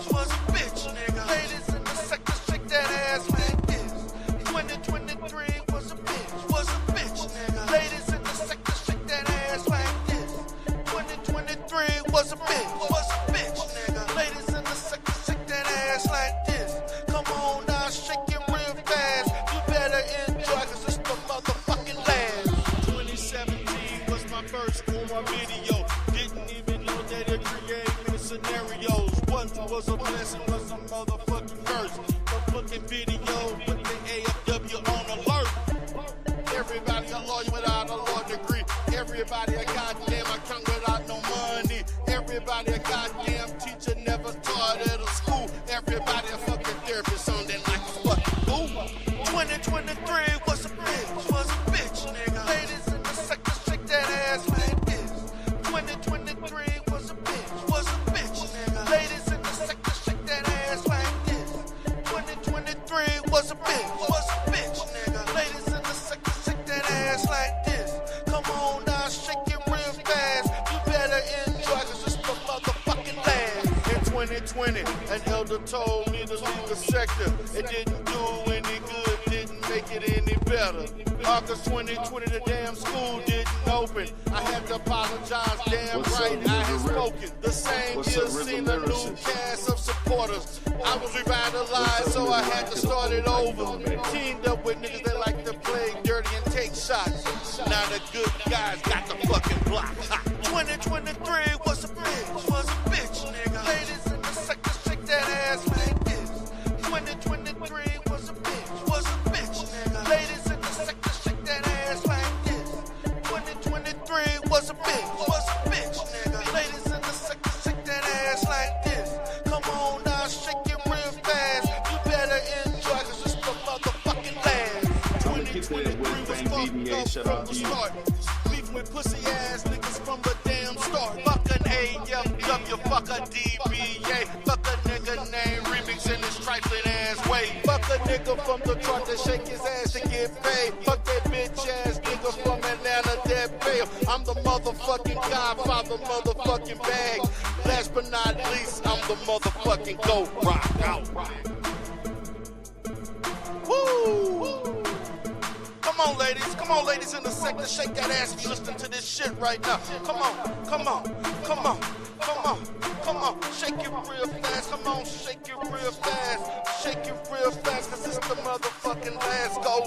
Was a bitch, nigga. Ladies in the sector, shake that ass like this. 2023 was a bitch, nigga. Ladies in the sector, shake that ass like this. 2023 was a bitch, nigga. Ladies in the sector, shake that ass like this. Come on now, shake it real fast. You better enjoy, cause it's the motherfucking last. 2017 was my first Umar video. Didn't even know that it created scenarios. One was a blessing, was a motherfucking curse. The fucking video put the AFW on alert. Everybody a lawyer without a law degree. Everybody a goddamn accountant without no money. Everybody a goddamn teacher never taught at a school. Everybody a fucking therapist on that like a fucking fool. 2023 was a bitch, nigga. Ladies in the sector, shake that ass like this. 2023 was a bitch, nigga. Ladies in the sector, shake that ass like this. 2023 was a bitch, nigga. Ladies in the sector, shake that ass like this. Come on now, shake it real fast. You better enjoy, cause it's the motherfucking last. In 2020, an elder told me to leave the sector. It didn't do any good, didn't make it any better. August 2020, the damn school didn't open. I had to apologize, damn right, I had spoken. The same year seen a new cast of supporters. I was revitalized, so I had to start it over. Teamed up with niggas that like to play dirty and take shots. Now the good guys got the fucking block hot. 2023 was a bitch, nigga. Ladies in the sector, shake that ass like this. 2023 was a bitch, nigga. Ladies in the sector, shake that ass like this. 2023 was a bitch, nigga. Ladies in the sector, shake that ass like this. Come on now, shake it real fast. You better enjoy, cause it's the motherfucking last. 2023 was fucked up from the start. Beef with pussy ass niggas from the damn start. Fuck an AFW, fuck a DBA. Fuck a nigga named Remix in his trifling ass way. Fuck a nigga from the truck to shake his ass to get paid. Fuck that bitch ass nigga from Atlanta that bail. I'm the motherfucking godfather, motherfucking bag. Last but not least, I'm the motherfucking go rock out. Woo! Come on, ladies in the sector, shake that ass if you listen to this shit right now. Come on, shake it real fast. Come on, shake it real fast, cause it's the motherfucking last. Go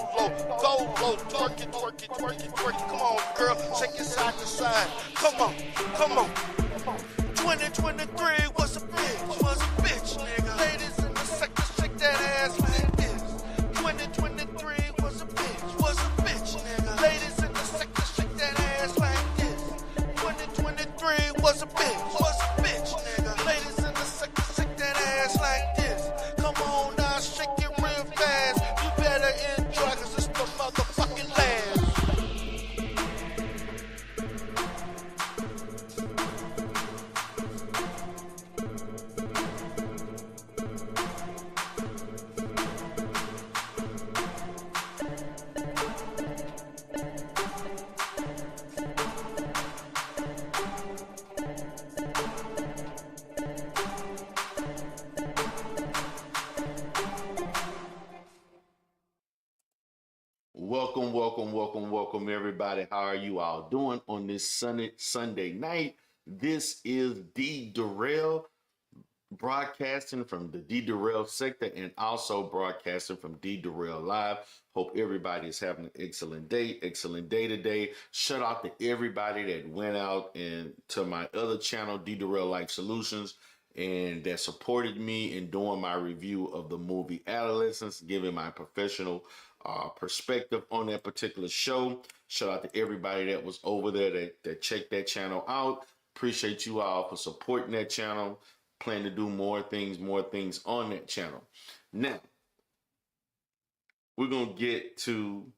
low, twerk it. Come on, girl, shake it side to side. Come on. 2023 was a bitch, nigga. Ladies in the sector, shake that ass like this. 2023 was a bitch, nigga. Ladies in the sector, shake that ass like this. 2023 was a bitch, nigga. Ladies in the sector, shake that ass like this. Come on now, shake it real fast. You better enjoy, cause it's the motherfucking last. Welcome everybody. How are you all doing on this Sunday night? This is D. Durrell broadcasting from the D. Durrell sector and also broadcasting from D. Durrell Live. Hope everybody is having an excellent day today. Shout out to everybody that went out and to my other channel, D. Durrell Life Solutions, and that supported me in doing my review of the movie Adolescence, giving my professional perspective on that particular show. Shout out to everybody that was over there that checked that channel out. Appreciate you all for supporting that channel. Plan to do more things on that channel. Now, we're going to get to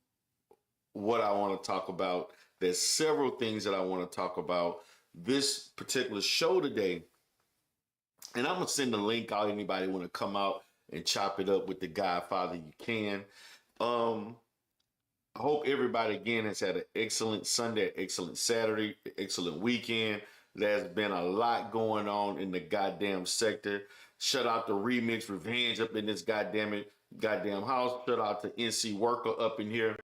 what I want to talk about. There's several things that I want to talk about. This particular show today And I'm gonna send the link out. Anybody want to come out and chop it up with the Godfather, you can. Um, I hope everybody again has had an excellent Sunday, excellent Saturday, excellent weekend. There's been a lot going on in the goddamn sector. Shout out to Remix Revenge up in this goddamn house. Shout out to NC Worker up in here.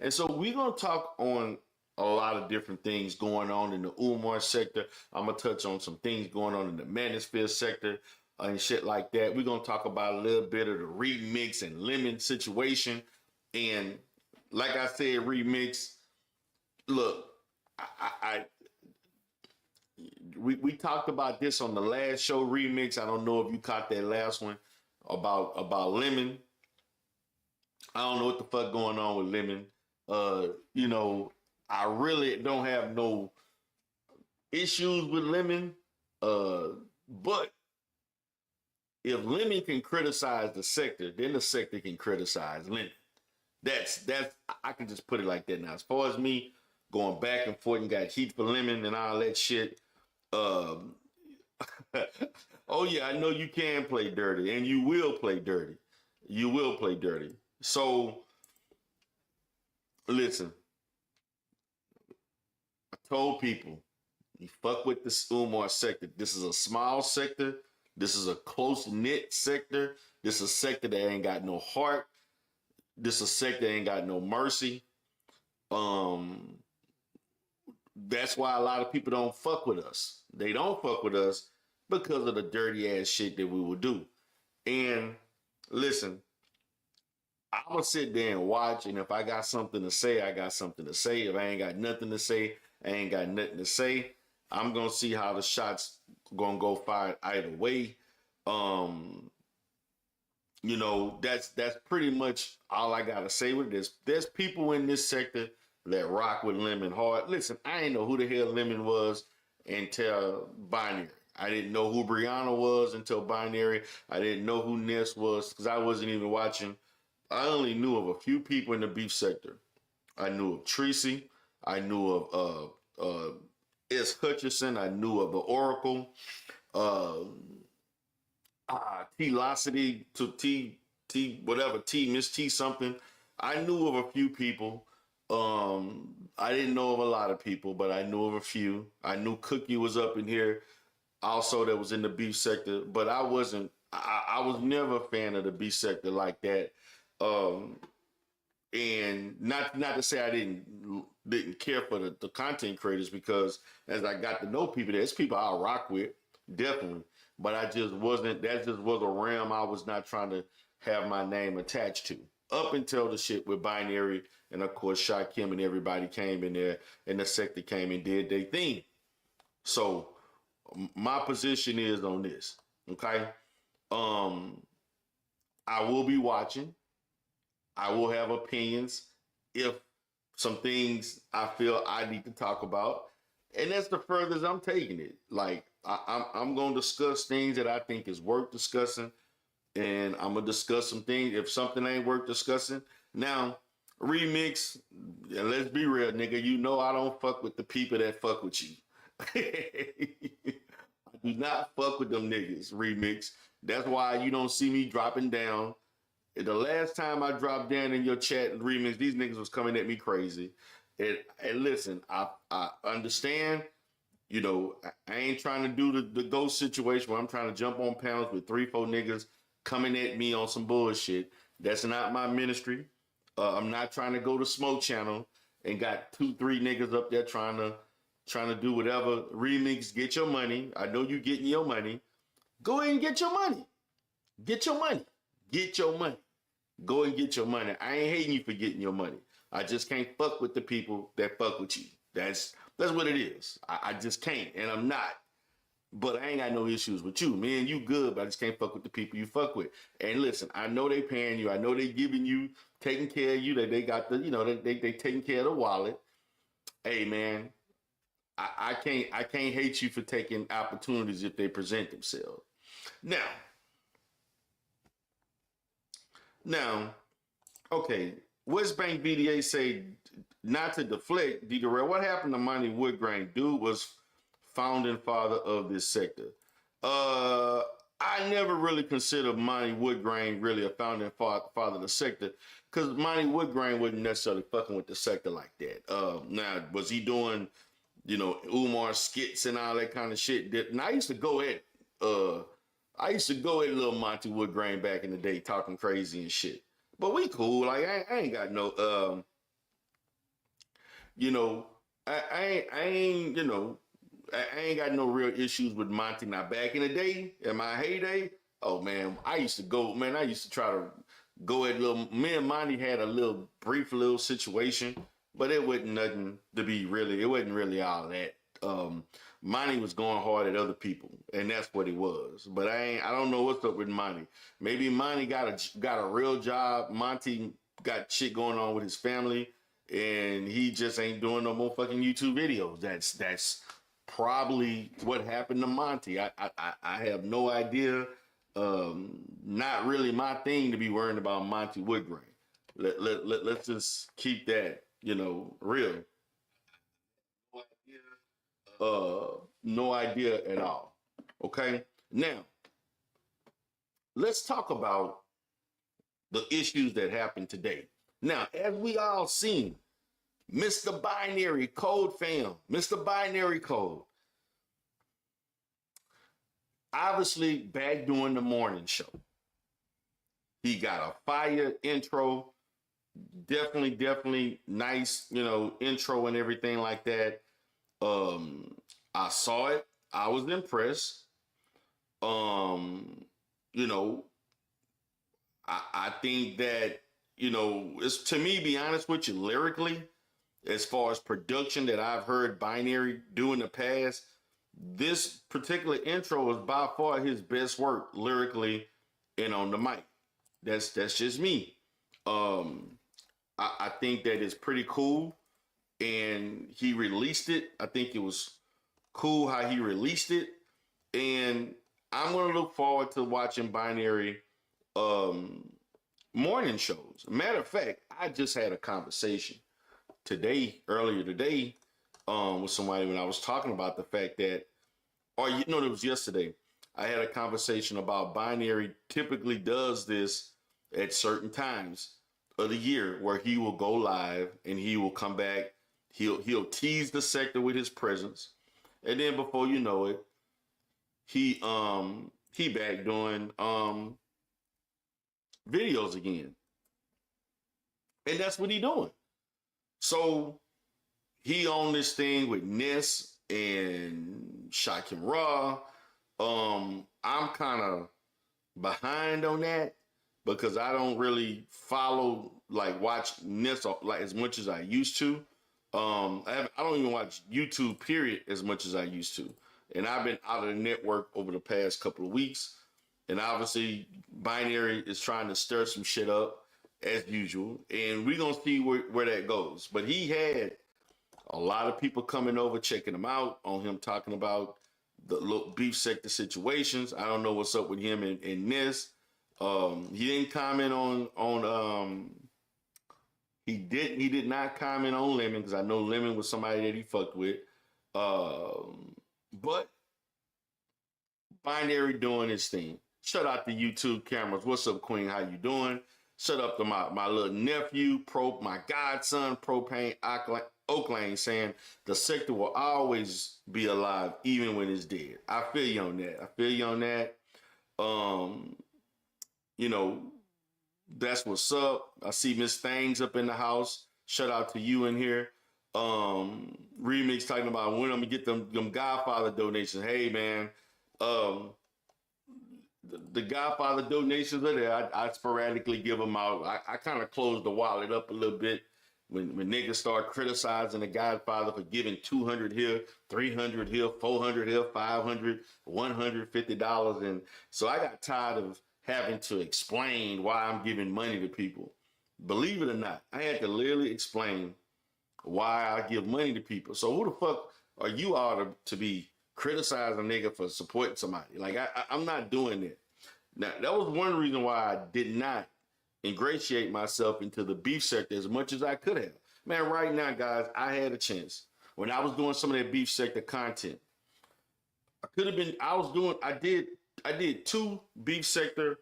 And so we're gonna talk on a lot of different things going on in the Umar sector. I'm gonna touch on some things going on in the Manosphere sector and shit like that. We're gonna talk about a little bit of the Remix and Lemon situation. And like I said, Remix, look, I we talked about this on the last show, Remix. I don't know if you caught that last one about Lemon. I don't know what the fuck going on with Lemon. You know, I really don't have no issues with Lemon. But if Lemon can criticize the sector, then the sector can criticize Lemon. That's I can just put it like that now. As far as me going back and forth and got heat for Lemon and all that shit. Oh yeah, I know you can play dirty and you will play dirty. You will play dirty. So listen, I told people, you fuck with this Umar sector. This is a small sector. This is a close-knit sector. This is a sector that ain't got no heart. This is a sector that ain't got no mercy. That's why a lot of people don't fuck with us. They don't fuck with us because of the dirty ass shit that we will do. And listen, I'm gonna sit there and watch, and if I got something to say, I got something to say. If I ain't got nothing to say, I ain't got nothing to say. I'm gonna see how the shots gonna go fired either way. You know, that's pretty much all I gotta say with this. There's people in this sector that rock with Lemon hard. Listen, I ain't know who the hell Lemon was until Binary. I didn't know who Brianna was until Binary. I didn't know who Ness was because I wasn't even watching. I only knew of a few people in the beef sector. I knew of Tracy. I knew of S. Hutchison. I knew of the Oracle. T. Locity to T whatever, T Miss T something. I knew of a few people. I didn't know of a lot of people, but I knew of a few. I knew Cookie was up in here also that was in the beef sector, but I wasn't, I was never a fan of the beef sector like that. And not to say I didn't care for the content creators, because as I got to know people, there's people I rock with, definitely. But I just wasn't, that just was a realm I was not trying to have my name attached to. Up until the shit with Binary, and of course Shot Kim and everybody came in there, and the sector came and did their thing. So my position is on this, okay? I will be watching. I will have opinions if some things I feel I need to talk about, and that's the furthest I'm taking it. Like I'm going to discuss things that I think is worth discussing, and I'm gonna discuss some things if something ain't worth discussing. Now, Remix, and let's be real, nigga. You know I don't fuck with the people that fuck with you. I do not fuck with them niggas, Remix. That's why you don't see me dropping down. The last time I dropped down in your chat, Remix, these niggas was coming at me crazy. And listen, I understand, you know, I ain't trying to do the ghost situation where I'm trying to jump on panels with 3-4 niggas coming at me on some bullshit. That's not my ministry. I'm not trying to go to Smoke Channel and got 2-3 niggas up there trying to do whatever. Remix, get your money. I know you getting your money. Go ahead and get your money. Get your money. Get your money. Go and get your money. I ain't hating you for getting your money. I just can't fuck with the people that fuck with you. That's what it is. I just can't, and I'm not. But I ain't got no issues with you. Me and you good, but I just can't fuck with the people you fuck with. And listen, I know they paying you. I know they giving you, taking care of you. That they got the, you know, they taking care of the wallet. Hey man, I can't hate you for taking opportunities if they present themselves. Now, okay, West Bank BDA say not to deflect, D. Durrell, what happened to Monty Woodgrain? Dude was founding father of this sector. Uh, I never really considered Monty Woodgrain really a founding father of the sector, because Monty Woodgrain wasn't necessarily fucking with the sector like that. Now, was he doing, Umar skits and all that kind of shit? And uh, I used to go at little Monty Woodgrain back in the day, talking crazy and shit. But we cool. Like I ain't got no, you know, I ain't, I ain't got no real issues with Monty. Now, back in the day, in my heyday, oh man, I used to go, man, I used to try to go at little, me and Monty had a little brief little situation, but it wasn't nothing to be really, it wasn't really all that. Monty was going hard at other people, and that's what it was. But I don't know what's up with Monty. Maybe Monty got a real job. Monty got shit going on with his family, and he just ain't doing no more fucking YouTube videos. That's probably what happened to Monty. I have no idea. Not really my thing to be worrying about Monty Woodgrain. Let's just keep that, real. No idea at all. Okay. Now, let's talk about the issues that happened today. Now, as we all seen, Mr. Binary Code fam, Mr. Binary Code, obviously back during the morning show. He got a fire intro, definitely nice, intro and everything like that. I saw it. I was impressed. You know, I think that, it's, to me, be honest with you, lyrically, as far as production that I've heard Binary do in the past, this particular intro is by far his best work lyrically and on the mic. That's just me. I think that it's pretty cool, and he released it. I think it was cool how he released it, and I'm gonna look forward to watching Binary morning shows. Matter of fact, I just had a conversation earlier today, with somebody when I was talking about the fact that, or it was yesterday. I had a conversation about Binary typically does this at certain times of the year where he will go live and he will come back. He'll tease the sector with his presence, and then before you know it, he back doing videos again, and that's what he doing. So he on this thing with Ness and Shakim Raw. I'm kind of behind on that because I don't really watch Ness like as much as I used to. I don't even watch YouTube period as much as I used to, and I've been out of the network over the past couple of weeks. And obviously, Binary is trying to stir some shit up as usual, and we're gonna see where that goes. But he had a lot of people coming over, checking him out, on him talking about the little beef sector situations. I don't know what's up with him and this. He didn't comment on he did not comment on Lemon, because I know Lemon was somebody that he fucked with. But Binary doing his thing. Shout out to YouTube cameras. What's up, Queen? How you doing? Shout up to my little nephew, my godson, Propane Oaklane, saying the sector will always be alive even when it's dead. I feel you on that. That's what's up. I see Miss Things up in the house. Shout out to you in here. Remix talking about when I'm gonna get them Godfather donations. Hey man, the Godfather donations are there. I sporadically give them out. I kind of closed the wallet up a little bit when niggas start criticizing the Godfather for giving $200 here, $300 here, $400 here, $500, $150, and so I got tired of having to explain why I'm giving money to people. Believe it or not, I had to literally explain why I give money to people. So who the fuck are you all to be criticizing a nigga for supporting somebody? Like I'm not doing that. Now that was one reason why I did not ingratiate myself into the beef sector as much as I could have. Man, right now, guys, I had a chance when I was doing some of that beef sector content. I could have been. I did two beef sector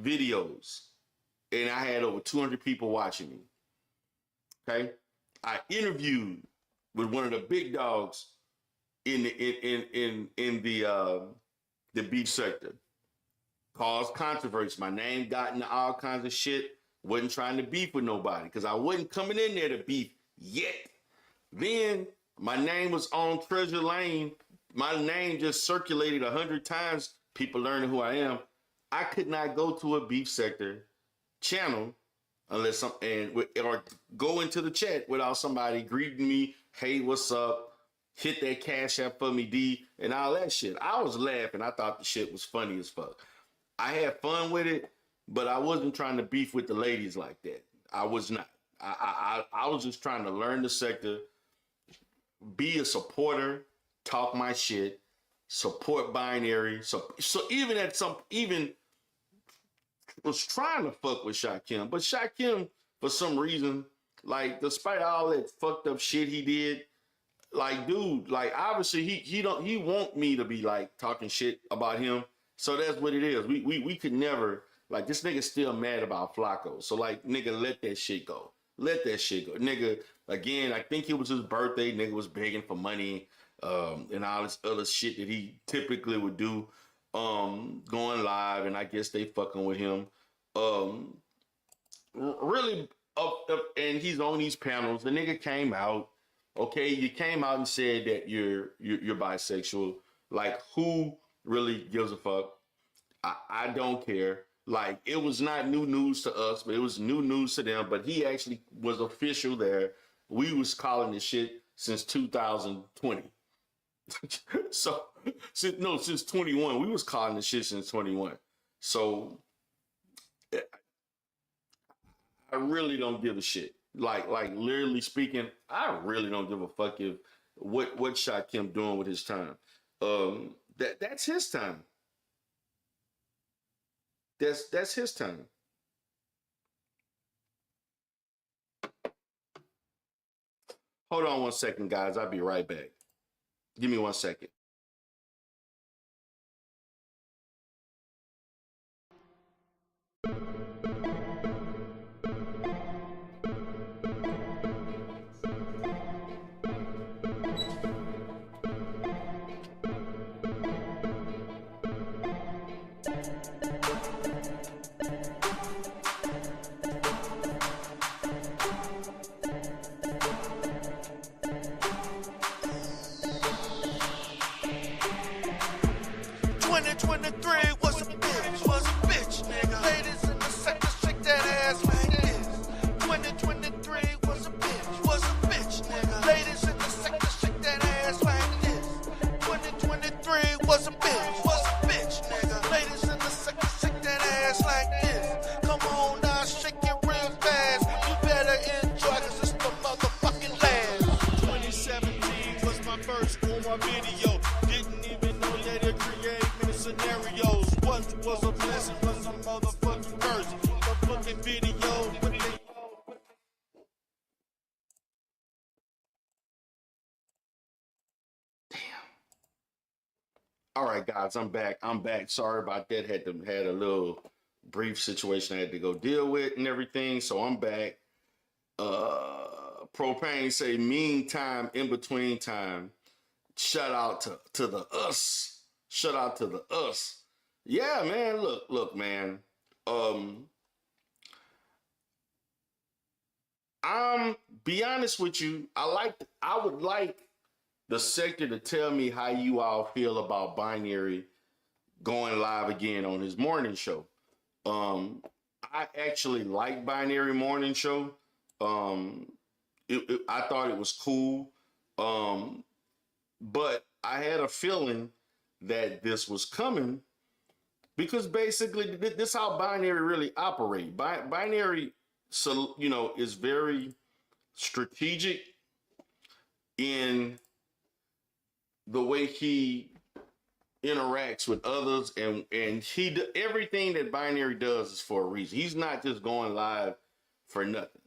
videos, and I had over 200 people watching me. Okay, I interviewed with one of the big dogs in the beef sector. Caused controversy. My name got into all kinds of shit. Wasn't trying to beef with nobody because I wasn't coming in there to beef yet. Then my name was on Treasure Lane. My name just circulated 100 times. People learning who I am. I could not go to a beef sector channel unless or go into the chat without somebody greeting me. Hey, what's up? Hit that cash app for me, D, and all that shit. I was laughing. I thought the shit was funny as fuck. I had fun with it, but I wasn't trying to beef with the ladies like that. I was not. I was just trying to learn the sector, be a supporter, talk my shit, support binary. So even was trying to fuck with Shakim, but Shakim for some reason, like despite all that fucked up shit he did, like dude, like obviously he want me to be like talking shit about him. So that's what it is. We could never, like, this nigga still mad about Flacco. So like, nigga, let that shit go. Let that shit go. Nigga, again, I think it was his birthday. Nigga was begging for money, and all this other shit that he typically would do, going live, and I guess they fucking with him. Really, and he's on these panels. The nigga came out. Okay, you came out and said that you're bisexual. Like, who really gives a fuck? I don't care. Like, it was not new news to us, but it was new news to them. But he actually was official there. We was calling this shit since 2020. So, since 21. We was calling this shit since 21. So, I really don't give a shit. Like literally speaking, I really don't give a fuck if what Shakim doing with his time. That's his time. That's his time. Hold on one second, guys. I'll be right back. Give me 1 second. 2023 was a bitch, nigga. Ladies in the sector, shake that ass like this. 2023 was a bitch, nigga. Ladies in the sector, shake that ass like this. 2023 was a bitch, nigga. Ladies in the sector, shake that ass like this. Come on now, shake it real fast. You better enjoy, cause it's the motherfucking last. 2017 was my first Umar video. Didn't even know that it create many scenarios. What was a blessing was a motherfucking curse. The fucking video, but they All right, guys, I'm back. Sorry about that. Had a little brief situation I had to go deal with and everything. So I'm back. Propane say mean time in between time. Shout out to the us. Shout out to the us. Yeah, man. Look, man. I'm be honest with you. I would like the sector to tell me how you all feel about Binary going live again on his morning show. I actually like Binary morning show. I thought it was cool. But I had a feeling that this was coming because basically this is how Binary really operate. Binary, so is very strategic in the way he interacts with others, and everything that Binary does is for a reason. He's not just going live for nothing.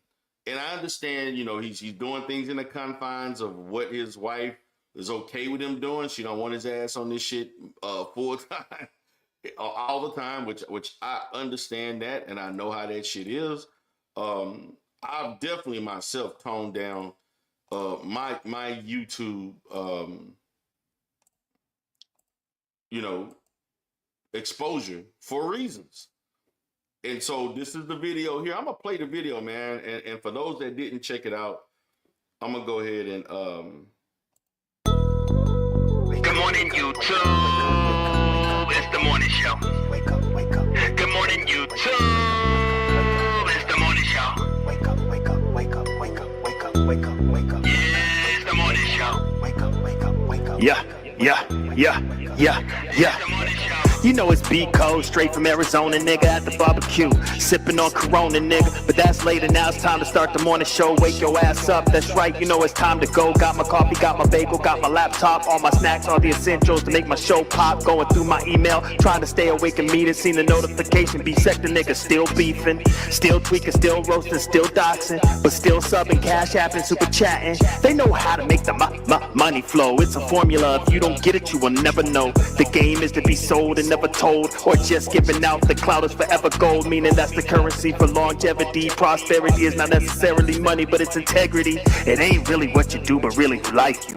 And I understand, he's doing things in the confines of what his wife is okay with him doing. She don't want his ass on this shit full time, all the time, which I understand that, and I know how that shit is. I've definitely myself toned down my YouTube, you know, exposure for reasons. And so this is the video here. I'm gonna play the video, man. And for those that didn't check it out, I'm gonna go ahead and Good morning, YouTube. It's the morning show. Wake up, wake up. Good morning, YouTube. It's the morning show. Wake up, wake up, wake up, wake up, wake up, wake up, wake up. Yeah, it's the morning show. Wake up, wake up, wake up. Yeah. You know it's B-Code, straight from Arizona, nigga, at the barbecue. Sipping on Corona, nigga, but that's later. Now it's time to start the morning show. Wake your ass up, that's right, you know it's time to go. Got my coffee, got my bagel, got my laptop, all my snacks, all the essentials to make my show pop. Going through my email, trying to stay awake and meet it. Seen the notification, B-Sector nigga still beefing, still tweaking, still roasting, still doxing, but still subbing, cash apping, super chatting. They know how to make the money flow. It's a formula, if you don't get it, you will never know. The game is to be sold and never told, or just given out. The cloud is forever gold, meaning that's the currency for longevity. Prosperity is not necessarily money, but it's integrity. It ain't really what you do, but really who like you.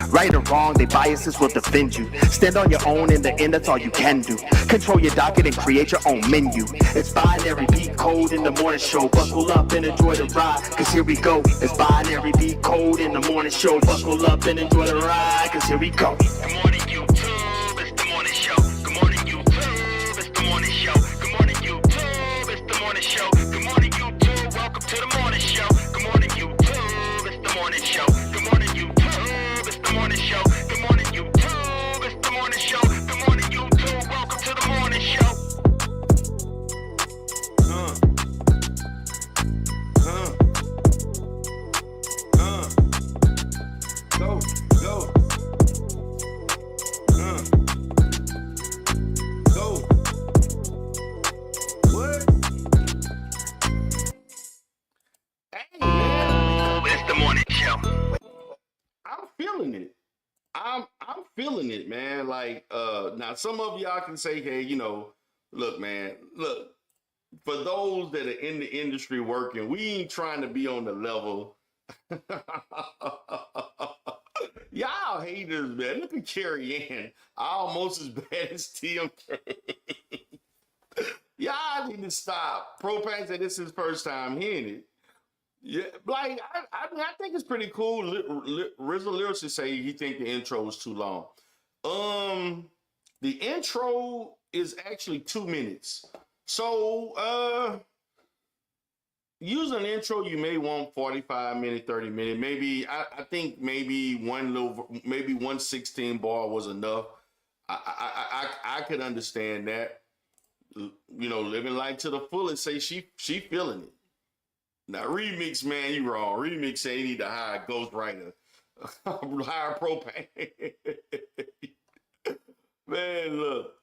Right or wrong, their biases will defend you. Stand on your own, in the end, that's all you can do. Control your docket and create your own menu. It's binary beat code in the morning show. Buckle up and enjoy the ride, cause here we go. It's binary beat code in the morning show. Buckle up and enjoy the ride, cause here we go. Good morning, YouTube. It's the morning show. Good morning, YouTube. It's the morning show. Good morning, YouTube. It's the morning show. Good morning, YouTube. Welcome to the morning show. Good morning, YouTube. It's the morning show. Good morning, YouTube. It's the morning show. Good morning, YouTube. It's the morning show. Good morning, YouTube. Welcome to the morning show. Go. Go. What? Hey, man. It's the morning show. I'm feeling it. I'm feeling it, man. Like, now some of y'all can say, hey, you know, look, man, look, for those that are in the industry working, we ain't trying to be on the level. Y'all haters, man. Look at Carrie Ann. Almost as bad as Tim. Y'all need to stop. Propane said this is his first time hearing it. Yeah, like I think it's pretty cool. Rizzo Lyricist say he think the intro is too long. The intro is actually 2 minutes. So using an intro, you may want 45 minute, 30 minute. Maybe I think maybe one 16 bar was enough. I could understand that. You know, living life to the fullest. Say she feeling it. Now remix, man, you wrong. Remix say you need to hire a ghostwriter, hire Propane. Man, look.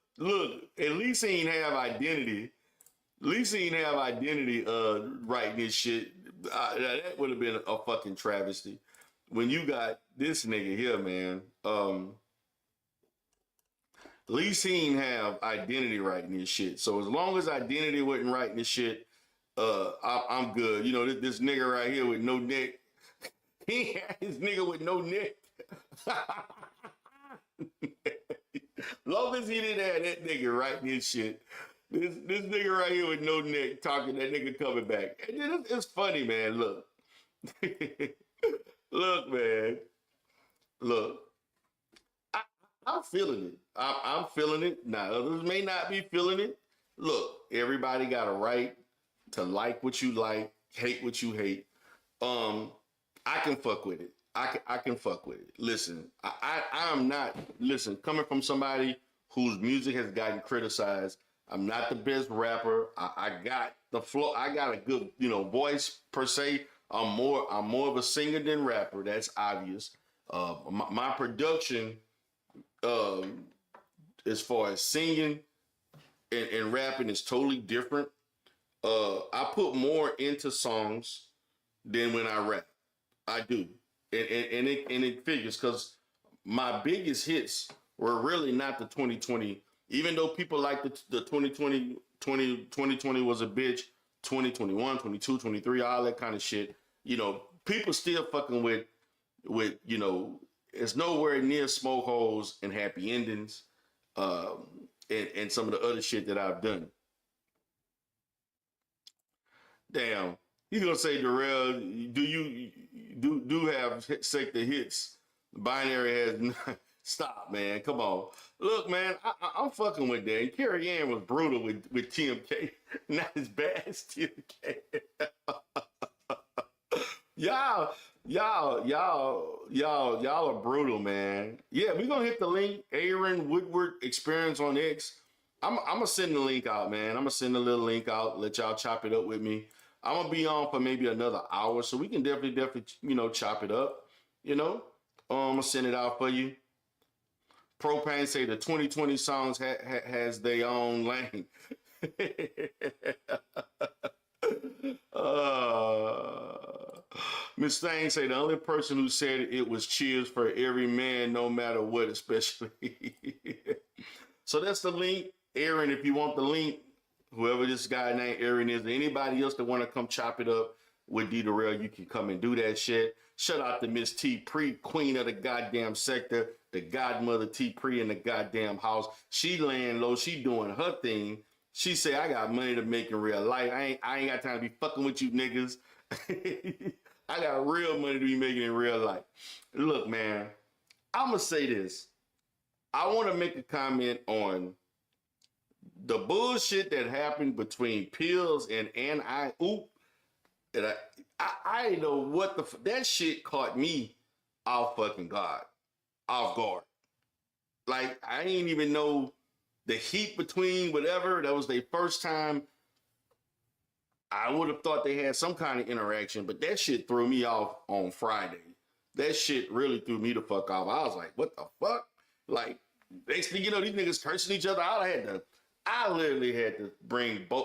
At least he ain't have identity. At least he ain't have identity writing this shit. That would have been a fucking travesty. When you got this nigga here, man. At least he ain't have identity writing this shit. So as long as identity wasn't writing this shit, I'm good. You know, this nigga right here with no neck. He had his nigga with no neck. Long as he didn't have that nigga writing his shit. This nigga right here with no neck talking, that nigga coming back. And it's funny, man. Look. Look, man. Look. I'm feeling it. I'm feeling it. Now, others may not be feeling it. Look, everybody got a right to like what you like, hate what you hate. I can fuck with it. I can fuck with it. Listen, I'm not, listen, coming from somebody whose music has gotten criticized, I'm not the best rapper. I got the flow. I got a good, voice per se. I'm more of a singer than rapper. That's obvious. My production, as far as singing and rapping, is totally different. I put more into songs than when I rap. I do, and it figures because my biggest hits were really not the 2020. Even though people like the 2020 was a bitch, 2021, 22, 23, all that kind of shit. You know, people still fucking with it's nowhere near smoke holes and happy endings, and some of the other shit that I've done. Damn, he's gonna say, Darrell, do you do have sector hits? Binary has stop, man. Come on, look, man. I'm fucking with that. And Carrie Ann was brutal with TMK, not as bad as TMK. Y'all are brutal, man. Yeah, we're gonna hit the link. Aaron Woodward Experience on X. I'm gonna send the link out, man. I'm gonna send a little link out. Let y'all chop it up with me. I'm gonna be on for maybe another hour, so we can definitely chop it up. I'm gonna send it out for you. Propane say the 2020 songs has their own lane. Miss Thang say the only person who said it was cheers for every man, no matter what, especially. So that's the link. Aaron, if you want the link, whoever this guy named Aaron is, anybody else that want to come chop it up with D Darrell, you can come and do that shit. Shout out to Miss T Pre, queen of the goddamn sector, the godmother T Pre in the goddamn house. She laying low, she doing her thing. She say, I got money to make in real life. I ain't got time to be fucking with you niggas. I got real money to be making in real life. Look, man, I'm going to say this. I want to make a comment on the bullshit that happened between Pills and I know what that shit caught me off guard. Like, I ain't even know the heat between whatever. That was their first time. I would have thought they had some kind of interaction, but that shit threw me off on Friday. That shit really threw me the fuck off. I was like, what the fuck? Like, next thing you know, these niggas cursing each other. I literally had to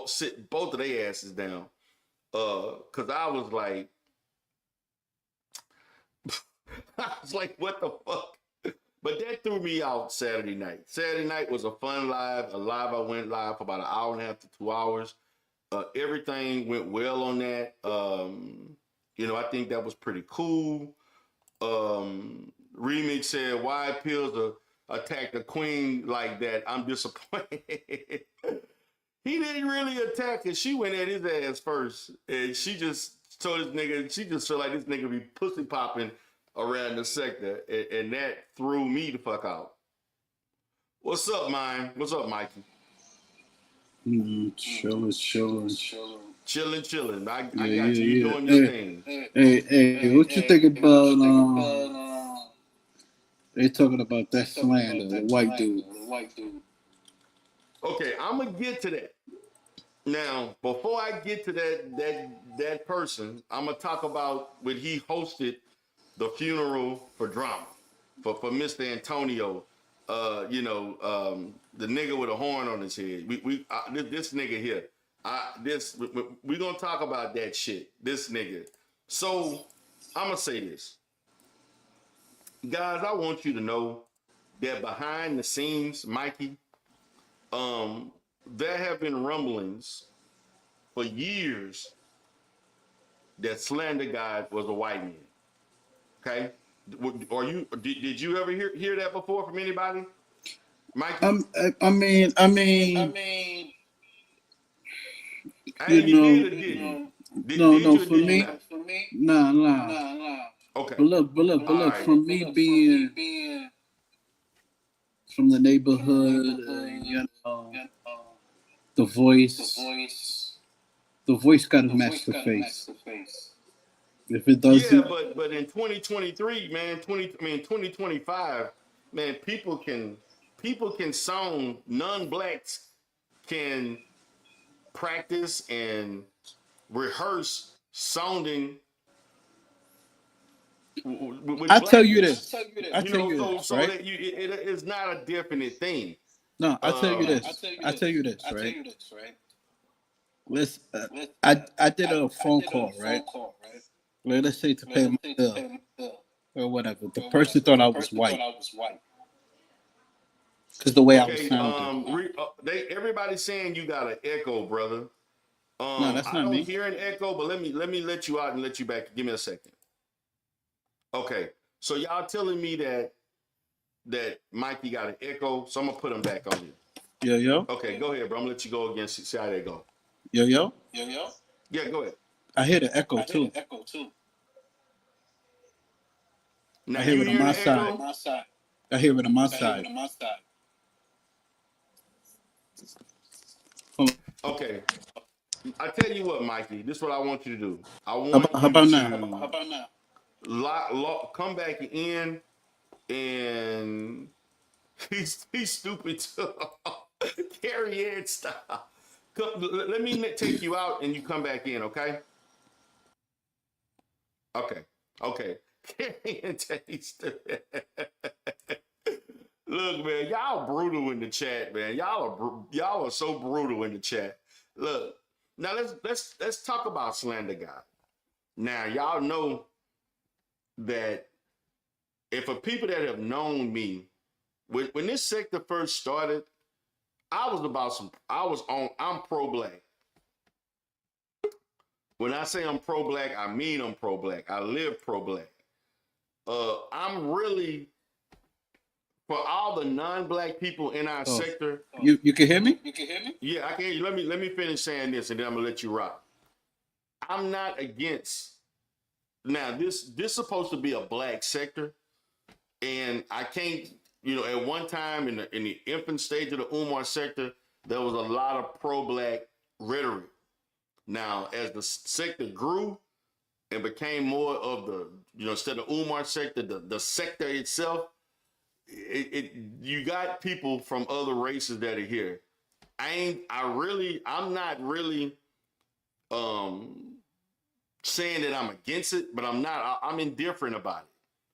sit both of their asses down. Cause I was like, what the fuck? But that threw me out Saturday night. Saturday night was a fun live. I went live for about an hour and a half to 2 hours. Everything went well on that. I think that was pretty cool. Remix said, why Pills attacked the queen like that? I'm disappointed. He didn't really attack her. She went at his ass first. And she just told this nigga, she just felt like this nigga be pussy popping around the sector. And that threw me the fuck out. What's up, man? What's up, Mikey? Chilling. Chilling. I got you doing your thing. Hey, what you think about they talking about that slander, the white dude? Okay, I'm gonna get to that. Now, before I get to that person, I'm gonna talk about when he hosted the funeral for drama for Mr. Antonio. The nigga with a horn on his head. This nigga here. We gonna talk about that shit. This nigga. So I'm gonna say this, guys. I want you to know that behind the scenes, Mikey, there have been rumblings for years that Slander God was a white man. Okay, did you ever hear that before from anybody, Mikey? I mean, you did or didn't? No, for me, nah. Okay. But look, from me being from the neighborhood, the voice got to match the face. If it doesn't, yeah, but in 2023, man, 2025, man, people can sound, non-blacks can practice and rehearse sounding. I tell you this, right? That it is not a definite thing. No, I tell you this, right? I did a phone call, right? Let's say to pay my bill. or whatever. The person thought I was white because the way I was Okay, sounding. everybody's saying you got an echo, brother. No, that's I not don't me. hear an echo, but let you out and let you back. Give me a second. Okay, so y'all telling me that Mikey got an echo, so I'm gonna put him back on you. Yo, yo. Okay, go ahead, bro. I'm gonna let you go again. See how they go. Yo, yo. Yeah, go ahead. I hear the echo too. Now I hear you it on hear my the side. echo? I hear it on my side. Hold on. Okay. I tell you what, Mikey. This is what I want you to do. I How want about, how you about now? to come back in, and he's stupid too. Carry Ed style. Let me take you out, and you come back in. Okay. Okay. Okay. Carry Ed taste. Look, man, y'all brutal in the chat, man. Y'all are so brutal in the chat. Look, now let's talk about Slander God. Now y'all know that if for people that have known me, when this sector first started, I'm pro-black. When I say I'm pro-black, I mean I'm pro-black. I live pro-black. I'm really for all the non-black people in our Oh, sector. you can hear me? Yeah, I can hear you. Let me finish saying this, and then I'm gonna let you rock. I'm not against. Now this is supposed to be a black sector, and I can't. At one time in the infant stage of the Umar sector, there was a lot of pro-black rhetoric. Now, as the sector grew and became more of the, instead of Umar sector, the sector itself, you got people from other races that are here. I'm not really saying that I'm against it, but I'm indifferent about it.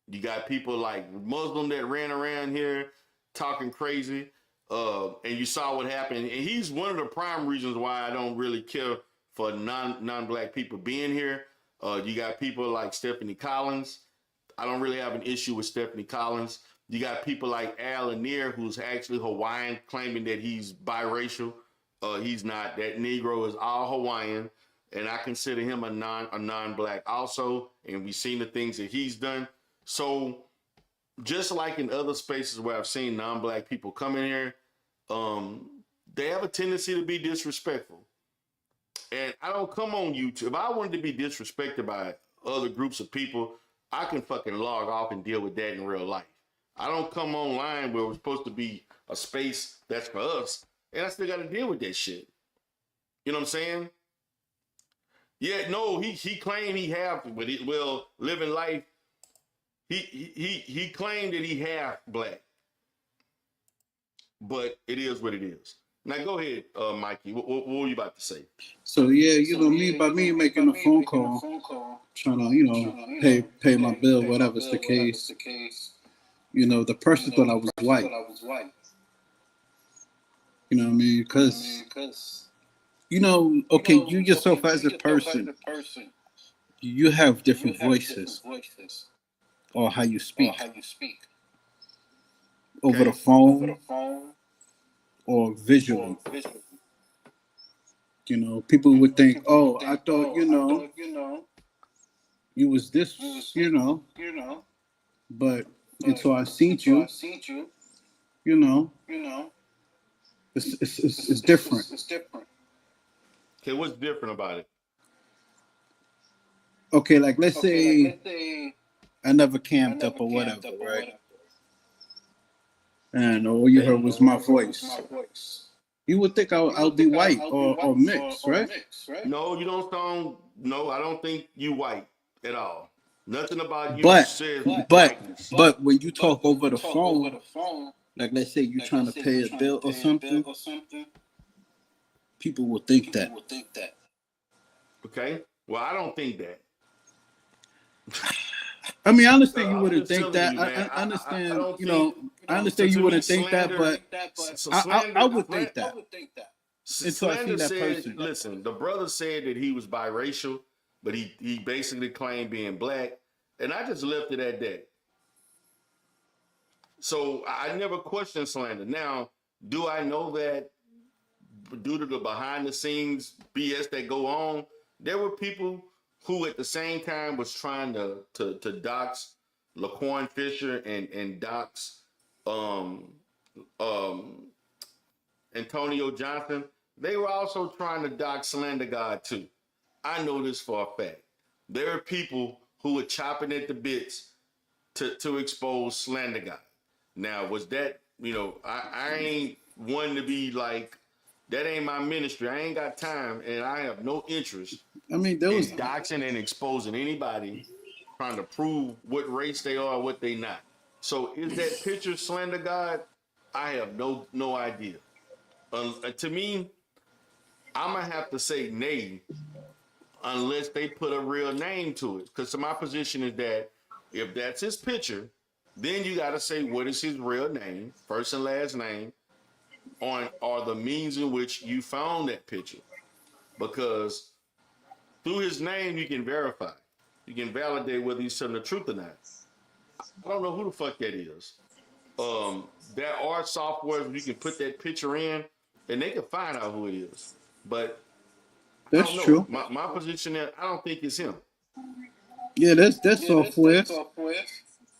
You got people like Muslim that ran around here talking crazy. And you saw what happened. And he's one of the prime reasons why I don't really care for non-black people being here. You got people like Stephanie Collins. I don't really have an issue with Stephanie Collins. You got people like Al Lanier, who's actually Hawaiian, claiming that he's biracial. He's not. That Negro is all Hawaiian, and I consider him a non-black also. And we've seen the things that he's done. So just like in other spaces where I've seen non-black people come in here, they have a tendency to be disrespectful. And I don't come on YouTube. If I wanted to be disrespected by other groups of people, I can fucking log off and deal with that in real life. I don't come online where we're supposed to be a space that's for us, and I still got to deal with that shit. You know what I'm saying? Yeah, no, he claimed he have, but living life. He claimed that he half black, but it is what it is. Now go ahead, Mikey. What were you about to say? So yeah, me making a phone call, trying to pay my bill, whatever's the case. The person thought I was white. You know what I mean? Because okay, you yourself as a person, you have different voices or how you speak over the phone or visually. People would think, oh, I thought you was this, but until I seen you, it's different. Okay, what's different about it? Okay, like let's say I never camped up or whatever, right? And all you heard was my voice. You would think I'll be white or mixed, right? No, you don't sound. No, I don't think you white at all. Nothing about you But says but whiteness. but when you talk over the phone, like let's say you're trying to pay a bill or something, people will think that. Okay. Well, I don't think that. I mean, I understand you I'm wouldn't just think telling that. you, man. I understand, I don't think. I understand you wouldn't think that, but I would think that until I see Slander that said, person. listen, the brother said that he was biracial, but he basically claimed being black, and I just left it at that. So I never questioned slander. Now, do I know that due to the behind the scenes BS that go on, there were people who at the same time was trying to dox Laquan Fisher and dox um um Antonio Johnson. They were also trying to dox Slander God too. I know this for a fact. There are people who were chopping at the bits to expose Slander God. Now, was that, I ain't one to be like, that ain't my ministry. I ain't got time and I have no interest I mean, there in was. doxing and exposing anybody trying to prove what race they are or what they not. So is that picture Slander God? I have no idea. To me, I'm gonna have to say nay unless they put a real name to it. Because my position is that if that's his picture, then you got to say what is his real name, first and last name, on are the means in which you found that picture. Because through his name, you can verify, you can validate whether he's telling the truth or not. I don't know who the fuck that is. There are softwares where you can put that picture in, and they can find out who it is. But I That's don't know. true. My position is I don't think it's him. Yeah, that's software.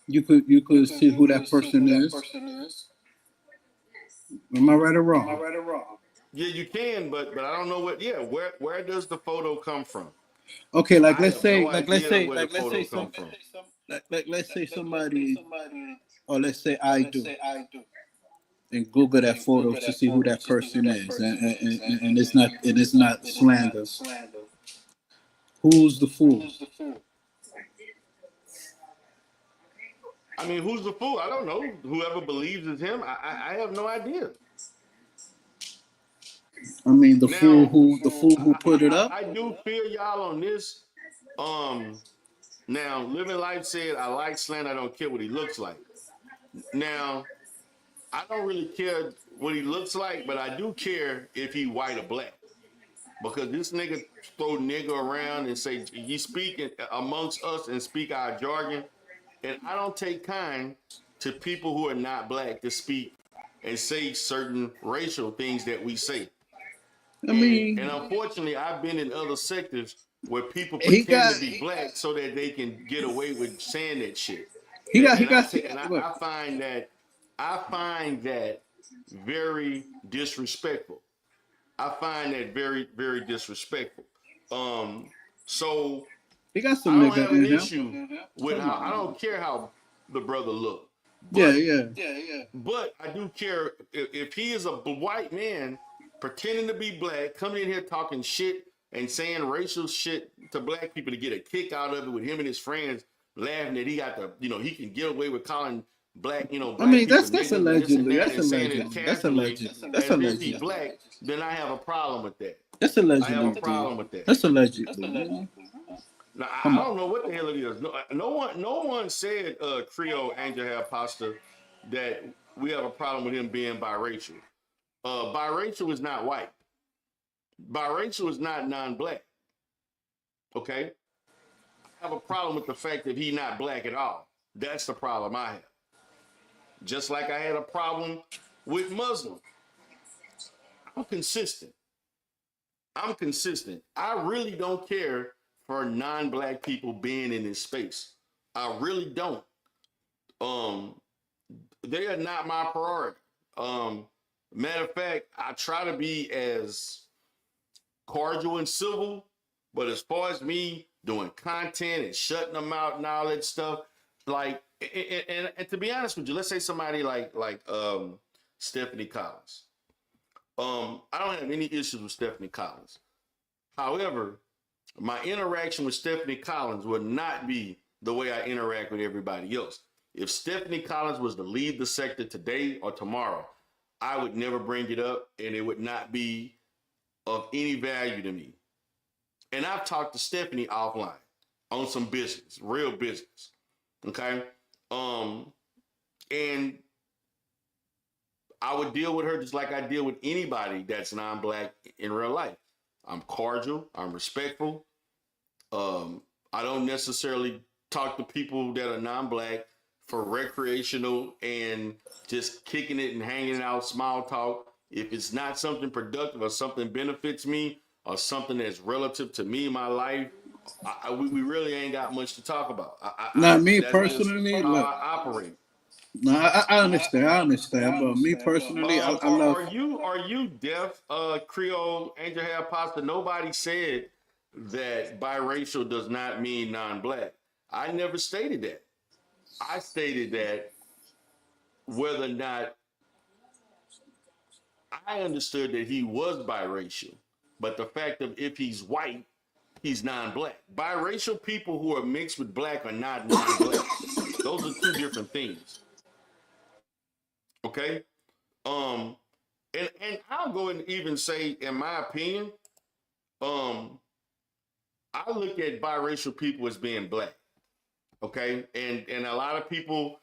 You could see who that person is. Am I right or wrong? Yeah, you can, but I don't know what. Yeah, where does the photo come from? Okay, like I let's have no say, like let's idea say, where the like let's photo say come some, from. like let's say somebody, or let's say I do, and Google that photo to see who that person is, and it's not slander. Who's the fool? I mean, who's the fool? I don't know. Whoever believes is him. I have no idea. I mean, Now, the fool who put it up. I do feel y'all on this. Um, Now, Living Life said, I like Slant. I don't care what he looks like. Now, I don't really care what he looks like, but I do care if he white or black. Because this nigga throw nigga around and say, you speak amongst us and speak our jargon. And I don't take kind to people who are not black to speak and say certain racial things that we say. I And mean, unfortunately, I've been in other sectors where people he pretend to got, be black so that they can get away with saying that shit. he got, he And I got. take and Look, I find that very disrespectful. I find that very disrespectful. Um, so he got I some don't nigga have an in him. issue with Come how I on. don't care how the brother look, Yeah, but yeah. I do care if he is a white man pretending to be black, coming in here talking shit and saying racial shit to black people to get a kick out of it with him and his friends laughing that he got the, he can get away with calling black, I black mean, people that's niggas and this and allegedly. that That's and saying it allegedly. That's casually allegedly. That's as if he allegedly. black, then I have a problem with that. That's I have a allegedly, problem dude. with that. That's allegedly. Man. Now Come I on. don't know what the hell it is. No one said Creole Angel Hair Pasta that we have a problem with him being biracial. Biracial is not white. Biracial is not non-black. Okay, I have a problem with the fact that he's not black at all. That's the problem I have. Just like I had a problem with Muslim. I'm consistent. I'm consistent. I really don't care for non-black people being in this space. I really don't. Um, they are not my priority. Matter of fact, I try to be as cordial and civil, but as far as me doing content and shutting them out and all that stuff, like, and to be honest with you, let's say somebody like Stephanie Collins. I don't have any issues with Stephanie Collins. However, my interaction with Stephanie Collins would not be the way I interact with everybody else. If Stephanie Collins was to leave the sector today or tomorrow, I would never bring it up and it would not be of any value to me. And I've talked to Stephanie offline on some business, real business. Okay. And I would deal with her just like I deal with anybody that's non-black in real life. I'm cordial, I'm respectful. I don't necessarily talk to people that are non-black for recreational and just kicking it and hanging out, small talk. If it's not something productive or something benefits me or something that's relative to me in my life, we really ain't got much to talk about. Now, me That's just personally, how look. I operate. No, I understand. But me personally, I love. Are you deaf, Creole, Angel Hair Pasta? Nobody said that biracial does not mean non-black. I never stated that. I stated that whether or not I understood that he was biracial, but the fact of if he's white, he's non-black. Biracial people who are mixed with black are not non-black. Those are two different things. Okay. And I'll go and even say, in my opinion, um, I look at biracial people as being black. Okay, and a lot of people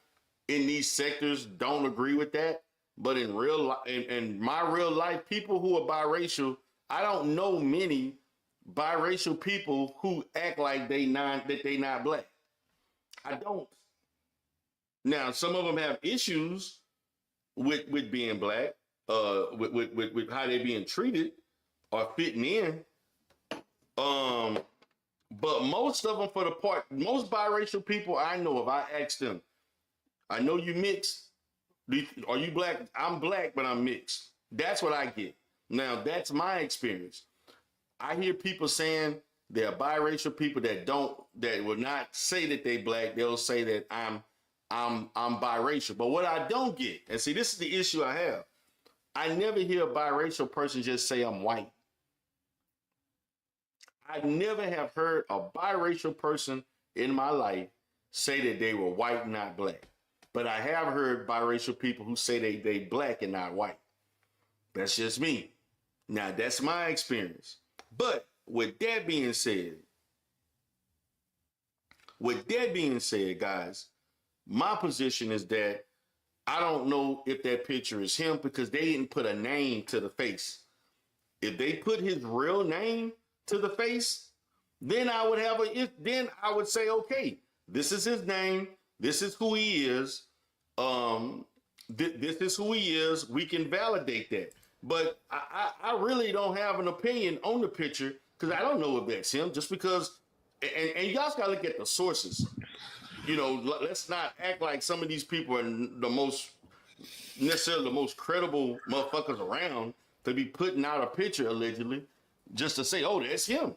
in these sectors don't agree with that. But in real life, in my real life, people who are biracial, I don't know many biracial people who act like they not black. I don't. Now, some of them have issues with being black, with how they're being treated or fitting in. But most of them, for the part, most biracial people I know, if I ask them, I know you mixed. Are you black? I'm black, but I'm mixed. That's what I get. Now, that's my experience. I hear people saying there are biracial people that will not say that they black. They'll say that I'm biracial. But what I don't get, and see, this is the issue I have. I never hear a biracial person just say I'm white. I never have heard a biracial person in my life say that they were white, not black. But I have heard biracial people who say they black and not white. That's just me. Now, that's my experience. But with that being said, guys, my position is that I don't know if that picture is him because they didn't put a name to the face. If they put his real name to the face, then I would say, okay, this is his name. This is who he is. This is who he is. We can validate that. But I really don't have an opinion on the picture because I don't know if that's him. Just because, and you guys got to look at the sources. You know, let's not act like some of these people are necessarily the most credible motherfuckers around to be putting out a picture allegedly just to say, oh, that's him.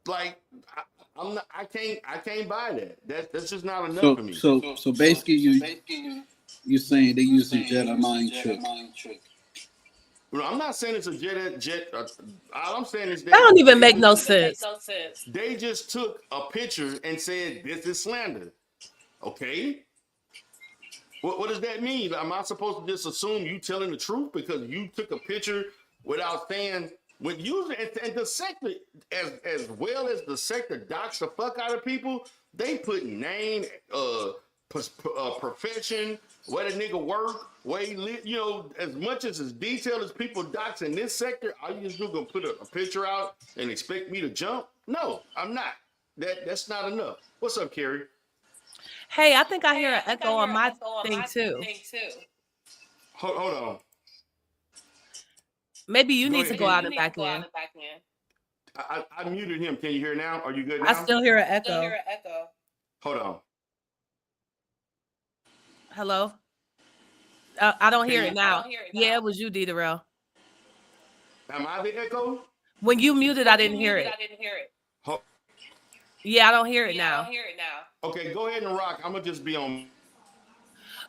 Like, I can't buy that. That's just not enough for me. So basically, you're saying they using Jedi mind trick. Well, I'm not saying it's a jet. All I'm saying is that don't even make no sense. They just took a picture and said this is slander. Okay. What does that mean? Am I supposed to just assume you telling the truth because you took a picture without saying when using and the sector as well as the sector docs the fuck out of people? They put name, profession, where the nigga work, where he live. You know, as much as detailed as people docs in this sector, are you just gonna put a picture out and expect me to jump? No, I'm not. That's not enough. What's up, Carrie? Hey, I think I hear an echo on my thing too. Hold on. Maybe you need to go out and back in. I muted him. Can you hear now? Are you good now? I still hear an echo. Hold on. Hello? I don't hear it now. Yeah, it was you, D. Darrell. Am I the echo? When you muted, I didn't hear it. Yeah, I don't hear it now. Okay, go ahead and rock. I'm gonna just be on.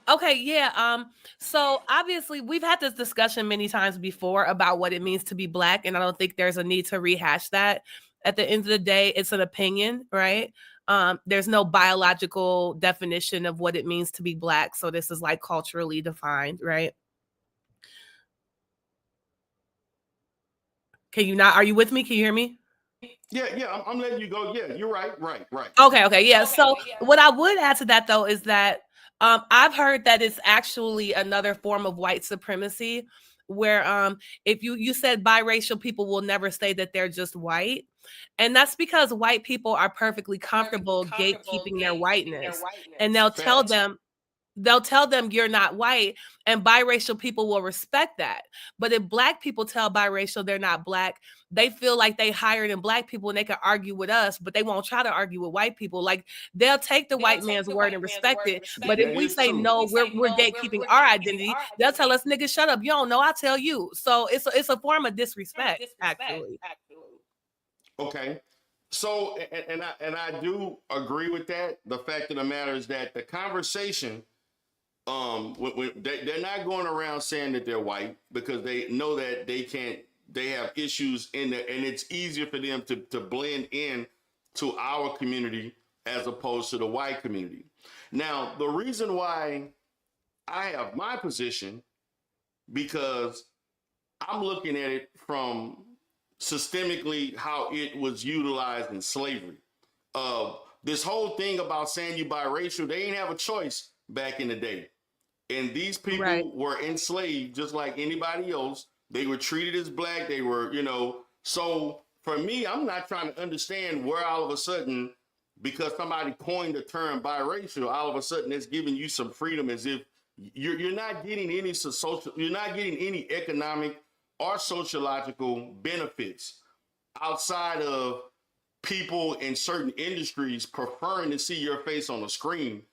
Okay, yeah. So obviously we've had this discussion many times before about what it means to be black, and I don't think there's a need to rehash that. At the end of the day, it's an opinion, right? There's no biological definition of what it means to be black. So this is like culturally defined, right? Are you with me? Can you hear me? Yeah, I'm letting you go. Yeah, you're right. Okay, yeah. So what I would add to that though is that I've heard that it's actually another form of white supremacy where if you said biracial people will never say that they're just white, and that's because white people are perfectly comfortable gatekeeping their whiteness, and Facts. they'll tell them you're not white, and biracial people will respect that. But if black people tell biracial they're not black, they feel like they higher than black people and they can argue with us, but they won't try to argue with white people. Like, they'll take the white man's word and respect it. But if That we is say true. no, we're gatekeeping our identity, they'll tell us, nigga, shut up. You don't know, I tell you. So it's a form of disrespect, actually. Okay. So, and I do agree with that. The fact of the matter is that the conversation, when they're not going around saying that they're white, because they know that they can't. They have issues in there, and it's easier for them to blend in to our community as opposed to the white community. Now, the reason why I have my position, because I'm looking at it from systemically how it was utilized in slavery. This whole thing about saying you biracial, they didn't have a choice back in the day. And these people Right. were enslaved just like anybody else. They were treated as black. They were, so for me, I'm not trying to understand where all of a sudden, because somebody coined the term biracial, all of a sudden it's giving you some freedom, as if you're not getting any social, you're not getting any economic or sociological benefits outside of people in certain industries preferring to see your face on a screen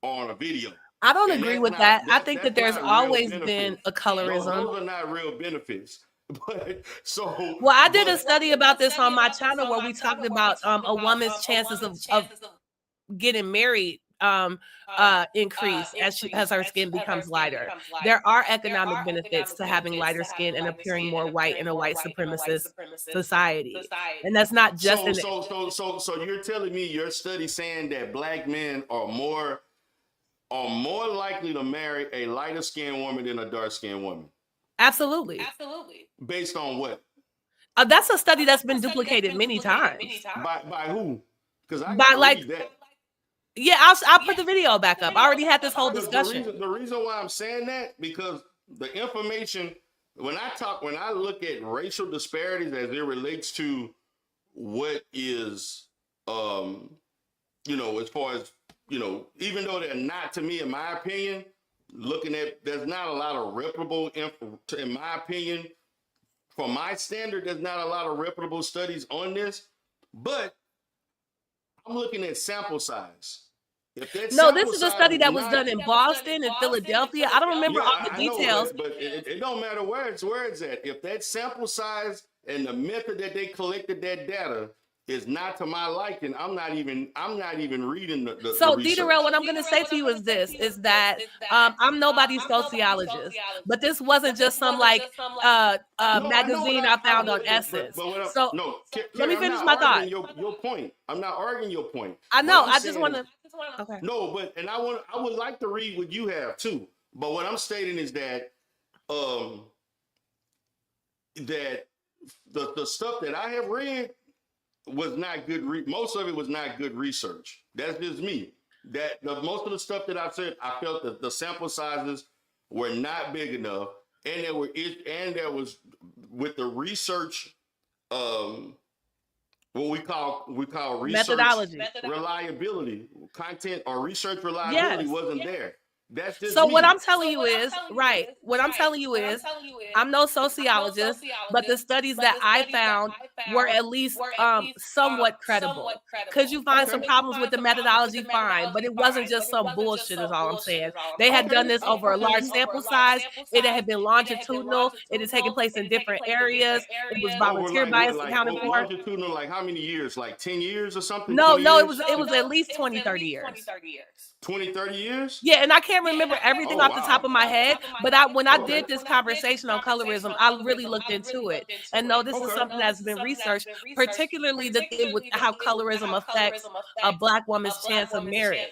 or on a video. I don't And agree that's with not that. I think that's that there's not real always been benefits. a colorism. Those are not real benefits. But so, Well, I did a but study about this on my channel where we talked about a woman's chances of getting married increase as her skin becomes lighter. There are economic benefits to having lighter skin and appearing more white in a white supremacist society. And that's not just so you're telling me your study saying that black men are more likely to marry a lighter skinned woman than a dark skinned woman? Absolutely. Based on what? That's a study that's been duplicated many times. By who? Because I By, gotta like, read that. Yeah, I'll put the video back up. I already had this whole discussion. The reason why I'm saying that, because the information, when I look at racial disparities as it relates to what is, as far as, even though they're not, to me, in my opinion, there's not a lot of reputable, in my opinion, for my standard, there's not a lot of reputable studies on this, but I'm looking at sample size. No, this is a study that was done in Boston and Philadelphia. I don't remember all the details. But it don't matter where it's at. If that sample size and the method that they collected that data is not to my liking, I'm not even reading the So, research. D-Darrell, what I'm going to say to you is this, is that I'm nobody's sociologist, but this wasn't just some magazine I found on Essence. So let me finish my thought. Your point. I'm not arguing your point. I know. I just want to. Okay. No, but I would like to read what you have too. But what I'm stating is that that the stuff that I have read was not good. Most of it was not good research. That's just me. Most of the stuff that I said, I felt that the sample sizes were not big enough, and there was with the research, what we call research methodology, reliability, content or research reliability wasn't there. That's just so me. what I'm telling you is, right, what I'm telling you is, I'm no sociologist, but the studies that I found were at least somewhat credible. Could you find some problems with the methodology? Fine, but it wasn't just some bullshit is all I'm saying. They had done this over a large sample size. It had been longitudinal. It had taken place in different areas. It was volunteer bias accounted for. Longitudinal, like how many years? Like 10 years or something? No, it was at least 20, 30 years. 20, 30 years? Yeah, and I can't remember everything off the top of my head, but when I did this conversation on colorism, I really looked into it. And no, this is something that's been researched, particularly the thing with how colorism affects a Black woman's chance of marriage.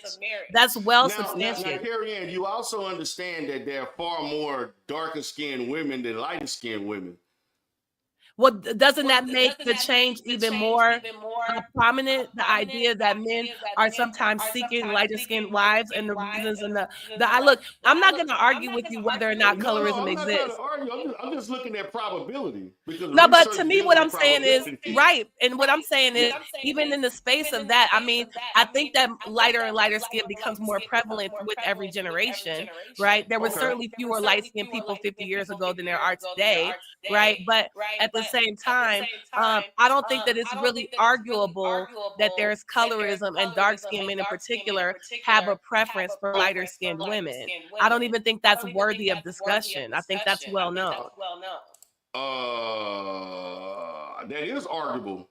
That's well substantiated. Now, Carrie Ann, you also understand that there are far more darker skinned women than lighter skinned women. Well, doesn't that make the change even more prominent? The idea that men are sometimes seeking lighter skinned wives, and the reasons and the I look. I'm not going to argue with you whether or not No, no, colorism I'm not trying to exists. argue. I'm just looking at probability because No, but research to me, deals what with I'm saying is probability. right, and what I'm saying is even in the space of that, I mean, I think that lighter and lighter skin becomes more prevalent with every generation, right? There were Okay. certainly fewer light skinned people 50 years ago than there are today, right? But at the same time, I don't think that it's really arguable that there's colorism and dark skinned men in particular have a preference for lighter skinned women. I don't even think that's worthy of discussion. I think that's well known. That is arguable.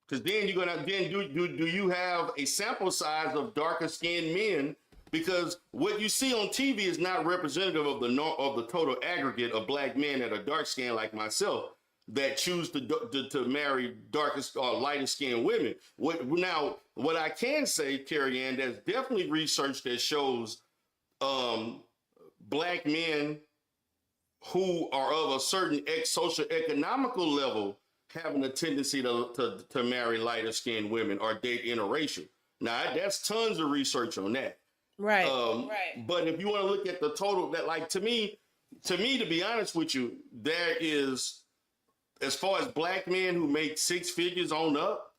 Because then you're gonna do you have a sample size of darker skinned men? Because what you see on TV is not representative of the total aggregate of black men that are dark skinned like myself that choose to marry darker or lighter skinned women. What I can say, Carrie Ann, there's definitely research that shows black men who are of a certain social economical level having a tendency to marry lighter skinned women or date interracial. Now that's tons of research on that. Right. But if you want to look at the total, that like to me, to be honest with you, there is, as far as black men who make six figures on up,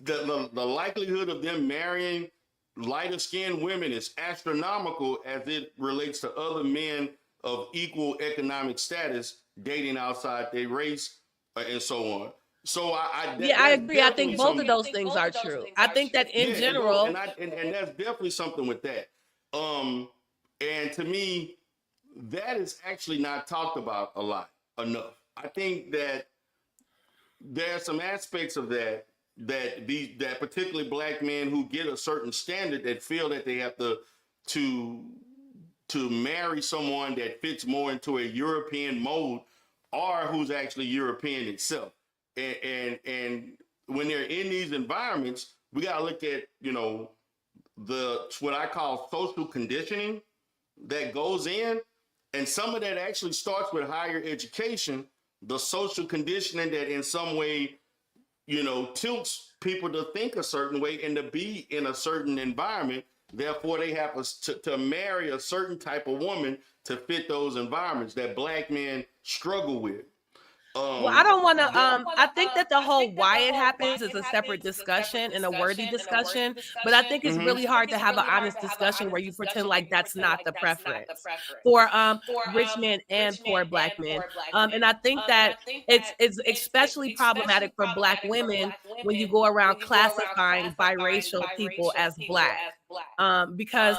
the likelihood of them marrying lighter skinned women is astronomical as it relates to other men of equal economic status dating outside their race and so on. So I agree. I think both of those things are true. I think that in general, and that's definitely something with that. And to me, that is actually not talked about enough. I think that there are some aspects of that particularly black men who get a certain standard that feel that they have to marry someone that fits more into a European mold or who's actually European itself. And when they're in these environments, we got to look at, what I call social conditioning that goes in. And some of that actually starts with higher education, the social conditioning that in some way, tilts people to think a certain way and to be in a certain environment. Therefore, they have to marry a certain type of woman to fit those environments that black men struggle with. Well, I don't want to. I think that the whole why it happens is a separate discussion and a worthy discussion. But I think it's really hard to have an honest discussion where you pretend like that's not the preference for rich men and poor black men. And I think that it's especially problematic for black women when you go around classifying biracial people as black. Because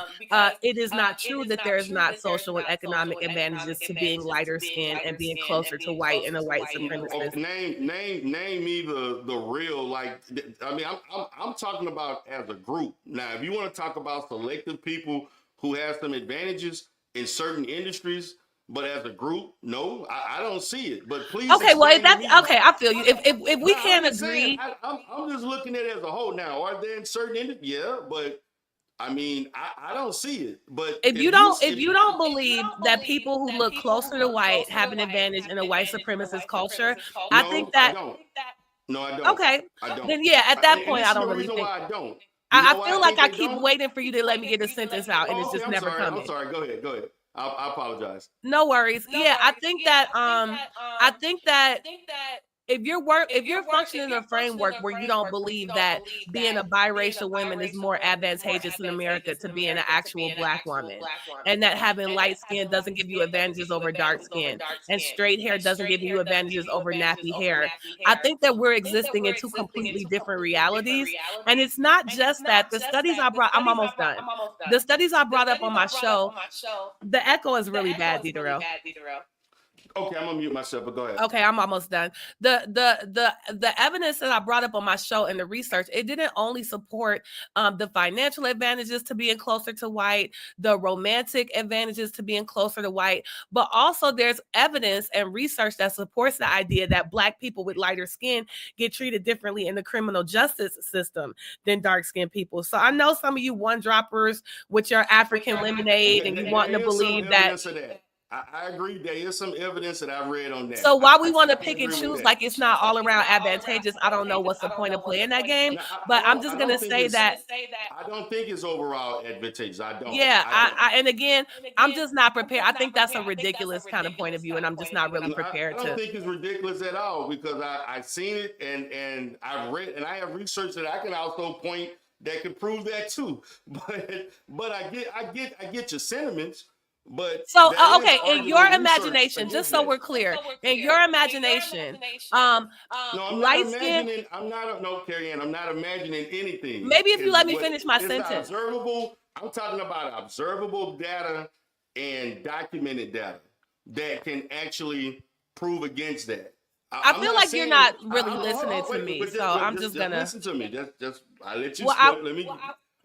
it is not true that there is not social and economic advantages to being lighter skinned and being closer to white and a white supremacist. Name me the real, I'm talking about as a group. Now, if you want to talk about selective people who have some advantages in certain industries, but as a group, no, I don't see it. But please, okay, well, if that's okay, I feel you. If we can't agree, I'm just looking at it as a whole. Now, are there in certain industries? Yeah, but I mean, I don't see it. But if you don't believe that people who look closer to white have an advantage in a white supremacist culture, I think that. No, I don't. Okay, I don't. Then yeah, at that point, I don't really think. Why I don't. I feel like I keep waiting for you to let me get a sentence out, and it's just never coming. I'm sorry. Go ahead. I apologize. No worries. Yeah, I think that if you're functioning in a framework where you don't believe that being a biracial woman is more advantageous in America to being an actual black woman, and that having light skin doesn't give you advantages over dark skin, and straight hair doesn't give you advantages over nappy hair, I think that we're existing in two completely different realities. And it's not just that. The studies I'm almost done. The studies I brought up on my show, the echo is really bad, Diderot. Okay, I'm gonna mute myself, but go ahead. Okay, I'm almost done. The evidence that I brought up on my show and the research, it didn't only support the financial advantages to being closer to white, the romantic advantages to being closer to white, but also there's evidence and research that supports the idea that black people with lighter skin get treated differently in the criminal justice system than dark-skinned people. So I know some of you one-droppers with your African lemonade and you wanting to believe that. I agree. There is some evidence that I read on that. So why we I want to definitely pick and agree with choose that. like it's not all around advantageous? I don't know what's the point of playing that game, No, but I'm I just don't gonna think say it's. that I don't think it's overall advantageous. I don't. yeah, I don't. and again, I'm just not prepared. I think that's a ridiculous kind of point of view, and I'm just not really No, I prepared don't to. think it's ridiculous at all because I've seen it and I've read and I have research that I can also point that can prove that too. But I get your sentiments. But So that is okay, in your arguable research imagination, just against so that. we're clear, in your imagination, um, No, I'm not light skin. imagining. I'm not. No, Carrie Ann, I'm not imagining anything. Maybe if you Is let me what finish my is the sentence. observable. I'm talking about observable data and documented data that can actually prove against that. I I'm feel not like you're saying. not really hold listening on, to wait, me, but so I'm just just gonna. listen to me. Just I let you. Well, Let me.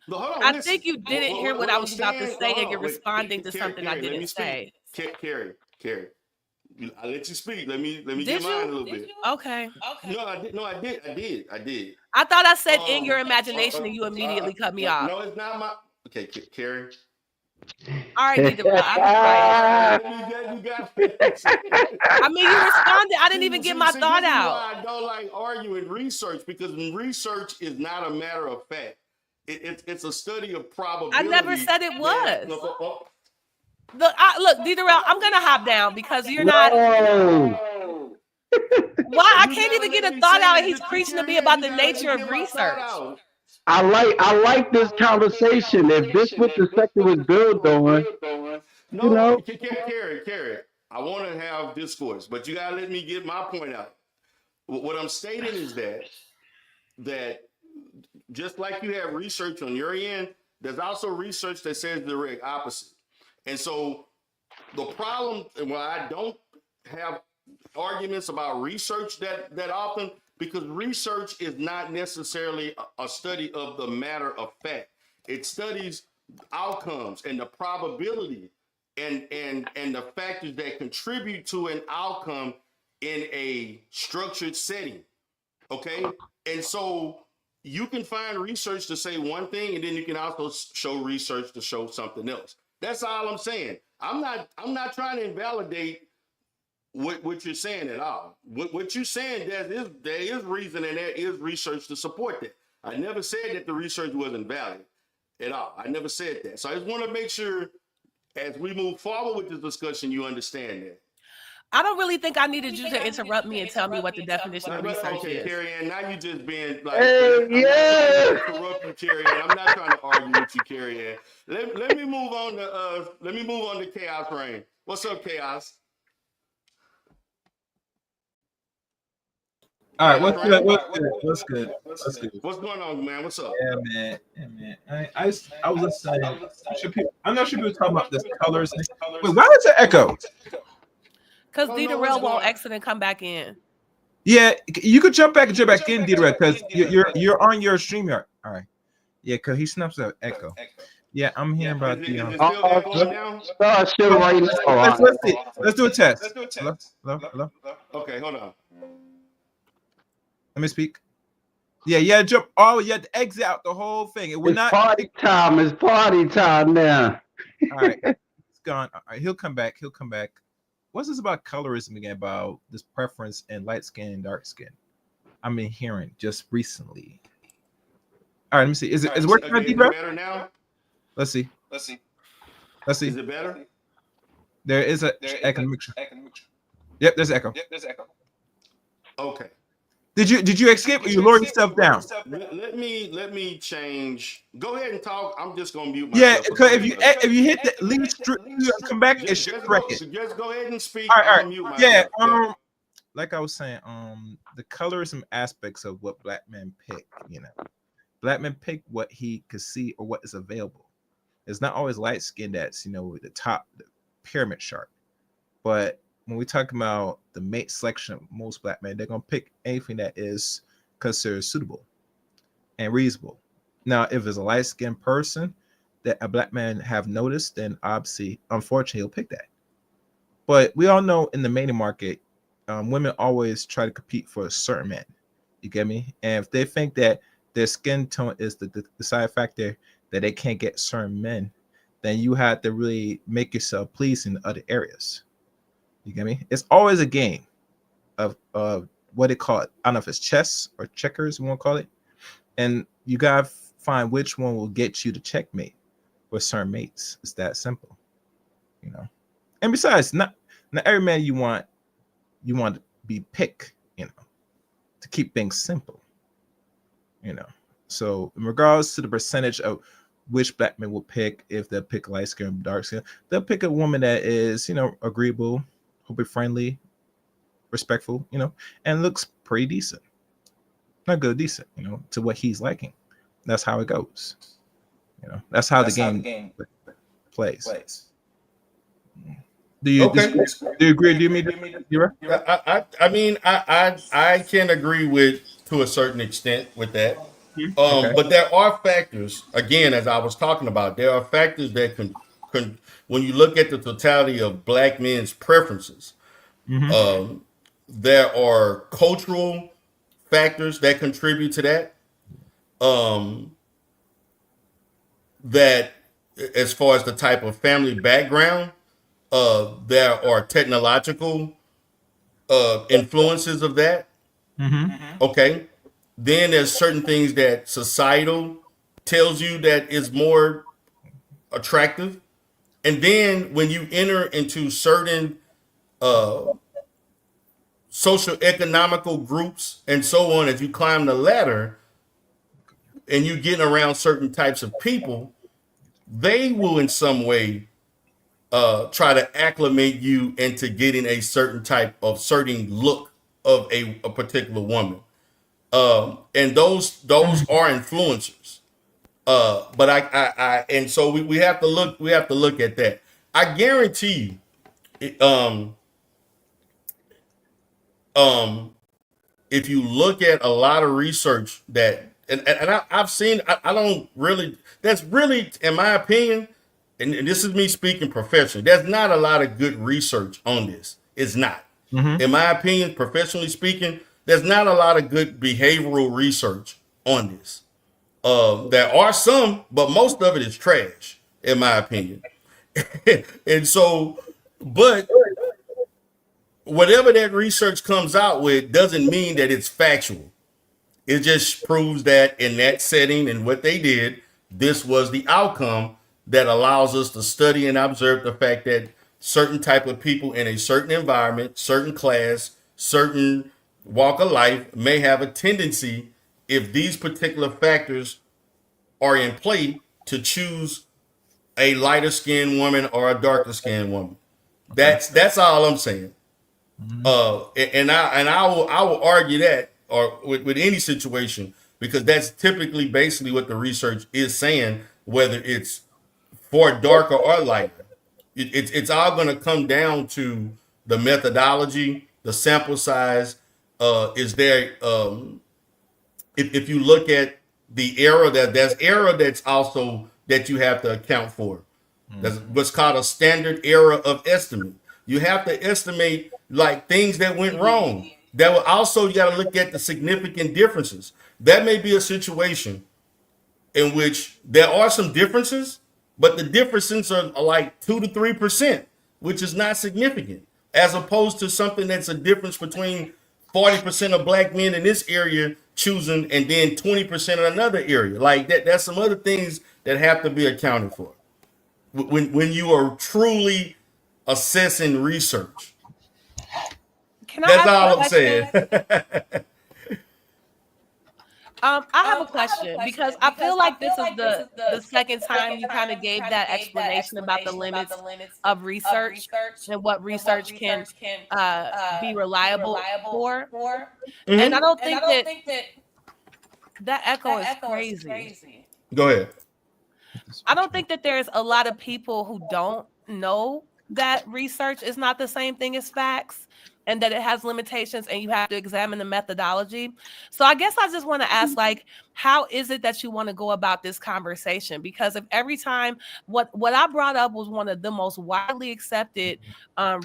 No, hold on. I Listen. think you didn't hear what What I I'm was about to saying. No, say, hold and you're on. Wait, responding to Carrie, something I let me didn't speak. say. Carrie. I let you speak. Let me Did get mine you? a little bit. Okay. No, I did. No, I did. I thought I said in your imagination, and you Uh, immediately cut me off. no, it's not my. Okay, Carrie. All right, Dita, I'll be quiet. You got it. I mean, you responded. I didn't even get my See, thought this is out. why I don't like arguing research because research is not a matter of fact. It's a study of I probability. never said it that- was. Look, Dita, I'm gonna hop down because you're not. No. Why? I You can't gotta even get let a me thought say out, and it. he's preaching to me Carrie Ann, about you the gotta let me nature of get my thought research. out. I like this conversation. If this what the sector was built on, you No, know. Carrie. I want to have discourse, but you gotta let me get my point out. What I'm stating is that just like you have research on your end, there's also research that says the direct opposite. And so the problem, well, I don't have arguments about research that often because research is not necessarily a study of the matter of fact. It studies outcomes and the probability and the factors that contribute to an outcome in a structured setting. Okay, and so you can find research to say one thing, and then you can also show research to show something else. That's all I'm saying. I'm not trying to invalidate what you're saying at all. What you're saying, there is reason and there is research to support that. I never said that the research wasn't valid at all. I never said that. So I just want to make sure as we move forward with this discussion, you understand that. I don't really think I needed you to interrupt me and tell me what the definition of research Okay, is. Carrie Ann, now you just being like, Hey, I'm not trying to interrupt you, Carrie Ann. I'm not trying to argue with you, Carrie Ann. Let me move on to Chaos Rain. What's up, Chaos? All right, what's Chaos good? Rain? What's good? What's good? What's going on, man? What's up? Yeah, man. Yeah, man. I was just saying. I'm not sure people talking about this colors. Wait, why is it echo? Because I don't Dita know what's Rail won't going- exit and come back in. Yeah, you could jump back in, Dita, because you're on your StreamYard. All right. Yeah, because he snaps out echo. Yeah, I'm hearing about Is the. it still echoing now? Start shit right now. Let's see. Let's do a test. Hello. Okay, hold on. Let me speak. Yeah, jump. Oh, you had to exit out the whole thing. It will It's not. party time. It's party time now. All right, it's gone. All right, he'll come back. What's this about colorism again? About this preference in light skin and dark skin? I'm hearing just recently. All right, let me see. Is it working? Okay, is it better now? Let's see. Is it better? There is a echo mixture. Yep, there's echo. Okay. Did you escape or you lower yourself down? Let me change. Go ahead and talk. I'm just gonna mute Yeah, myself. because if you hit the lead come back, it should correct it. Just go ahead and speak. All I'm right. gonna mute myself. Yeah. Like I was saying, the colorism aspects of what black men pick. Black men pick what he could see or what is available. It's not always light skin that's the top, the pyramid chart, but when we talk about the mate selection of most black men, they're gonna pick anything that is considered suitable and reasonable. Now, if it's a light-skinned person that a black man have noticed, then obviously, unfortunately, he'll pick that. But we all know in the mating market, women always try to compete for a certain man. You get me? And if they think that their skin tone is the deciding factor that they can't get certain men, then you have to really make yourself pleasing in other areas. You get me? It's always a game of what they call it. I don't know if it's chess or checkers, you want to call it. And you gotta find which one will get you to checkmate with certain mates. It's that simple, you know. And besides, not every man you want to be picked, you know, to keep things simple, you know. So in regards to the percentage of which black men will pick, if they'll pick light skin or dark skin, they'll pick a woman that is, you know, agreeable, hopefully friendly, respectful, you know, and looks pretty decent. Not good, decent, you know, to what he's liking. That's how it goes. You know, that's how the game plays. Do you agree? Do you mean I mean, I can agree with to a certain extent with that. Okay. But there are factors, again, as I was talking about, there are factors that can when you look at the totality of black men's preferences, there are cultural factors that contribute to that. That as far as the type of family background, there are technological influences of that. Okay. Then there's certain things that societal tells you that is more attractive. And then when you enter into certain social economical groups and so on, as you climb the ladder and you get around certain types of people, they will in some way try to acclimate you into getting a certain type of certain look of a particular woman. And those are influencers. But I and so we have to look at that. I guarantee you, if you look at a lot of research that I've seen, I don't really, that's really, in my opinion, and this is me speaking professionally, there's not a lot of good research on this. It's not. In my opinion, professionally speaking, there's not a lot of good behavioral research on this. There are some, but most of it is trash, in my opinion. And so, but whatever that research comes out with doesn't mean that it's factual. It just proves that in that setting and what they did, this was the outcome that allows us to study and observe the fact that certain type of people in a certain environment, certain class, certain walk of life may have a tendency, if these particular factors are in play, to choose a lighter skinned woman or a darker skinned woman. That's all I'm saying. And I will argue that, or with any situation, because that's typically basically what the research is saying, whether it's for darker or lighter. It's all going to come down to the methodology, the sample size. Is there if you look at the error, there's error that's also that you have to account for. That's what's called a standard error of estimate. You have to estimate like things that went wrong. That will also, you got to look at the significant differences. That may be a situation in which there are some differences, but the differences are like 2 to 3%, which is not significant, as opposed to something that's a difference between 40% of black men in this area choosing and then 20% in another area. Like that, there's some other things that have to be accounted for when you are truly assessing research. Can I That's ask a all I'm question? saying. I have a question because I feel like this is the second time you kind of gave that explanation about the limits of research and what research can be reliable for. And I don't think that echo is crazy. Go ahead. I don't think that there's a lot of people who don't know that research is not the same thing as facts. and that it has limitations and you have to examine the methodology. So I guess I just want to ask, like, how is it that you want to go about this conversation? Because if every time what I brought up was one of the most widely accepted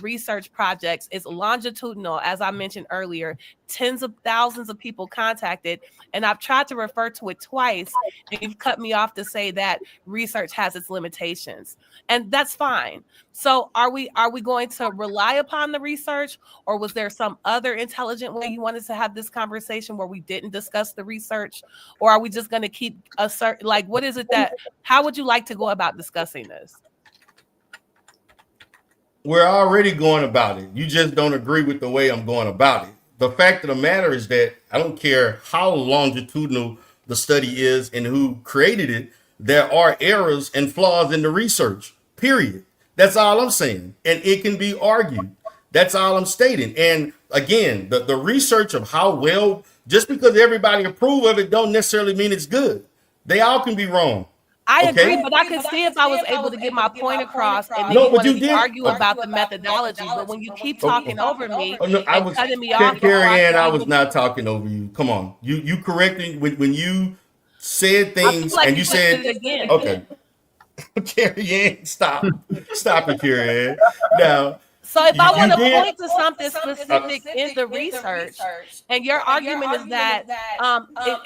research projects is longitudinal, as I mentioned earlier, tens of thousands of people contacted, and I've tried to refer to it twice, and you've cut me off to say that research has its limitations, and that's fine. So are we going to rely upon the research, or was there some other intelligent way you wanted to have this conversation where we didn't discuss the research, or are we just going to keep a certain, like, what is it that, how would you like to go about discussing this? We're already going about it. You just don't agree with the way I'm going about it. The fact of the matter is that I don't care how longitudinal the study is and who created it, there are errors and flaws in the research, period. That's all I'm saying. And it can be argued. That's all I'm stating. And again, the research of how well, just because everybody approve of it don't necessarily mean it's good. They all can be wrong. I agree, but I could see if I was able to get my point across, and then you wanted to argue about the methodology. But when you keep talking over me and cutting me off, Carrie Ann, I was not talking over you. Come on, you corrected when you said things like and you said it again. Okay. Carrie Ann, stop it, Carrie Ann. Now. So if I want to point to something specific in the research, and your argument is that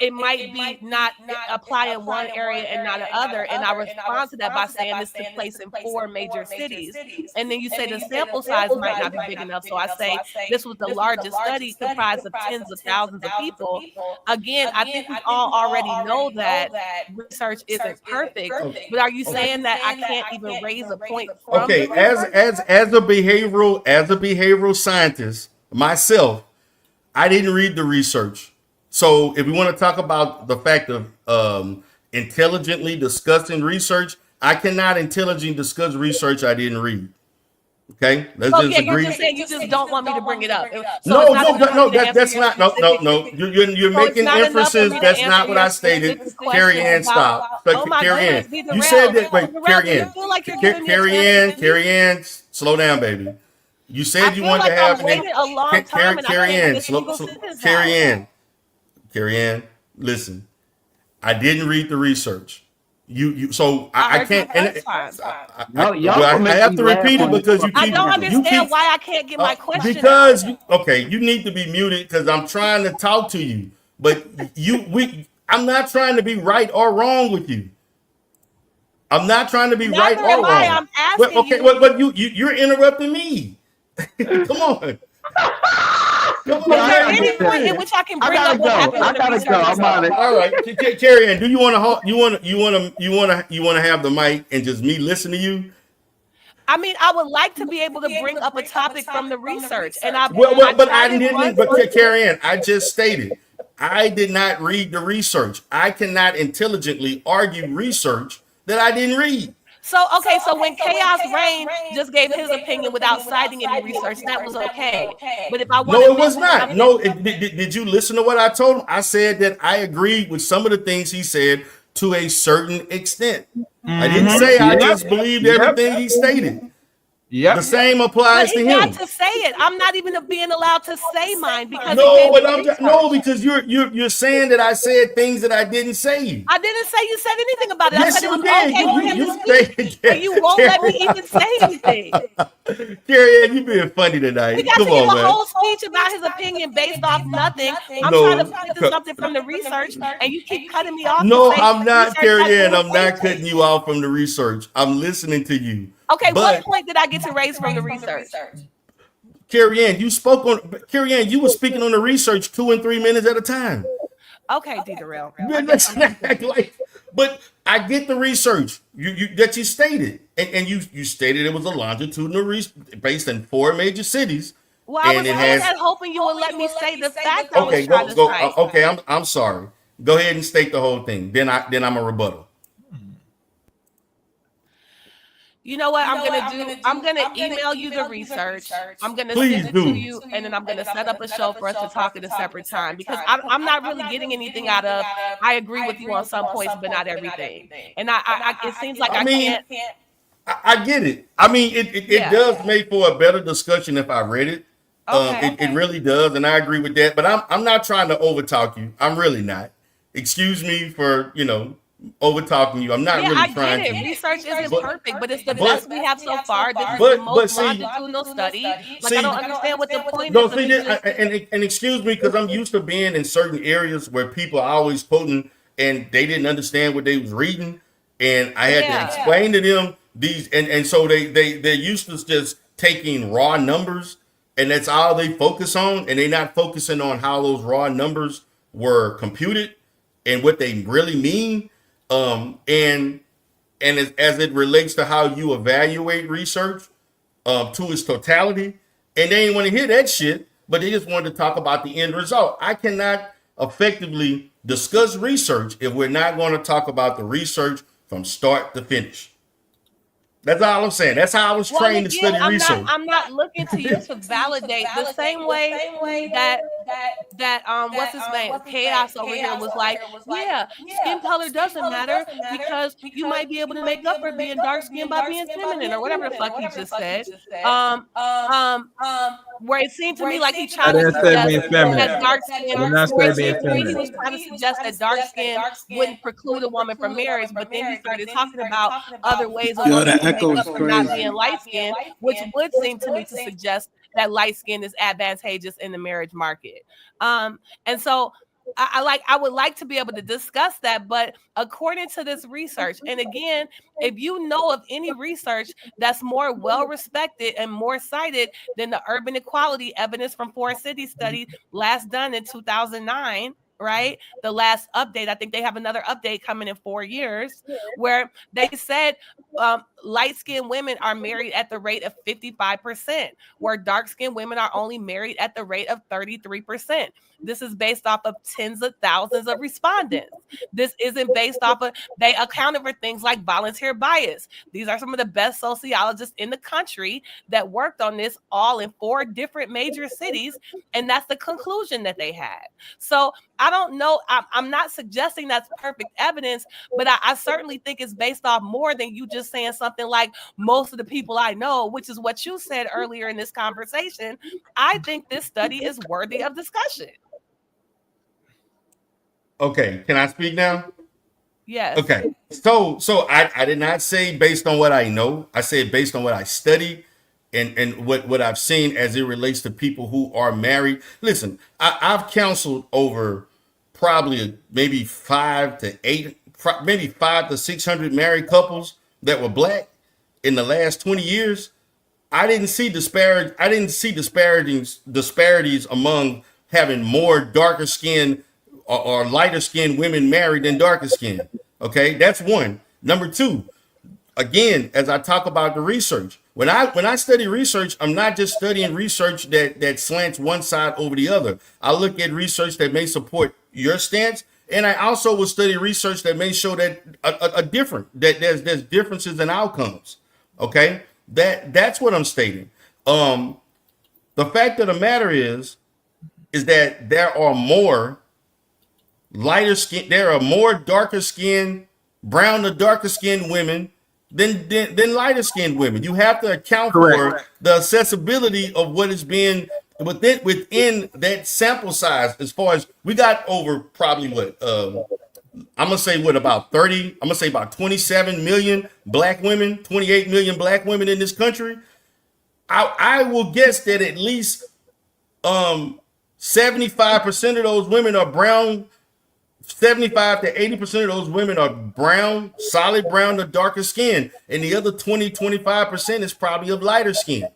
it might be not apply in one area and not another, and I respond to that by saying this took place in 4 major cities, and then you say the sample size might not be big enough, so I say this was the largest study comprised of tens of thousands of people. Again, I think we all already know that research isn't perfect, but are you saying that I can't even raise a point from Okay, as a behavioral scientist myself, I didn't read the research. So if we want to talk about the fact of intelligently discussing research, I cannot intelligently discuss research I didn't read. Okay, let's just agree. You're just saying you just don't want me to bring it up. No, that's not. No. You're making inferences. That's not what I stated. Carrie Ann, stop. Carrie Ann, you said that. Wait, Carrie Ann, slow down, baby. You said you wanted to have Carrie Ann, listen. I didn't read the research. I can't. I have to repeat it because you keep. I don't understand why I can't get my question. Because you need to be muted because I'm trying to talk to you. But I'm not trying to be right or wrong with you. I'm not trying to be right or wrong. I'm asking but you're interrupting me. Come on. Is there any point in which I can bring up what happened? I gotta go. I'm on it. All right, Carrie Ann, do you want to have the mic and just me listen to you? I mean, I would like to be able to bring up a topic from the research, and but Carrie Ann, I just stated I did not read the research. I cannot intelligently argue research that I didn't read. So when Chaos Reign just gave his opinion without citing any research, that was okay. But if I want it was not. No, did you listen to what I told him? I said that I agreed with some of the things he said to a certain extent. I didn't say I just believed everything he stated. Yeah, the same applies to him. Got to say it. I'm not even being allowed to say mine because because you're saying that I said things that I didn't say. I didn't say you said anything about it. Yes, I said it was okay for him to speak, and you won't let me even say anything. Carrie Ann, you being funny tonight. We got to give a whole speech about his opinion based off nothing. I'm trying to point to something from the research, and you keep cutting me off. No, I'm not, Carrie Ann. I'm not cutting you off from the research. I'm listening to you. Okay, what point did I get to raise from the research? Carrie Ann, you were speaking on the research 2 and 3 minutes at a time. Okay, D. Darrell. But I get the research that you stated. And you stated it was a longitudinal research based in 4 major cities. Well, I was hoping you would let me say the fact I was trying to cite. Okay, I'm sorry. Go ahead and state the whole thing. Then I'm a rebuttal. You know what I'm gonna do? I'm gonna email you the research. I'm gonna send it to you, and then I'm gonna set up a show for us to talk at a separate time because I'm not really getting anything out of. I agree with you on some points, but not everything. And it seems like I can't. I get it. I mean, it does make for a better discussion if I read it. It really does, and I agree with that. But I'm not trying to overtalk you. I'm really not. Excuse me for over talking you. I'm not really trying to. Research isn't perfect, but it's the but- best we have so far. This is but- the but most see- longitudinal study. Like, see- I don't understand what the point No, is. see, and excuse me, because I'm used to being in certain areas where people are always quoting and they didn't understand what they was reading, and I had to explain to them these, and so they're used to just taking raw numbers, and that's all they focus on, and they're not focusing on how those raw numbers were computed and what they really mean, and as it relates to how you evaluate research to its totality, and they didn't want to hear that shit, but they just wanted to talk about the end result. I cannot effectively discuss research if we're not going to talk about the research from start to finish. That's all I'm saying. That's how I was trained to study research. I'm not looking to you to validate the same way that what's his name, Chaos over here was like, yeah, skin color doesn't matter because you might be able to make up for being dark skinned by being feminine or whatever the fuck he just said. Where it seemed to me like he tried to suggest that dark skin, where it seemed to me he was trying to suggest that dark skin wouldn't preclude a woman from marriage, but then he started talking about other ways of women to make up for not being light skinned, which would seem to me to suggest that light skin is advantageous in the marriage market. And so I would like to be able to discuss that, but according to this research, and again, if you know of any research that's more well respected and more cited than the urban equality evidence from Four Cities study last done in 2009, right? The last update, I think they have another update coming in 4 years, where they said light-skinned women are married at the rate of 55%, where dark-skinned women are only married at the rate of 33%. This is based off of tens of thousands of respondents. This isn't based off of, they accounted for things like volunteer bias. These are some of the best sociologists in the country that worked on this all in 4 different major cities, and that's the conclusion that they had. So I don't know, I'm not suggesting that's perfect evidence, but I certainly think it's based off more than you just saying something like most of the people I know, which is what you said earlier in this conversation. I think this study is worthy of discussion. Okay, can I speak now? Yes. Okay, so I did not say based on what I know. I said based on what I studied and what I've seen as it relates to people who are married. Listen, I've counseled over probably maybe 5 to 8, maybe 5 to 600 married couples that were black in the last 20 years. I didn't see disparities among having more darker skin or lighter skinned women married than darker skin. Okay, that's one. Number two, again, as I talk about the research, when I study research, I'm not just studying research that slants one side over the other. I look at research that may support your stance, and I also will study research that may show that there's differences in outcomes. Okay, that's what I'm stating. The fact of the matter is that there are more darker skinned, brown to darker skinned women than lighter skinned women. You have to account for the accessibility of what is being within that sample size. As far as we got over probably I'm gonna say about 27 million black women, 28 million black women in this country. I will guess that at least 75% of those women are brown. 75 to 80% of those women are brown, solid brown to darker skin, and the other 25% is probably of lighter skin.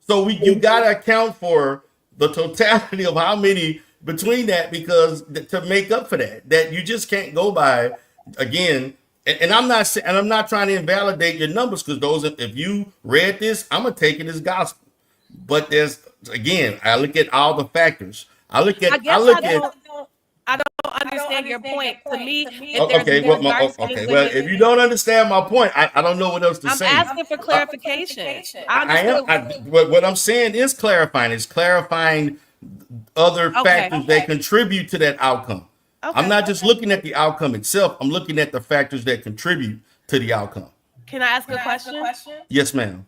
So you gotta account for the totality of how many between that, because to make up for that you just can't go by again. And I'm not trying to invalidate your numbers, because if you read this, I'm gonna take it as gospel. But again, I look at all the factors. I don't understand your point. To me, if you don't understand my point, I don't know what else to say. I'm asking for clarification. What I'm saying is clarifying. It's clarifying other factors that contribute to that outcome. Okay. I'm not just looking at the outcome itself. I'm looking at the factors that contribute to the outcome. Can I ask a question? Yes, ma'am.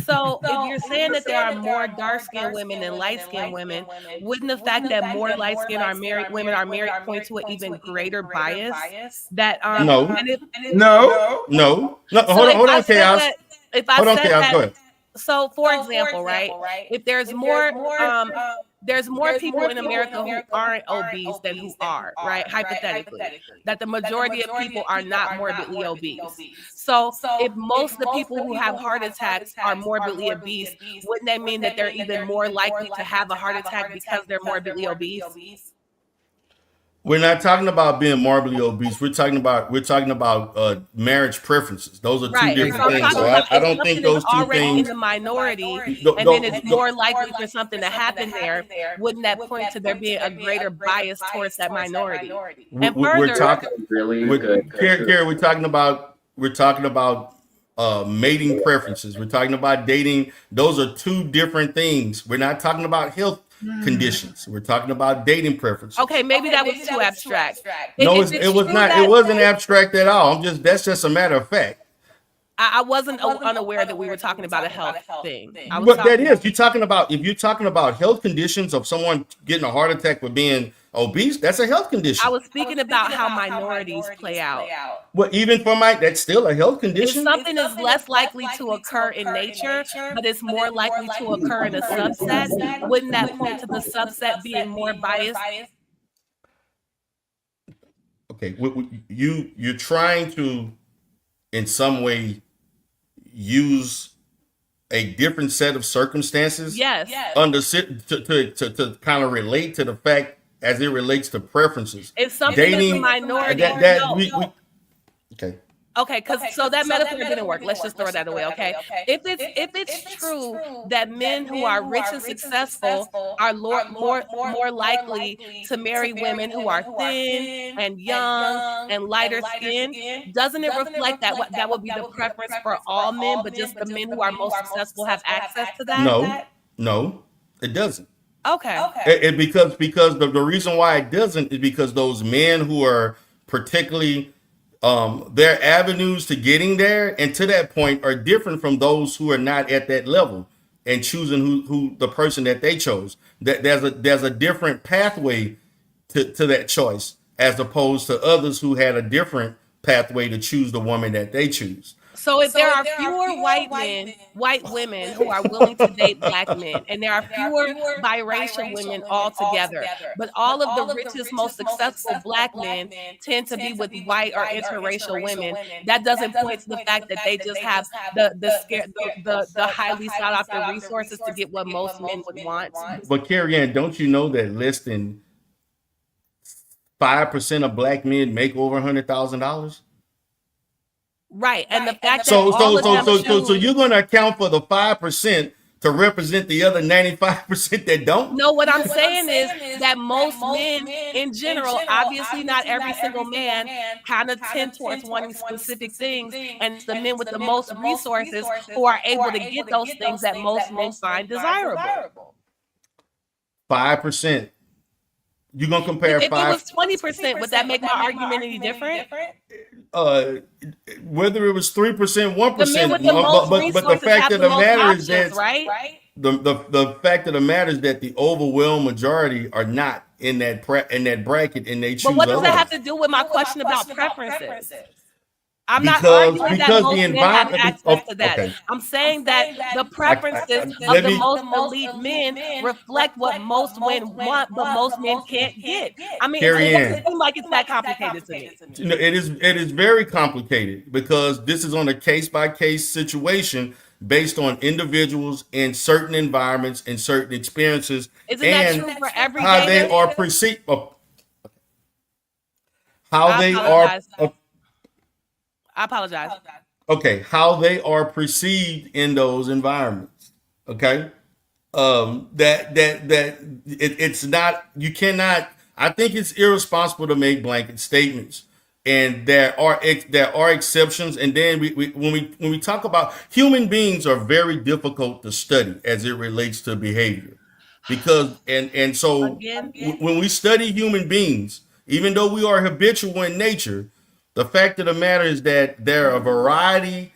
So if you're saying that there are more dark-skinned women than light-skinned women, wouldn't the fact that more light-skinned are married women are married point to an even greater bias? That No. and if No. so if Hold I on, said Chaos. that if I Hold on, said Chaos. that Go ahead. so for example, right? If there's more people in America who aren't obese than who are, right? Hypothetically, that the majority of people are not morbidly obese. So if most of the people who have heart attacks are morbidly obese, wouldn't that mean that they're even more likely to have a heart attack because they're morbidly obese? We're not talking about being morbidly obese. We're talking about marriage preferences. Those are two Right. So different I'm things. talking So about I if don't think something is those two already in things. the minority Don't- and then don't- it's more likely for something to happen there, wouldn't that point to there being a greater bias towards that minority? And we're further, talking. Really With good. Gary, we're talking about mating preferences. We're talking about dating. Those are two different things. We're not talking about health conditions. We're talking about dating preferences. okay, maybe that was too abstract. No, If it it's was true not. that It wasn't abstract at all. That's just a matter of fact. I wasn't unaware that we were talking about a health thing. I was But that talking is, you're talking about, if you're talking about health conditions of someone getting a heart attack for being obese, that's a health condition. I was speaking about how minorities play out. Well, even for that's still a health If condition. something is less likely to occur in nature, but it's more likely to occur in a subset, wouldn't that point to the subset being more biased? Okay, you're trying to, in some way, use a different set of circumstances. Yes. Under to kind of relate to the fact as it relates to preferences. If something is a minority, okay. Okay, because so that metaphor didn't work. Let's just throw that away, okay? If it's true that men who are rich and successful are more likely to marry women who are thin and young and lighter skinned, doesn't it reflect that that would be the preference for all men, but just the men who are most successful have access to that? No, it doesn't. Okay. Because the reason why it doesn't is because those men who are particularly their avenues to getting there and to that point are different from those who are not at that level and choosing who the person that they chose. That there's a different pathway to that choice as opposed to others who had a different pathway to choose the woman that they choose. So if there are fewer white women who are willing to date black men, and there are fewer biracial women altogether, but all of the richest, most successful black men tend to be with white or interracial women, that doesn't point to the fact that they just have the highly sought after resources to get what most men would want. But Carrie Ann, don't you know that less than 5% of black men make over $100,000? Right, and the fact that all of them so you're going to account for the 5% to represent the other 95% that don't? No, what I'm saying is that most men in general, obviously not every single man, kind of tend towards wanting specific things, and it's the men with the most resources who are able to get those things that most men find desirable. 5%. You're gonna compare if 5. It was 20%, would that make my argument any different? Whether it was 3%, 1%, The men with the most but the fact of the matter is that right? the fact of the matter is that the overwhelming majority are not in that bracket, and they choose. But what does that have to do with my question about preferences? I'm not arguing that most men have access to that. Okay. I'm saying that the preferences of the most elite men reflect what most men want, but most men can't get. I mean, it doesn't seem like it's that complicated to me. It is very complicated because this is on a case-by-case situation based on individuals in certain environments and certain experiences. Isn't that true for every how they are perceived? How they are. I apologize. Okay, how they are perceived in those environments. Okay, it's not. You cannot. I think it's irresponsible to make blanket statements, and there are exceptions. And then when we talk about human beings are very difficult to study as it relates to behavior, because so when we study human beings, even though we are habitual in nature. The fact of the matter is that there are a variety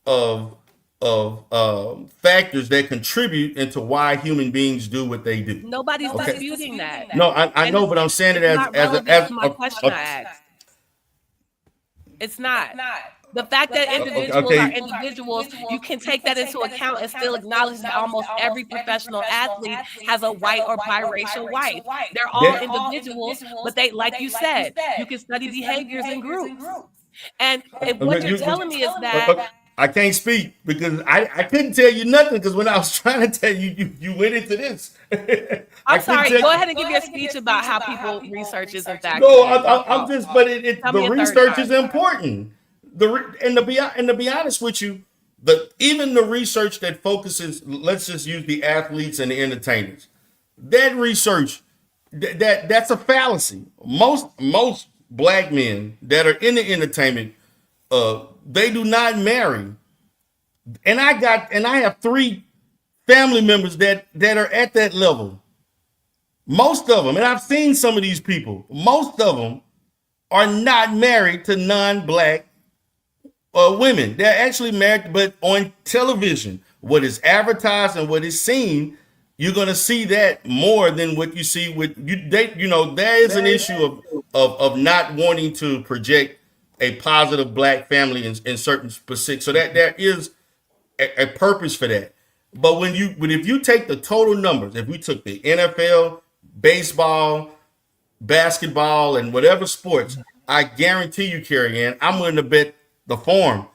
of factors that contribute into why human beings do what they do. Nobody's Okay. disputing that. No, I And know, it's- but I'm saying it it's as not as relevant as to my question I asked. It's not. The fact that individuals are individuals, you can take that into account and still acknowledge that almost every professional athlete has a white or biracial wife. They're all individuals, but they, like you said, you can study behaviors in groups. And if what you're telling me is that I can't speak because I couldn't tell you nothing because when I was trying to tell you, you went into this. I'm sorry, go ahead and give your speech about how people research is in fact. No, I'm just, but the me a third research time. is important. And to be honest with you, even the research that focuses, let's just use the athletes and the entertainers. That research, that's a fallacy. Most black men that are in the entertainment, they do not marry. And I have 3 family members that are at that level. Most of them, and I've seen some of these people, most of them are not married to non-black women. They're actually married, but on television, what is advertised and what is seen, you're going to see that more than what you see with you. There is an issue of not wanting to project a positive black family in certain specific. So that there is a purpose for that. But if you take the total numbers, if we took the NFL, baseball, basketball, and whatever sports, I guarantee you, Carrie Ann, I'm willing to bet the farm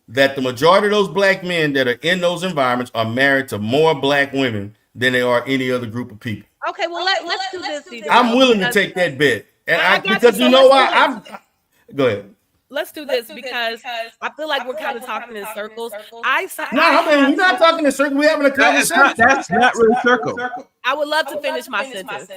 that the majority of those black men that are in those environments are married to more black women than they are any other group of people. Okay, well let's do this. I'm willing to take that bet, and because you. you know why? Go ahead. Let's do this because I feel like we're kind of talking in circles. We're not talking in circles. We're having a conversation. That's not really circle. I would love to finish my sentence.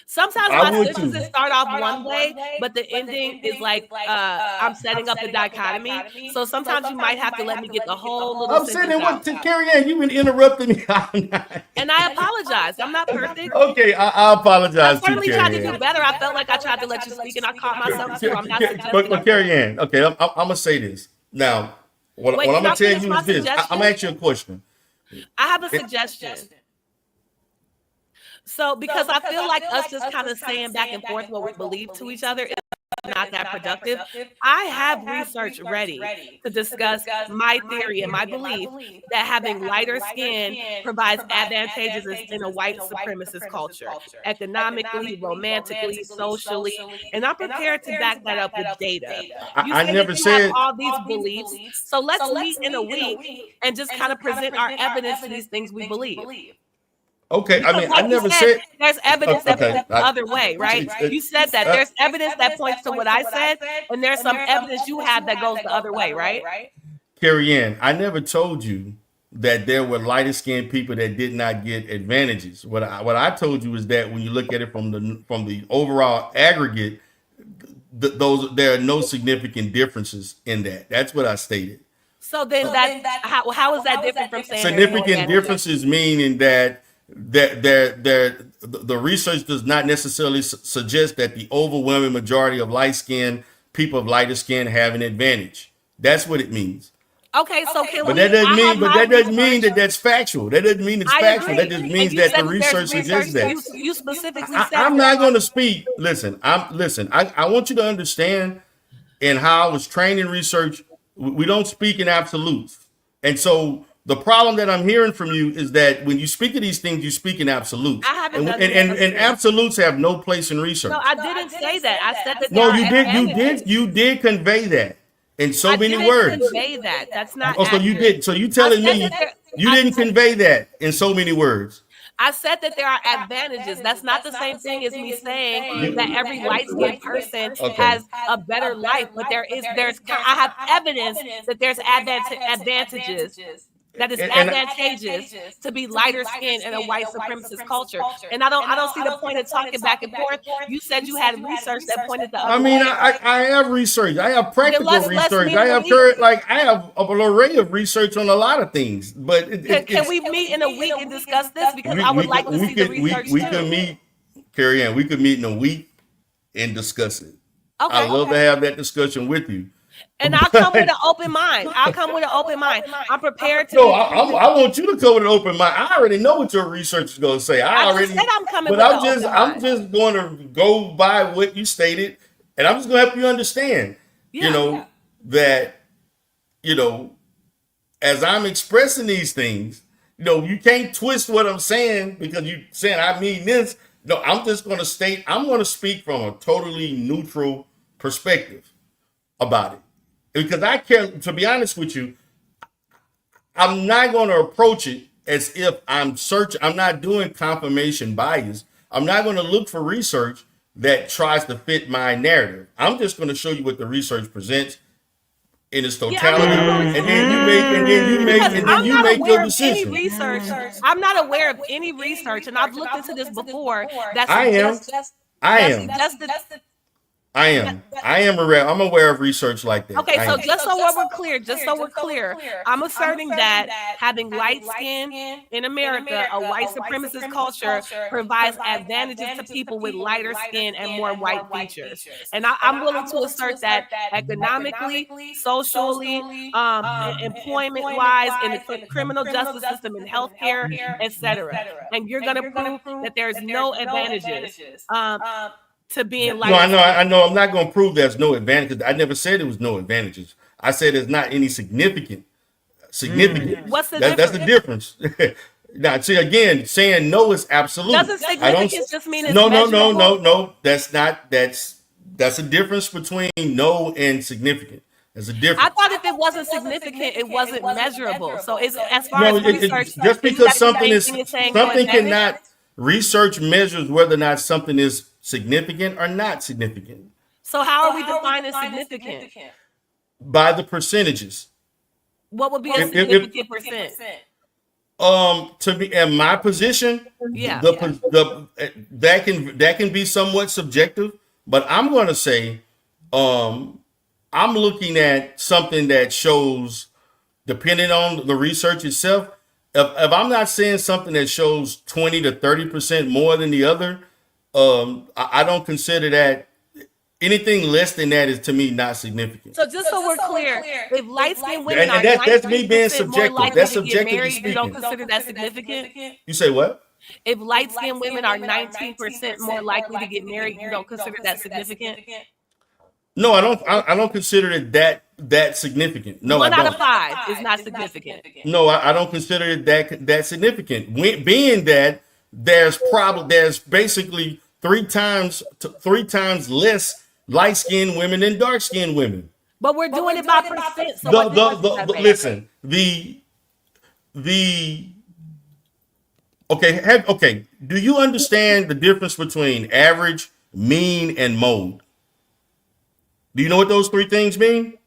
Sometimes my sentences start off one way, but the ending is like I'm setting up a dichotomy. So sometimes you might have to let me get the whole little I'm sentence saying out. To Carrie Ann, you've been interrupting me all night. And I apologize. I'm not perfect. Okay, I apologize. I certainly tried to do better. I felt like I tried to let you speak, and I caught myself too. I'm not suggesting. But Carrie Ann, okay, I'm gonna say this now. What I'm gonna tell you is this. I'm gonna ask you a question. I have a suggestion. So, because I feel like us just kind of saying back and forth what we believe to each other is not that productive. I have research ready to discuss my theory and my belief that having lighter skin provides advantages in a white supremacist culture, economically, romantically, socially, and I'm prepared to back that up with data. I never said all these beliefs. So let's meet in a week and just kind of present our evidence to these things we believe. Okay, because I mean, I never said there's evidence that points the other way, right? You said that there's evidence that points to what I said, and there's some evidence you have that goes the other way, right? Carrie Ann, I never told you that there were lighter skinned people that did not get advantages. What I told you is that when you look at it from the overall aggregate, there are no significant differences in that. That's what I stated. So then how is that different from saying significant differences? Meaning that the research does not necessarily suggest that the overwhelming majority of light-skinned people of lighter skin have an advantage. That's what it means. Okay, so that doesn't mean that that's factual. That doesn't mean it's factual. That just means that the research suggests that. You specifically said I'm not going to speak. Listen. I want you to understand. In how I was trained in research, we don't speak in absolutes, and so. The problem that I'm hearing from you is that when you speak of these things, you speak in absolutes. I haven't done and absolutes have no place in research. No, I didn't say that. I said that. No, you did convey that in so many words. Convey that. That's not. Oh, so you did. So you telling me you didn't convey that in so many words. I said that there are advantages. That's not the same thing as me saying that every light-skinned person has a better life. But I have evidence that there's advantages. That is advantageous to be lighter skinned in a white supremacist culture. And I don't see the point of talking back and forth. You said you had research that pointed the other way. I have research. I have practical research. I have an array of research on a lot of things. But can we meet in a week and discuss this? Because I would like to see the research too. We could meet, Carrie Ann, we could meet in a week and discuss it. Okay. I'd love to have that discussion with you. And I'll come with an open mind. I'm prepared to. No, I want you to come with an open mind. I already know what your research is going to say. I just said I'm coming but with I'm just going to go by what you stated, and I'm just going to help you understand. That as I'm expressing these things, you can't twist what I'm saying because you saying I mean this. No, I'm just going to state. I'm going to speak from a totally neutral perspective about it because I care. To be honest with you, I'm not going to approach it as if I'm not doing confirmation bias. I'm not going to look for research that tries to fit my narrative. I'm just going to show you what the research presents in its totality, and then you make your decision. I'm not aware of any research, and I've looked into this before. I am aware. I'm aware of research like that. Okay, so just so we're clear, I'm asserting that having light skin in America, a white supremacist culture, provides advantages to people with lighter skin and more white features. And I'm willing to assert that economically, socially, employment-wise, in the criminal justice system, in healthcare, etc. And you're going to prove that there's no advantages. To being like, no, I know. I'm not going to prove there's no advantage. I never said there was no advantages. I said there's not any significant. What's the difference? That's the difference. Now, see, again, saying no is absolute. Doesn't significance just mean it's no. That's a difference between no and significant. There's a difference. I thought if it wasn't significant, it wasn't measurable. So is as far as research, just because something cannot. Research measures whether or not something is significant or not significant. So how are we defining significant? By the percentages. What would be a significant percent? To be in my position, that can be somewhat subjective, but I'm going to say, I'm looking at something that shows, depending on the research itself. If I'm not saying something that shows 20 to 30% more than the other, I don't consider that. Anything less than that is to me not significant. So just so we're clear, if light-skinned women are that's me being subjective. That's subjectively married, speaking. you don't consider that significant? You say what? If light-skinned women are 19% more likely to get married, you don't consider that significant? No, I don't consider it that significant. No, 1 I don't. out of 5 is not significant. No, I don't consider it that significant. Being that there's basically three times less light-skinned women than dark-skinned women. But we're doing it by percent. So listen, okay. Do you understand the difference between average, mean, and mode? Do you know what those three things mean?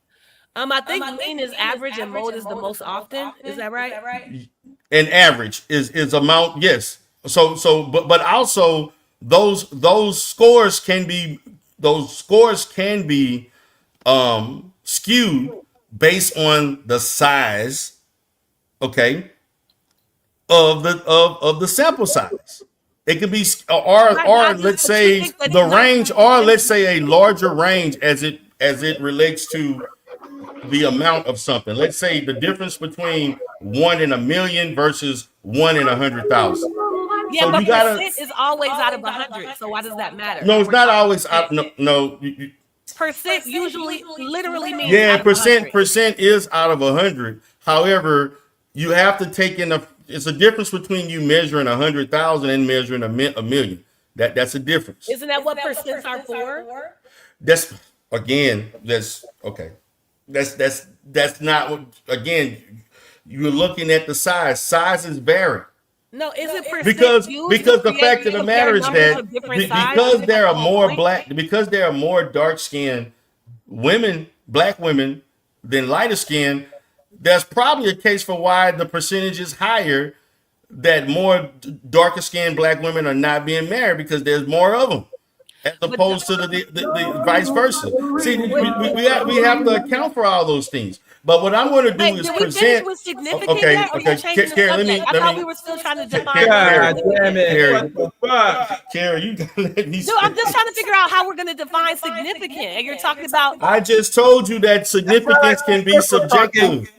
I think mean is average and mode is the most often. Is that right? And average is amount, yes. But also those scores can be skewed based on the size, okay, of the sample size. It could be or let's say the range, or let's say a larger range as it relates to the amount of something. Let's say the difference between 1 in 1,000,000 versus 1 in 100,000. Yeah, so but percent is always out of 100. So why does that matter? No, it's not always out. No. Percent usually literally means percent is out of 100. However, you have to take in it's a difference between you measuring 100,000 and measuring a million. That's a difference. Isn't that what percents are for? That's okay. That's not what. Again, you're looking at the size. Sizes vary. No, is it because the fact of the matter is that because there are more dark-skinned women, black women, than lighter skinned, there's probably a case for why the percentage is higher, that more darker skinned black women are not being married because there's more of them. as opposed to the vice versa. See, we have to account for all those things. But what I'm going to do Wait, is did we finish present. with significant Okay, yet, or you okay, changing the Carrie, subject? I thought we were still trying to define. God Carrie, damn it! Carrie, What the fuck? Carrie, you gotta let me. Dude, I'm just trying to figure out how we're going to define significant, and you're talking about. I just told you that significance can be subjective.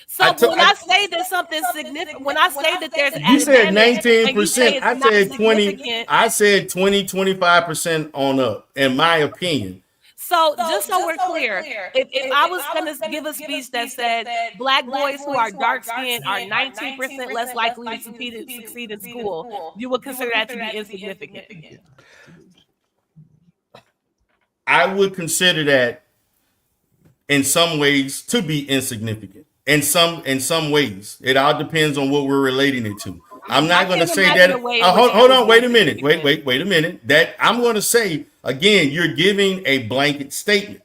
So when I say there's something significant, when I say that there's, You said advantage, and you say 19%. it's I not said 20. significant. I said 25% on up, in my opinion. So just so we're clear, if I was going to give a speech that said black boys who are dark skinned are 19% less likely to succeed in school, you would consider that to be insignificant. I would consider that in some ways to be insignificant. In some ways, it all depends on what we're relating it to. I'm not going to say that. Hold on. Wait a minute. Wait a minute. That I'm going to say again. You're giving a blanket statement.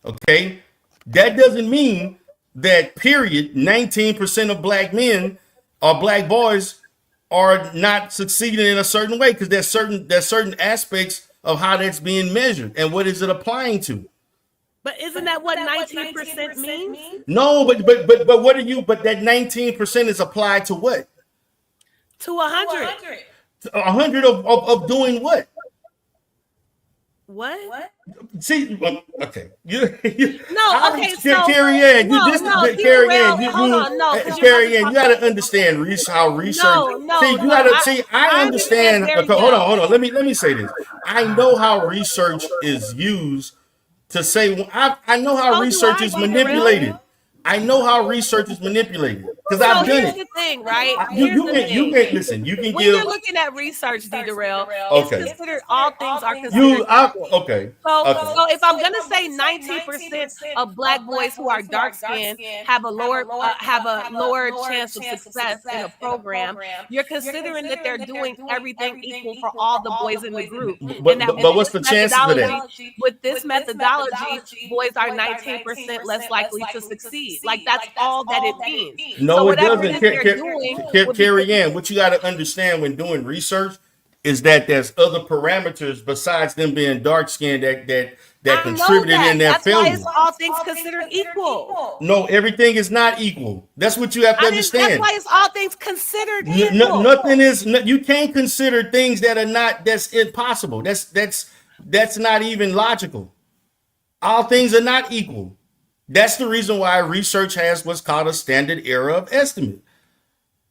Okay, that doesn't mean that. Period. 19% of black men or black boys are not succeeding in a certain way because there's certain aspects of how that's being measured and what is it applying to. But isn't that what 19% means? No, but what are you? But that 19% is applied to what? To 100. 100 of doing what? What? See, okay. Okay, so Carrie Ann, you just Carrie Ann, hold on, no, Carrie Ann, you got to understand how research. I understand. Okay, hold on. Let me say this. I know how research is used to say. I know how research is manipulated. I know how research is manipulated because I've done it. Here's the thing, right? You can listen. You can when give. You're looking at research, D-Darrell, okay. It's considered all things are considered. Okay. So if I'm gonna say 19% of black boys who are dark skinned have a lower chance of success in a program, you're considering that they're doing everything equal for all the boys in the group. But what's the chances of that? With this methodology, boys are 19% less likely to succeed. Like that's all that it means. No, so it doesn't. Carrie Ann, what you got to understand when doing research is that there's other parameters besides them being dark skinned that contributed in their failure. That's why it's all things considered equal. No, everything is not equul. That's what you have to understand. That's why it's all things considered equal. Nothing is. You can't consider things that are not. That's impossible. That's not even logical. All things are not equal. That's the reason why research has what's called a standard error of estimate.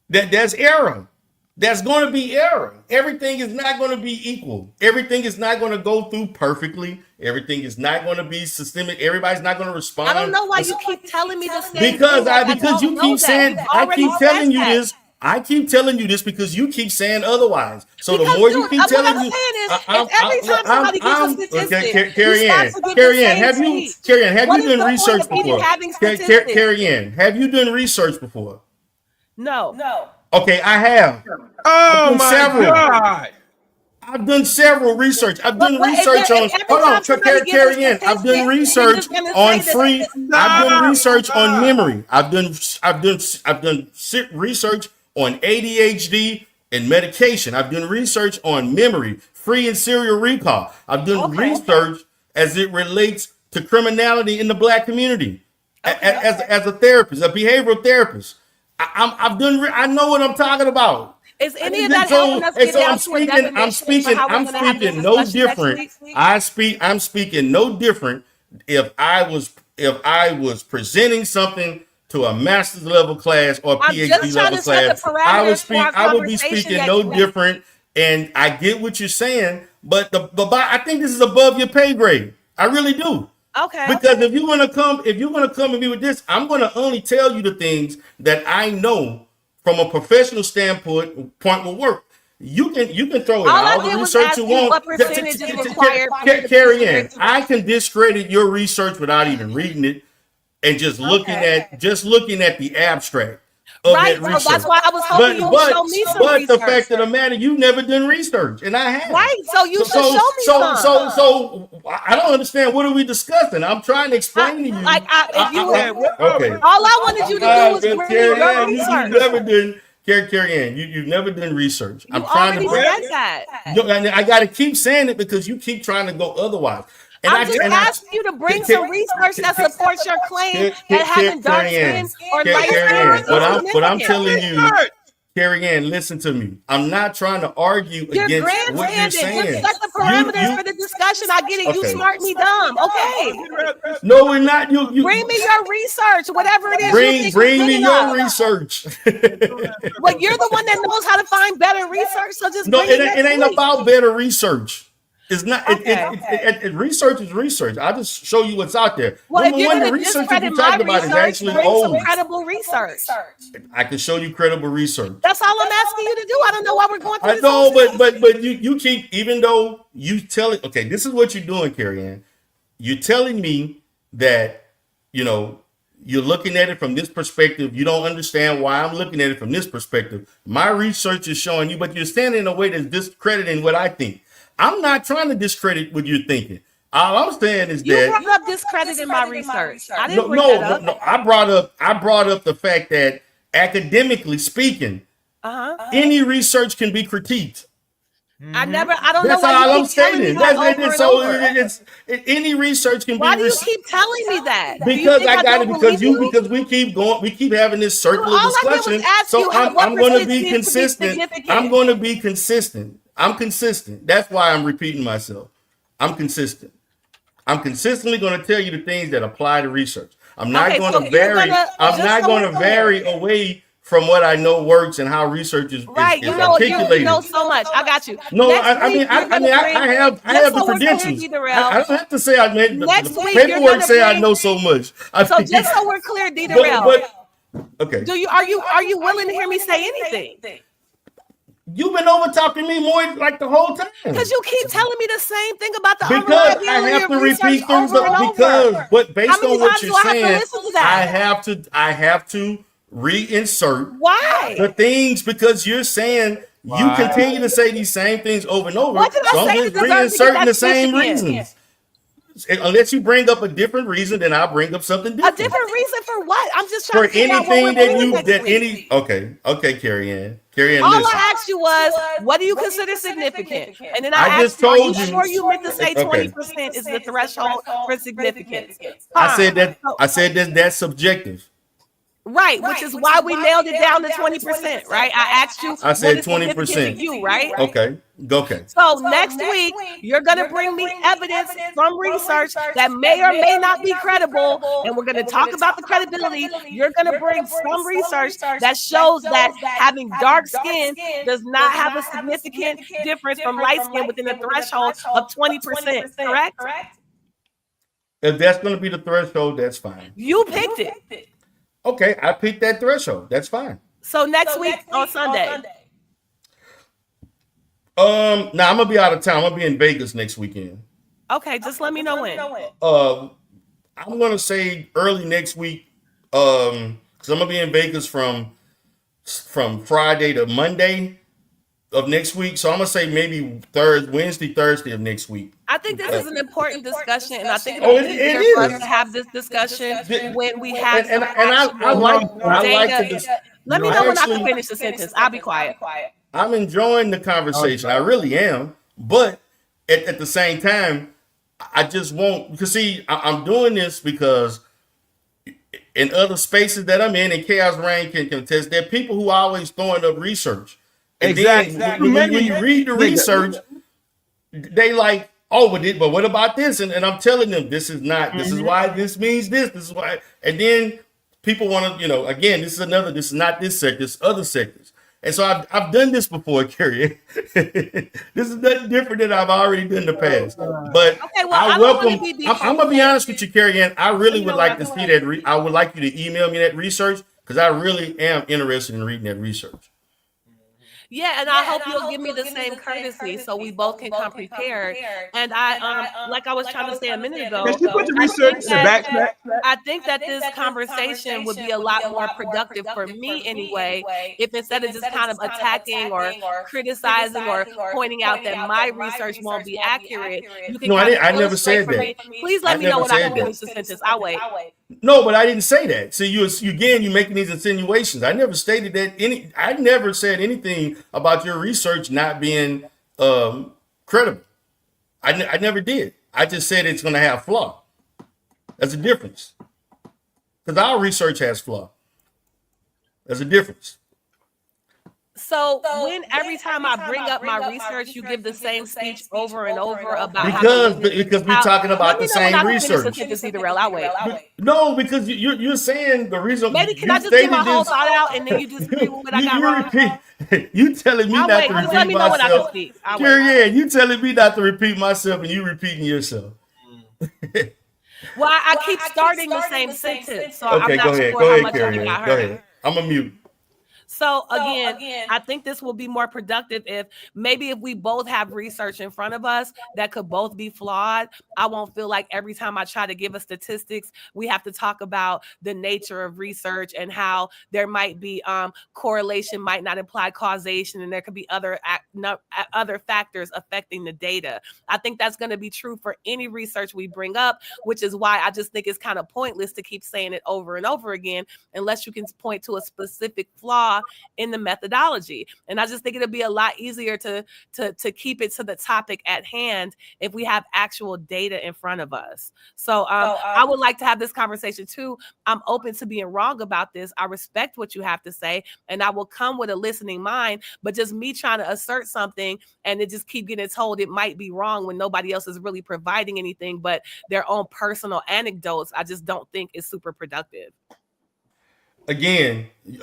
That there's error. There's going to be error. Everything is not going to be equal. Everything is not going to go through perfectly. Everything is not going to be systemic. Everybody's not going to respond. I don't know why you keep telling me the same because you keep saying I keep telling you this. I keep telling you this because you keep saying otherwise. So because the more you keep telling me, every time somebody gives a statistic, Carrie Ann, have you done research before? Carrie Ann, have you done research before? No. Okay, I have. Oh my God. I've done several research. I've done research on. Hold on, Carrie Ann. I've done research on free. I've done research on memory. I've done research on ADHD and medication. I've done research on memory, free and serial recall. I've done research as it relates to criminality in the black community. As a therapist, a behavioral therapist, I know what I'm talking about. Is any of that helping us get down to a definition? I'm speaking no different. I'm speaking no different if I was presenting something to a master's level class or PhD level class. I would be speaking no different. And I get what you're saying, but I think this is above your pay grade. I really do. Okay. Because if you're gonna come and be with this, I'm gonna only tell you the things that I know from a professional standpoint will work. You can throw in all the research you want. Carrie Ann, I can discredit your research without even reading it and just looking at the abstract of that research. So that's why I was hoping you would show me some research. But the fact of the matter, you've never done returch, and I have. Right, so you should show me some. So I don't understand. What are we discussing? I'm trying to explain to you. Okay. All I wanted you to do was bring your research. Carrie Ann, you've never done research. You already said that. I got to keep saying it because you keep trying to go otherwise. And I'm just asking you to bring some research that supports your claim that having dark skin or light skin is significant. But I'm telling you, Carrie Ann, listen to me. I'm not trying to argue against what you're saying. Just set the parameters for the discussion. I get it. You smart me dumb. Okay. No, we're not. You bring me your research, whatever it is. Bring me your research. Well, you're the one that knows how to find better research. So just it ain't about better research. It's not. Research is research. I just show you what's out there. Well, Number if you're one, the going to research discredit you my talked about is actually bring old. some credible research. I can show you credible research. That's all I'm asking you to do. I don't know why we're going through this. I know, but you keep, even though you tell it. Okay, this is what you're doing, Carrie Ann. You're telling me that you're looking at it from this perspective. You don't understand why I'm looking at it from this perspective. My research is showing you, but you're standing in a way that's discrediting what I think. I'm not trying to discredit what you're thinking. All I'm saying is you that brought up discrediting my research. I didn't bring that up. No. I brought up the fact that academically speaking, any research can be critiqued. I don't know why That's all I'm saying. It's any research can be. Why do you keep telling me that? Because I got it. Because we keep going. We keep having this circular discussion. So I'm going to be consistent. I'm going to be consistent. I'm consistent. That's why I'm repeating myself. I'm consistent. I'm consistently going to tell you the things that apply to research. I'm not going to vary. I'm not going to vary away from what I know works and how research is articulated. You know so much. I got you. No, I have the credentials. I don't have to say I made the paperwork say I know so much. So just so we're clear, D. Durrell. Okay. Are you willing to hear me say anything? You've been over talking me more like the whole time. Because you keep telling me the same thing about the because I have to repeat things but based on what you're saying, I have to reinsert the things because you're saying you continue to say these same things over and over. What did I say? Reinserting the same reasons. Unless you bring up a different reason, then I'll bring up something different. A different reason for what? I'm just trying to figure out what we're doing. Okay, Carrie Ann. All I asked you was, what do you consider significant? And then I asked you, are you sure you meant to say 20% is the threshold for significance? I said that's subjective. Right, which is why we nailed it down to 20%, right? I asked you. I said 20%. You, right? Okay. So next week, you're going to bring me evidence from research that may or may not be credible, and we're going to talk about the credibility. You're going to bring some research that shows that having dark skin does not have a significant difference from light skin within the threshold of 20%, correct? If that's going to be the threshold, that's fine. You picked it. Okay, I picked that threshold. That's fine. So next week on Sunday. I'm gonna be out of town. I'm gonna be in Vegas next weekend. Okay, just let me know when. I'm gonna say early next week. Because I'm gonna be in Vegas from Friday to Monday of next week. So I'm gonna say maybe Wednesday, Thursday of next week. I think this is an important discussion, and I think it's easier for us to have this discussion when we have. I like to. Let me know when I can finish the sentence. I'll be quiet. I'm enjoying the conversation. I really am, but at the same time, I just won't. Because see, I'm doing this because in other spaces that I'm in, and Chaos Reign can contest, there are people who are always throwing up research. And then when you read the research, they like, oh, but what about this? And I'm telling them, this is not, this is why this means this is why. And then people want to, again, this is not this sector, it's other sectors. And so I've done this before, Carrie. This is nothing different than I've already done in the past. But I welcome, I'm going to be honest with you, Carrie Ann. I really would like to see that. I would like you to email me that research because I really am interested in reading that research. Yeah, and I hope you'll give me the same courtesy so we both can come prepared. And I, like I was trying to say a minute ago, I think that this conversation would be a lot more productive for me anyway, if instead of just kind of attacking or criticizing or pointing out that my research won't be accurate, you can. No, I never said that. Please let me know when I can finish the sentence. I'll wait. No, but I didn't say that. So you again, you making these insinuations. I never stated that I never said anything about your research not being credible. I never did. I just said it's going to have flaw. That's a difference. Because our research has flaw. There's a difference. So when every time I bring up my research, you give the same speech over and over about because we're talking about the same research. I'll wait. No, because you're saying the reason. Maybe can I just get my whole thought out and then you disagree with what I got wrong? You telling me not to repeat let me know when I myself. can speak. Yeah, you telling me not to repeat myself and you repeating yourself. Well, I keep starting the same sentence, so Okay, I'm not go ahead, sure go how ahead, much Carrie. you got Go heard. ahead. I'm a mute. So again, I think this will be more productive if we both have research in front of us that could both be flawed. I won't feel like every time I try to give a statistics, we have to talk about the nature of research and how there might be correlation might not imply causation, and there could be other factors affecting the data. I think that's going to be true for any research we bring up, which is why I just think it's kind of pointless to keep saying it over and over again unless you can point to a specific flaw in the methodology. And I just think it'll be a lot easier to keep it to the topic at hand if we have actual data in front of us. So I would like to have this conversation too. I'm open to being wrong about this. I respect what you have to say, and I will come with a listening mind, but just me trying to assert something and it just keep getting told it might be wrong when nobody else is really providing anything but their own personal anecdotes, I just don't think is super productive. Again, you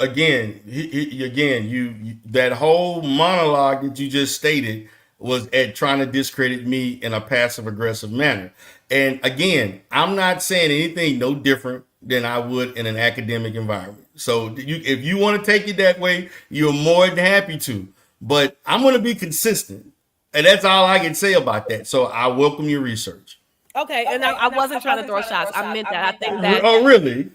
that whole monologue that you just stated was at trying to discredit me in a passive aggressive manner. And again, I'm not saying anything no different than I would in an academic environment. So if you want to take it that way, you're more than happy to. But I'm going to be consistent, and that's all I can say about that. So I welcome your research. Okay, and I wasn't trying to throw shots. I meant that. I think that. Oh, really?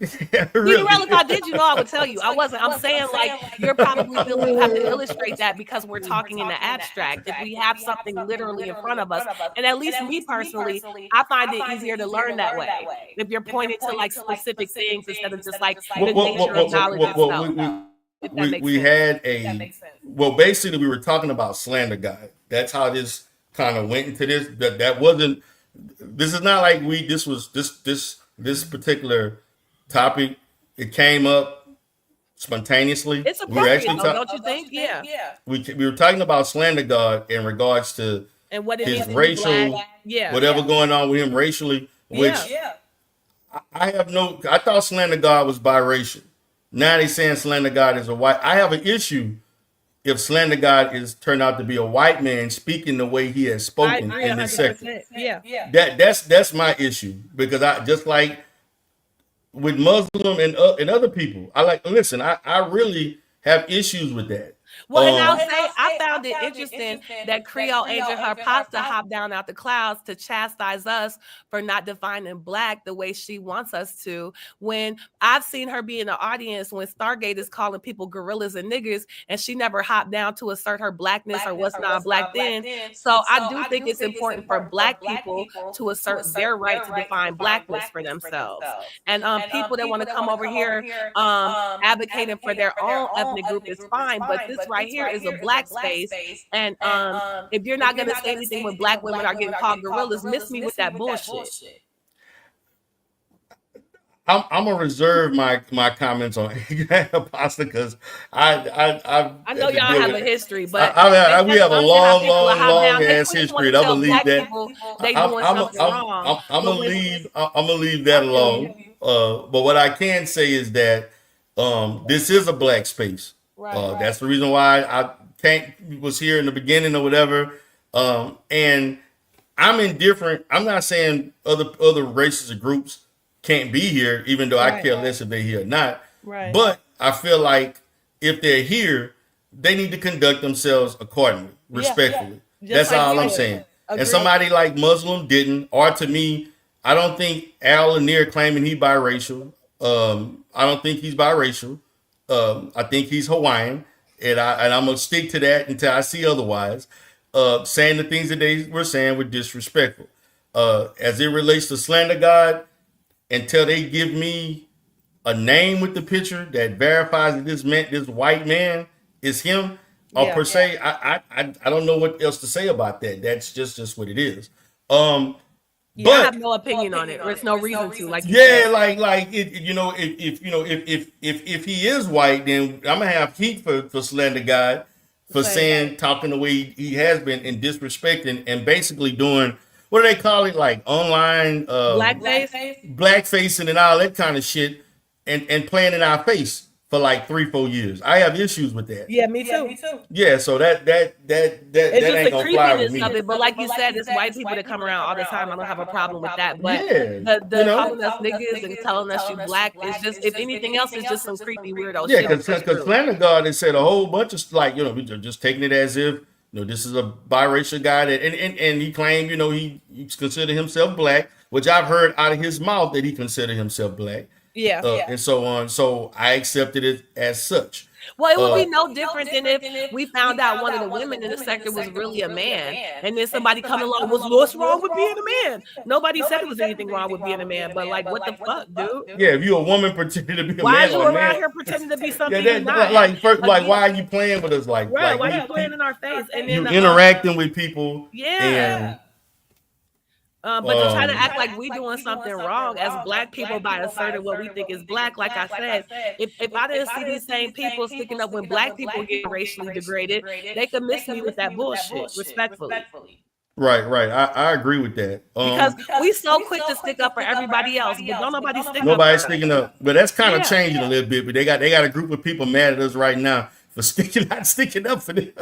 Really? Well, if I did, I would tell you. I wasn't. I'm saying like you're probably feeling you have to illustrate that because we're talking in the abstract. If we have something literally in front of us, and at least me personally, I find it easier to learn that way. If you're pointing to like specific things instead of just like the nature of knowledge itself. We had basically we were talking about slander guide. That's how this kind of went into this. That wasn't. This is not like this particular topic. It came up spontaneously. It's appropriate, don't you think? Yeah. We were talking about slander God in regards to and what his racial, whatever going on with him racially. Which I thought slander God was biracial. Now they saying slander God is a white. I have an issue if slander God is turned out to be a white man speaking the way he has spoken in this sector. That's my issue, because I just like with Muslim and other people. I really have issues with that. Well, and I'll say I found it interesting that Creole Angel her pasta hopped down out the clouds to chastise us for not defining Black the way she wants us to. When I've seen her be in the audience when Stargate is calling people gorillas and niggers, and she never hopped down to assert her Blackness or what's non-Black then. So I do think it's important for Black people to assert their right to define Blackness for themselves. And people that want to come over here advocating for their own ethnic group is fine, but this right here is a Black space, and if you're not going to say anything when Black women are getting called gorillas, miss me with that bullshit. I'm gonna reserve my comments on pasta because I know y'all have a history, but we have a long ass history. And I'm gonna leave that. I'm gonna leave that alone. But what I can say is that this is a Black space. That's the reason why I was here in the beginning or whatever. And I'm indifferent. I'm not saying other races or groups can't be here, even though I care less if they're here or not. But I feel like if they're here, they need to conduct themselves accordingly, respectfully. That's all I'm saying. Agreed. And somebody like Muslim didn't, or to me, I don't think Al Lanier claiming he biracial. I don't think he's biracial. I think he's Hawaiian, and I'm gonna stick to that until I see otherwise. Saying the things that they were saying were disrespectful. As it relates to slander God, until they give me a name with the picture that verifies that this white man is him, or per se, I don't know what else to say about that. That's just what it is. Yeah, I But have no opinion on it. There's no reason to, like you said. like it, you know, if he is white, then I'm gonna have heat for Slender God for saying talking the way he has been and disrespecting and basically doing what do they call it, like online blackfacing and all that kind of shit, and playing in our face for like 3-4 years. I have issues with that. Yeah, me too. Yeah, so that It's ain't just the gonna fly with creepiness me. of it. But like you said, it's white people that come around all the time. I don't have a problem with that. But Yeah, the calling us niggas and telling us you black is just, if anything else, it's just some creepy weirdo Yeah, shit. because Planet God has said a whole bunch of like, you know, we're just taking it as if, you know, this is a biracial guy that and he claimed, you know, he's considered himself black, which I've heard out of his mouth that he considered himself black. Yeah. And so on. So I accepted it as such. Well, it would be no different than if we found out one of the women in the sector was really a man, and then somebody come along, what's wrong with being a man? Nobody said there was anything wrong with being a man, but like, what the fuck, dude? Yeah, if you're a woman pretending to be a man, why are you around here pretending to be something you're not? Like, why are you playing with us? Like, right? Why are you playing in our face? And then you interacting with people, yeah. But to try to act like we doing something wrong as black people by asserting what we think is black, like I said, if I didn't see these same people sticking up when black people get racially degraded, they could miss me with that bullshit, respectfully. Right. I agree with that. Because we so quick to stick up for everybody else, but don't nobody stick up. Nobody's sticking up. But that's kind of changing a little bit. But they got a group of people mad at us right now for not sticking up for them.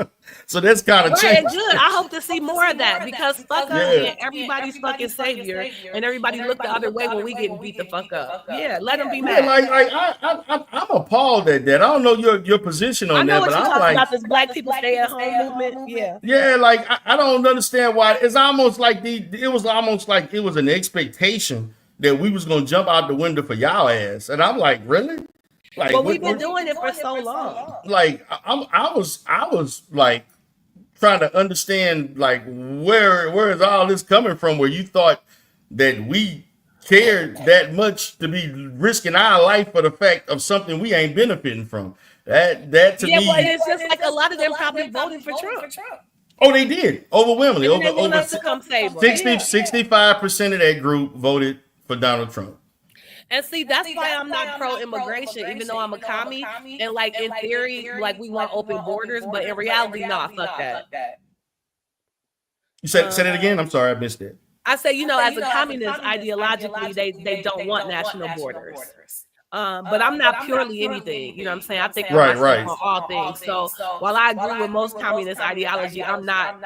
So that's kind of changing. Good. I hope to see more of that, because fuck us being everybody's fucking savior and everybody look the other way when we getting beat the fuck up. Yeah, let them be mad. I'm appalled at that. I don't know your position on that, but I'm like, about this black people stay at home movement. Yeah, like I don't understand why. It's almost like it was an expectation that we was gonna jump out the window for y'all ass, and I'm like, really? Like, but we've been doing it for so long. Like I was like trying to understand like where is all this coming from? Where you thought that we cared that much to be risking our life for the fact of something we ain't benefiting from? That to me. Yeah, well, it's just like a lot of them probably voted for Trump. Oh, they did overwhelmingly. Over 65% of that group voted for Donald Trump. And see, that's why I'm not pro-immigration, even though I'm a commie. And like in theory, like we want open borders, but in reality, nah, fuck that. You said it again? I'm sorry, I missed it. I say, you know, as a communist, ideologically, they don't want national borders. But I'm not purely anything, you know what I'm saying? I think right. on all things. So while I agree with most communist ideology, I'm not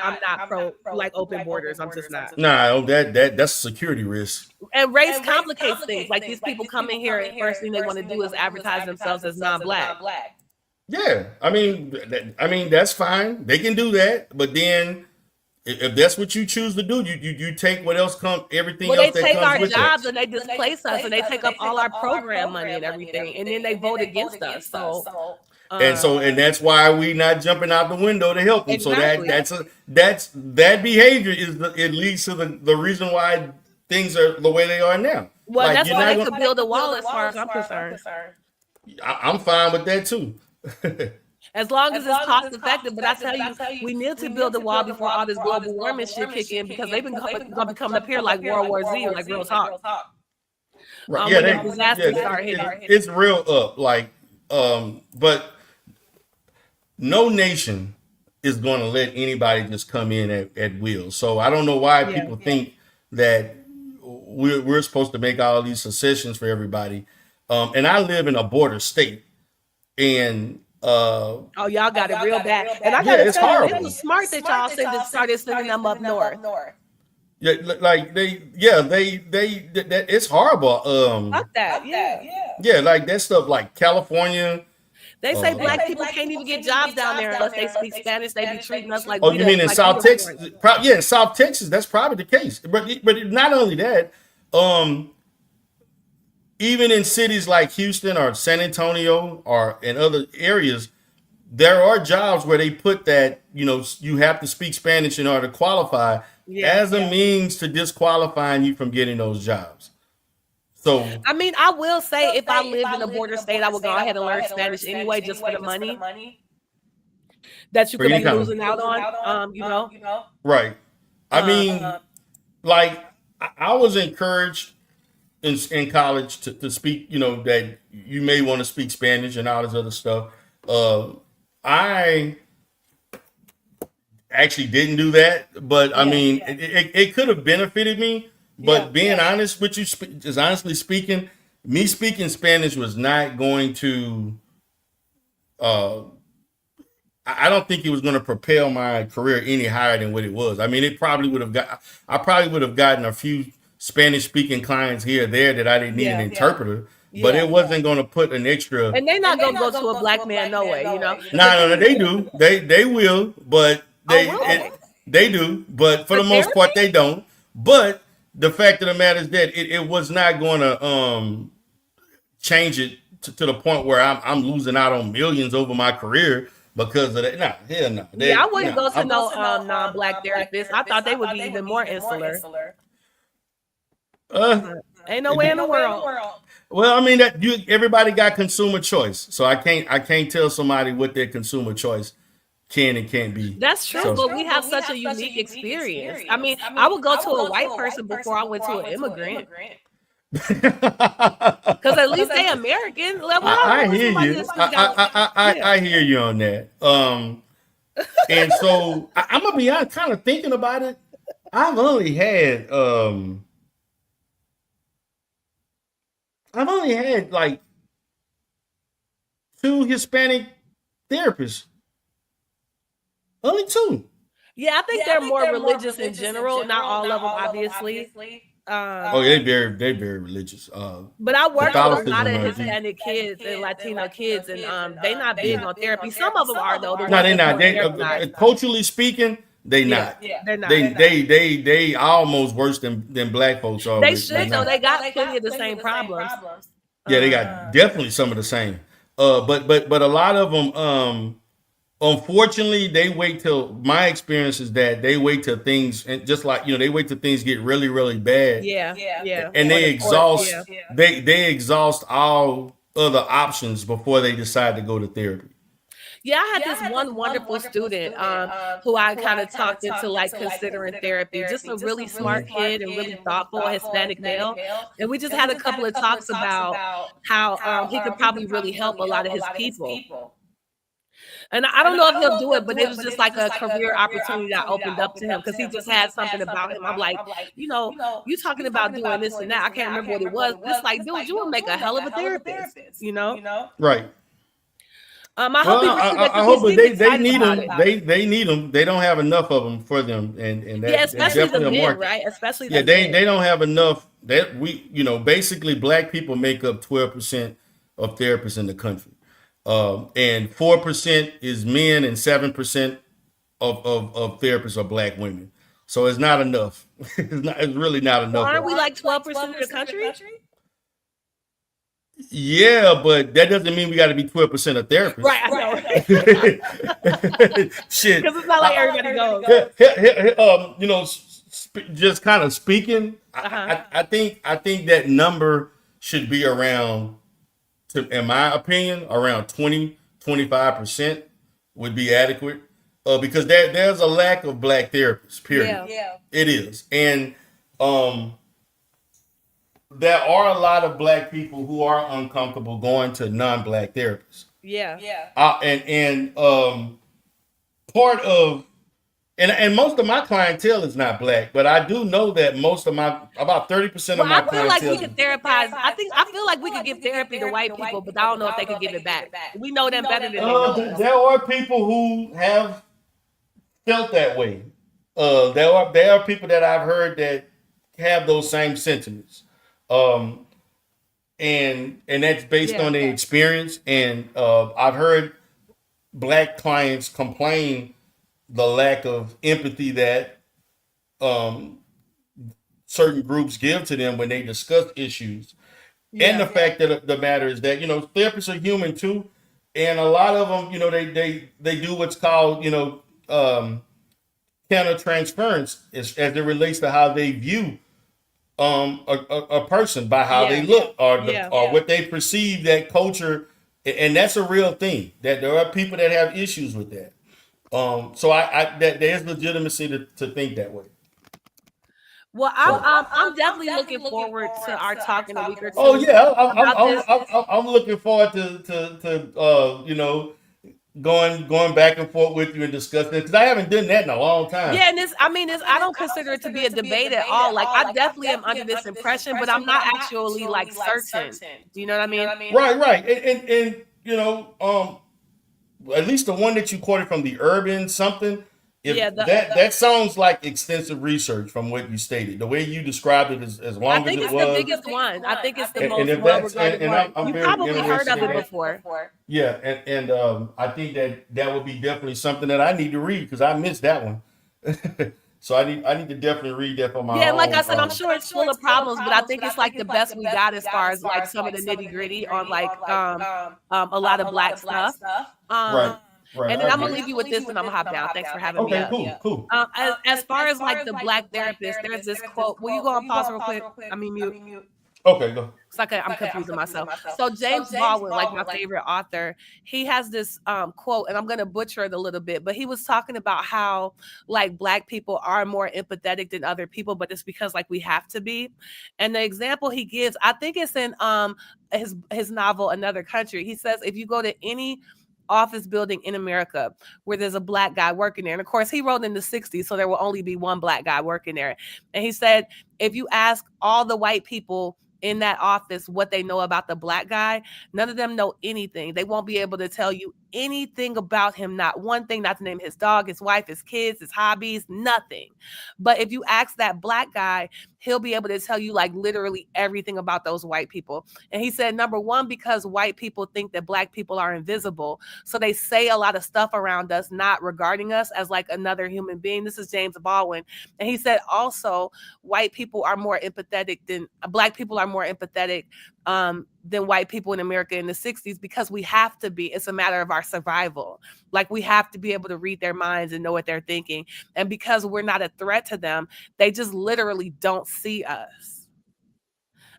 pro like open borders. I'm just not. Nah, that's a security risk. And race complicates things. Like these people come in here and first thing they want to do is advertise themselves as non-black. Yeah, I mean that's fine. They can do that, but then if that's what you choose to do, you take what else comes, everything else that comes with it. They take our jobs and they displace us and they take up all our program money and everything, and then they vote against us. So and that's why we not jumping out the window to help them. Exactly. So that behavior it leads to the reason why things are the way they are now. Well, like, that's why they could build a wall as far as I'm concerned. I'm fine with that too. As long as it's cost effective, but I tell you, we need to build a wall before all this global warming shit kick in, because they've been coming up here like World War Z, like real talk. Right. Disasters start hitting. It's real up, like, but no nation is going to let anybody just come in at will. So I don't know why people think that we're supposed to make all these concessions for everybody. And I live in a border state, and y'all got it real bad. And I gotta tell you, it was smart that y'all started sending them up north. Yeah, like it's horrible. Fuck that, yeah, like that stuff, like California. They say black people can't even get jobs down there unless they speak Spanish. They be treating us like. Oh, you mean in South Texas? Yeah, South Texas. That's probably the case. But not only that, even in cities like Houston or San Antonio or in other areas, there are jobs where they put that, you know, you have to speak Spanish in order to qualify as a means to disqualifying you from getting those jobs. So I mean, I will say if I lived in a border state, I would go ahead and learn Spanish anyway, just for the money that you for could any be kind losing out on. right. I Uh, mean, like I was encouraged in college to speak, that you may want to speak Spanish and all this other stuff. I actually didn't do that, but I mean, it could have benefited me. But being honest with you, just honestly speaking, me speaking Spanish was not going to. I don't think it was going to propel my career any higher than what it was. I mean, it probably would have got. I probably would have gotten a few Spanish speaking clients here or there that I didn't need an interpreter. But it wasn't going to put an extra. And they're not gonna go to a black man, no way, No, they do. They will, but they do. But for the most part, they don't. But the fact of the matter is that it was not going to change it to the point where I'm losing out on millions over my career because of that. Nah, hell no. I wouldn't go to no non-black therapist. I thought they would be even more insular. Ain't no way in the world. Well, I mean everybody got consumer choice, so I can't tell somebody what their consumer choice can and can't be. That's true, but we have such a unique experience. I mean, I would go to a white person before I went to an immigrant. Because at least they American. I hear you. I hear you on that. And so I'm gonna be honest, kind of thinking about it. I've only had like 2 Hispanic therapists. Only 2. Yeah, I think they're more religious in general. Not all of them, obviously. They very religious. But I work with a lot of Hispanic kids and Latino kids, and they not big on therapy. Some of them are though. No, they're not. They culturally speaking, they not. They're not. They almost worse than black folks are. They should though. They got plenty of the same problems. Yeah, they got definitely some of the same. But a lot of them, unfortunately, they wait till my experience is that they wait till things and just like they wait till things get really really bad. Yeah. And they exhaust they exhaust all other options before they decide to go to therapy. Yeah, I had this one wonderful student who I kind of talked into like considering therapy. Just a really smart kid and really thoughtful Hispanic male. And we just had a couple of talks about how he could probably really help a lot of his people. And I don't know if he'll do it, but it was just like a career opportunity that opened up to him because he just had something about him. I'm like, you talking about doing this and that. I can't remember what it was. It's like, dude, you will make a hell of a therapist, Right. I hope but they need them. They need them. They don't have enough of them for them, and that, especially the men, right? Especially they don't have enough. That basically black people make up 12% of therapists in the country, and 4% is men, and 7% of therapists are black women. So it's not enough. It's really not enough. Aren't we like 12% of the country? Yeah, but that doesn't mean we got to be 12% of therapists. Right, I know. Shit. Because it's not like everybody goes. Just kind of speaking, I think that number should be around, in my opinion, around 20-25% would be adequate. Because there's a lack of black therapists, period. Yeah. It is. And there are a lot of black people who are uncomfortable going to non-black therapists. Yeah. And part of and most of my clientele is not black, but I do know that about 30% of my clientele. I feel like we could therapize. I feel like we could give therapy to white people, but I don't know if they could give it back. We know them better than they know us. There are people who have felt that way. There are people that I've heard that have those same sentiments. And that's based on their experience. And I've heard black clients complain the lack of empathy that certain groups give to them when they discuss issues. And the fact that the matter is that, therapists are human too. And a lot of them, they do what's called, countertransference as it relates to how they view a person by how they look or what they perceive that culture, and that's a real thing. That there are people that have issues with that. So that there's legitimacy to think that way. Well, I'm definitely looking forward to our talk in a week or two. Oh yeah, I'm looking forward to going back and forth with you and discussing it, because I haven't done that in a long time. Yeah, and I don't consider it to be a debate at all. Like, I definitely am under this impression, but I'm not actually like certain. Do you know what I mean? Right. And at least the one that you quoted from the Urban something. That sounds like extensive research from what you stated. The way you described it as long as it was. I think it's the biggest one. I think it's the most well-regarded one. You probably heard of it before. Yeah, and I think that would be definitely something that I need to read, because I missed that one. So I need to definitely read that for my own. Yeah, like I said, I'm sure it's full of problems, but I think it's like the best we got as far as like some of the nitty-gritty on like a lot of Black stuff. Right. And then I'm gonna leave you with this, and I'm gonna hop down. Thanks for having me. Okay, cool. As far as like the Black therapist, there's this quote. Will you go on pause real quick? I mean mute. Okay, go. It's like I'm confusing myself. So James Baldwin, like my favorite author, he has this quote, and I'm gonna butcher it a little bit, but he was talking about how like Black people are more empathetic than other people, but it's because like we have to be. And the example he gives, I think it's in his novel Another Country. He says if you go to any office building in America where there's a Black guy working there, and of course he wrote in the 60s, so there will only be one Black guy working there, and he said if you ask all the white people in that office what they know about the Black guy, none of them know anything. They won't be able to tell you anything about him, not one thing, not to name his dog, his wife, his kids, his hobbies, nothing. But if you ask that Black guy, he'll be able to tell you like literally everything about those white people. And he said, number one, because white people think that Black people are invisible, so they say a lot of stuff around us, not regarding us as like another human being. This is James Baldwin. And he said also white people are more empathetic than Black people are more empathetic than white people in America in the 60s, because we have to be. It's a matter of our survival. Like we have to be able to read their minds and know what they're thinking. And because we're not a threat to them, they just literally don't see us.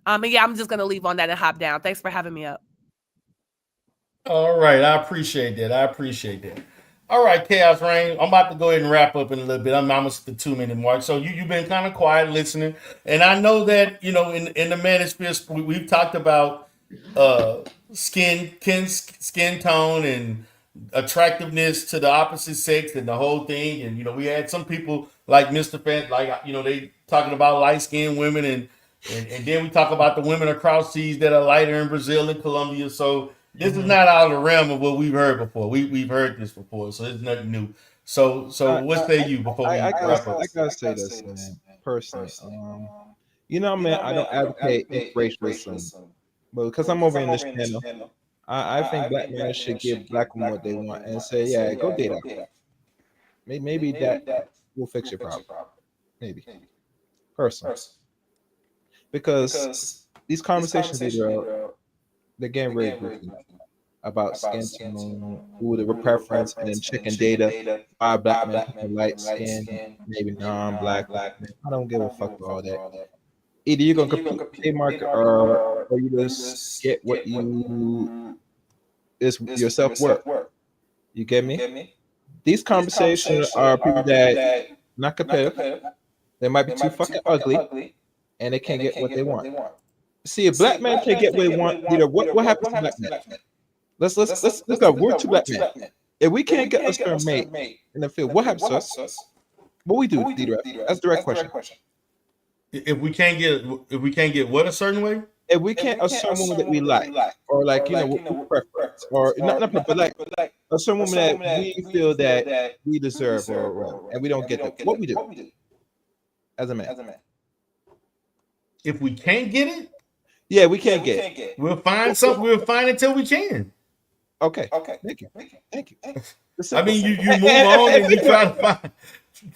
And yeah, I'm just gonna leave on that and hop down. Thanks for having me up. All right, I appreciate that. All right, Chaos Rain, I'm about to go ahead and wrap up in a little bit. I'm almost at the 2-minute mark. So you've been kind of quiet listening. And I know that, in the manosphere, we've talked about skin tone and attractiveness to the opposite sex and the whole thing. And, we had some people like Mr. Fent, like, they talking about light-skinned women. And then we talk about the women across seas that are lighter in Brazil and Colombia. So this is not out of the realm of what we've heard before. We've heard this before, so it's nothing new. So what say you before we wrap up? I gotta say this, man, personally. Man, I don't advocate racism, but because I'm over in this channel, I think Black men should give Black women what they want and say, yeah, go date her. Maybe that will fix your problem. Maybe. Personally. Because these conversations they're getting very goofy about skin tone, who the preference, and then checking data. 5 Black men, light skin, maybe non-Black. I don't give a fuck about all that. Either you're gonna compete a market, or you just get what you is your self-worth. You get me? These conversations are people that not competitive. They might be too fucking ugly, and they can't get what they want. See, a Black man can't get what he wants. What happens to Black men? Let's go. We're 2 Black men. If we can't get a certain mate in the field, what happens to us? What we do, D-Ref? That's a direct question. If we can't get what a certain way? If we can't a certain woman that we like, or like what preference, or not, but like a certain woman that we feel that we deserve, or and we don't get that, what we do as a man. If we can't get it. Yeah, we can't get it. We'll find something. We'll find it till we can. Okay. Thank you. I mean, you move on and you try to find.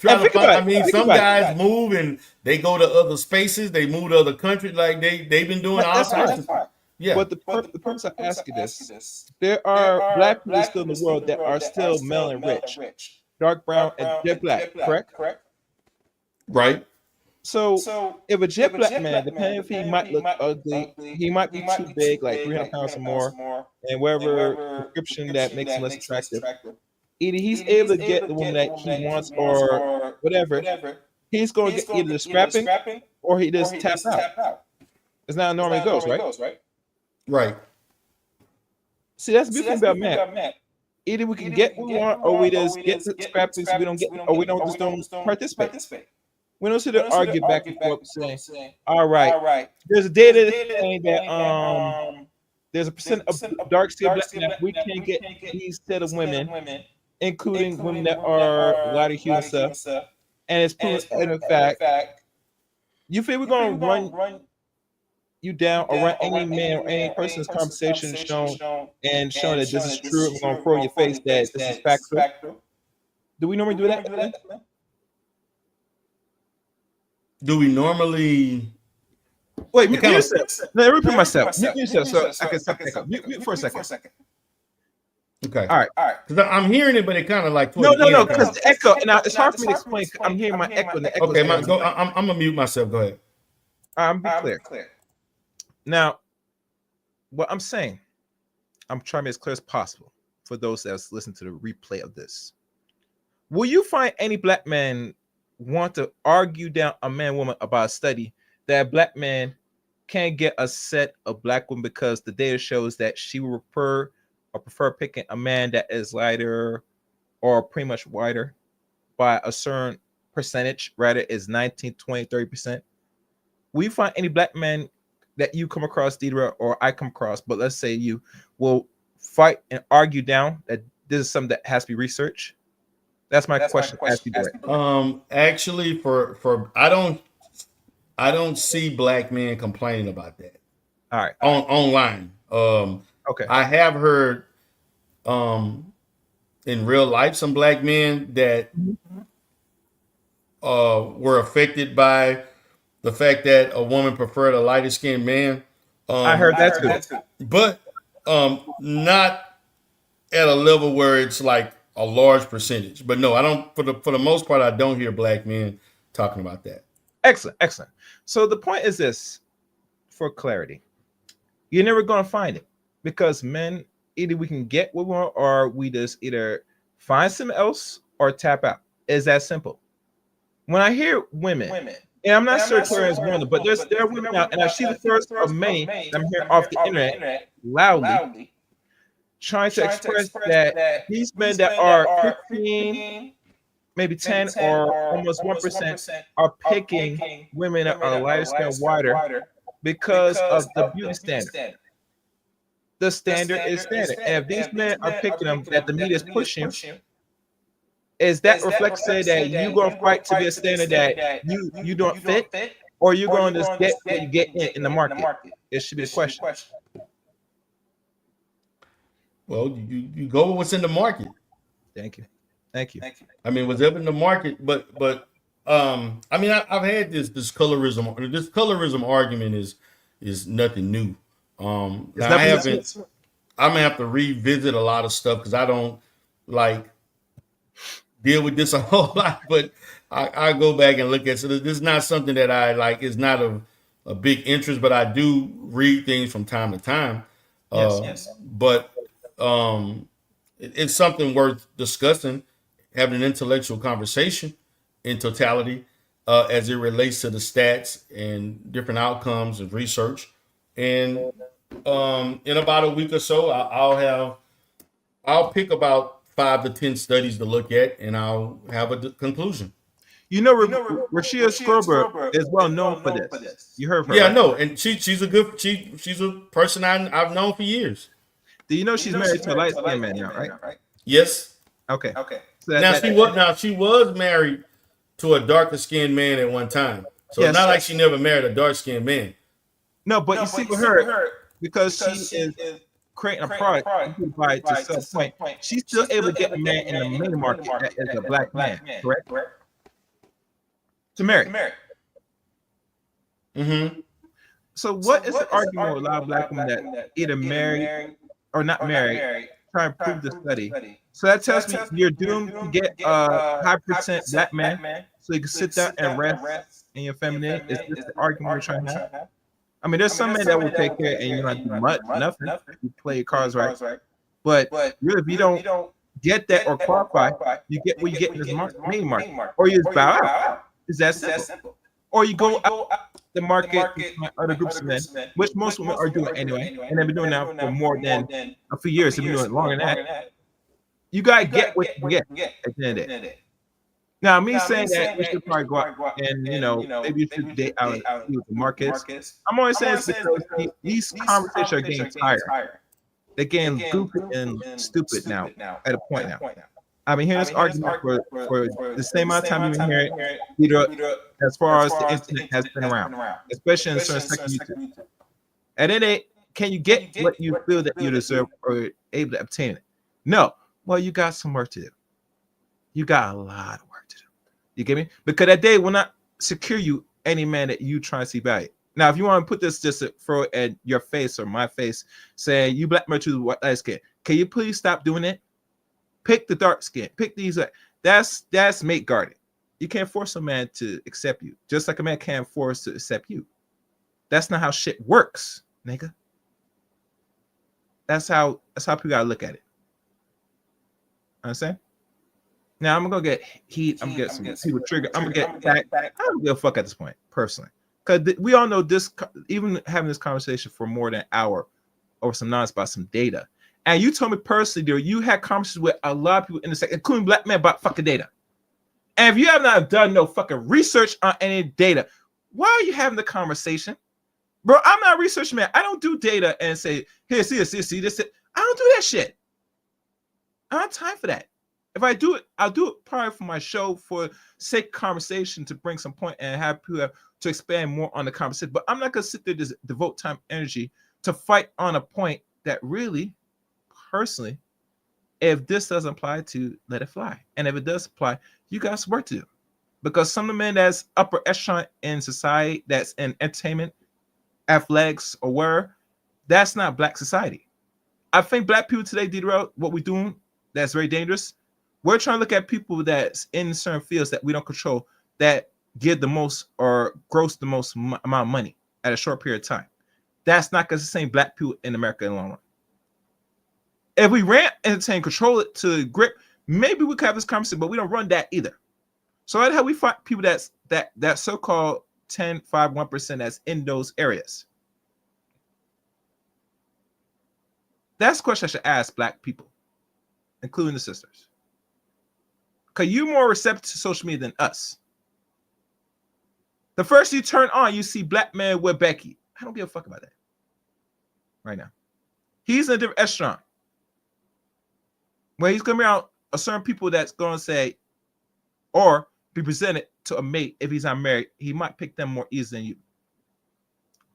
I mean, some guys move and they go to other spaces. They move to other countries. Like they've been doing all types of stuff. Yeah. But the purpose of asking this, there are Black people still in the world that are still melanin rich, dark brown and jet black. Correct. Right. So if a jet black man, depending if he might look ugly, he might be too big, like 300 pounds or more, and whatever description that makes him less attractive. Either he's able to get the woman that he wants or whatever, he's going to get either the scrapping or he just tap out. It's not how it normally goes, right? Right. See, that's the beautiful thing about Matt. Either we can get what we want, or we just get the scrapping so we don't get, or we don't just don't participate. We don't sit there argue back and forth saying, all right, there's a data that's saying that there's a percent of dark skinned black men we can't get these set of women, including women that are lighter hue and stuff. And it's proven in fact, you feel we're gonna run you down or run any man or any person's conversation showing that this is true, and we're gonna throw in your face that this is factual. Do we normally do that? Do we normally? Wait, mute yourself. Let me repeat myself. Mute yourself so I can stop. Mute for a second. Okay. All right. Because I'm hearing it, but it kind of like no, because the echo. Now it's hard for me to explain. I'm hearing my echo. And the echo. Okay, I'm gonna mute myself. Go ahead. I'm be clear. Now, what I'm saying, I'm trying to be as clear as possible for those that's listening to the replay of this. Will you find any black man want to argue down a man-woman about a study that a black man can't get a set of black women because the data shows that she will prefer picking a man that is lighter or pretty much whiter by a certain percentage, rather is 19, 20, 30%? Will you find any black man that you come across, Deidre, or I come across, but let's say you will fight and argue down that this is something that has to be researched? That's my question. Actually, for I don't see black men complaining about that. All right. Online. Okay. I have heard in real life some black men that were affected by the fact that a woman preferred a lighter skinned man. I heard that too. But not at a level where it's like a large percentage. But no, I don't. For the most part, I don't hear black men talking about that. Excellent. So the point is this, for clarity, you're never going to find it because men, either we can get what we want or we just either find something else or tap out. It's that simple. When I hear women, and I'm not sure Claire is one of them, but there are women out, and I see the first of many I'm hearing off the internet loudly trying to express that these men that are 15, maybe 10, or almost 1% are picking women that are lighter skin, wider because of the beauty standard. The standard is standard. And if these men are picking them that the media is pushing, is that reflects say that you're going to fight to be a standard that you don't fit, or you're going to just get what you get in the market? It should be a question. Well, you go with what's in the market. Thank you. I mean, whatever in the market, but I mean, I've had this colorism. This colorism argument is nothing new. I'm gonna have to revisit a lot of stuff because I don't like deal with this a whole lot. But I go back and look at. So this is not something that I like. It's not a big interest, but I do read things from time to time. Yes. But it's something worth discussing, having an intellectual conversation in totality as it relates to the stats and different outcomes of research. And in about a week or so, I'll pick about 5 to 10 studies to look at, and I'll have a conclusion. Rashida Skrober is well known for this. You heard of her? Yeah, right? No, and she's a person I've known for years. Do you know she's married to a light skinned man now, right? Yes. Okay. So she was married to a darker skinned man at one time. So it's not like she never married a dark skinned man. No, but you see with her, because she is creating a product to sell point, she's still able to get a man in the main market that is a black man, correct? To marry. Mm-hmm. So what is the argument with a lot of black women that either marry or not marry, try and prove the study? So that tells me you're doomed to get a high percent black man, so you can sit down and rest and you're feminine? Is this the argument we're trying to have? I mean, there's some men that will take care and you don't have to do much, nothing. You play your cards right. But really, if you don't get that or qualify, you get what you get in this main market. Or you just bow out. It's that simple. Or you go out the market and find other groups of men, which most women are doing anyway, and they've been doing that for more than a few years. They've been doing it longer than that. You gotta get what you get at the end of the day. Now, me saying that we should probably go out and maybe you should date out and see what the market is. I'm only saying this because these conversations are getting tired. They're getting goofy and stupid now at a point now. I've been hearing this argument for the same amount of time you've been hearing it, as far as the internet has been around, especially in certain sections of YouTube. And then can you get what you feel that you deserve or able to obtain it? No. Well, you got some work to do. You got a lot of work to do. You get me? Because that day will not secure you any man that you try to see value. Now, if you want to put this just to throw it at your face or my face, say you black men choose white light skin, can you please stop doing it? Pick the dark skin. Pick these. That's mate guarding. You can't force a man to accept you, just like a man can't force to accept you. That's not how shit works, nigga. That's how people gotta look at it. Understand? Now I'm gonna get heat. I'm gonna get some people triggered. I'm gonna get back. I don't give a fuck at this point, personally, because we all know this. Even having this conversation for more than an hour over some nonsense about some data. And you told me personally, dear, you had conversations with a lot of people in the sector, including black men, about fucking data. And if you have not done no fucking research on any data, why are you having the conversation? Bro, I'm not a research man. I don't do data and say, here, see this. I don't do that shit. I don't have time for that. If I do it, I'll do it probably for my show for sake of conversation to bring some point and have people to expand more on the conversation. But I'm not going to sit there to devote time, energy to fight on a point that really, personally, if this doesn't apply, to let it fly. And if it does apply, you got some work to do. Because some of the men that's upper echelon in society, that's in entertainment, athletics, or where, that's not black society. I think black people today, D-Rail, what we're doing that's very dangerous. We're trying to look at people that's in certain fields that we don't control, that give the most or gross the most amount of money at a short period of time. That's not going to sustain black people in America in the long run. If we ran entertain, control it to grip, maybe we could have this conversation, but we don't run that either. So that's how we find people that so-called 10, 5, 1% that's in those areas. That's the question I should ask black people, including the sisters. Because you're more receptive to social media than us. The first you turn on, you see black man with Becky. I don't give a fuck about that right now. He's in a different echelon. Where he's going to be around a certain people that's going to say, or be presented to a mate if he's not married, he might pick them more easily than you.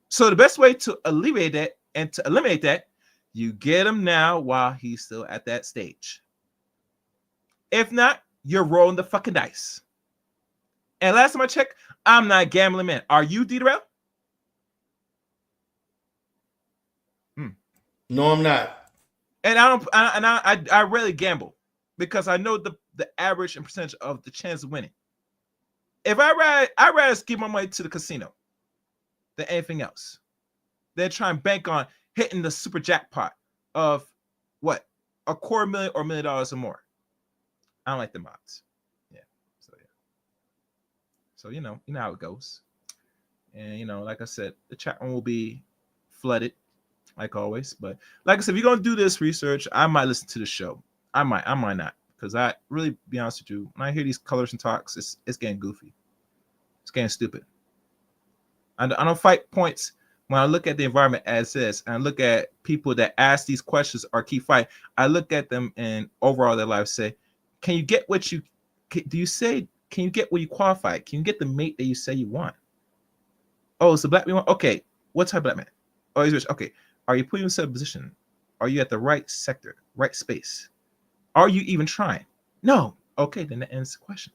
So the best way to alleviate that and to eliminate that, you get him now while he's still at that stage. If not, you're rolling the fucking dice. And last time I checked, I'm not a gambling man. Are you, D-Rail? No, I'm not. And I rarely gamble because I know the average and percentage of the chance of winning. If I'd rather give my money to the casino than anything else. Then try and bank on hitting the super jackpot of what? $250,000 or $1 million or more. I don't like the odds. Yeah. So you know how it goes. And like I said, the chat room will be flooded like always. But like I said, if you're gonna do this research, I might listen to the show. I might not, because I really, be honest with you, when I hear these colors and talks, it's getting goofy. It's getting stupid. I don't fight points when I look at the environment as is, and I look at people that ask these questions or keep fighting. I look at them and overall their life, say, can you get what you do? You say, can you get what you qualify? Can you get the mate that you say you want? Oh, it's a black man. Okay, what type of black man? Oh, he's rich. Okay. Are you putting yourself in a position? Are you at the right sector, right space? Are you even trying? No. Okay, then that ends the question.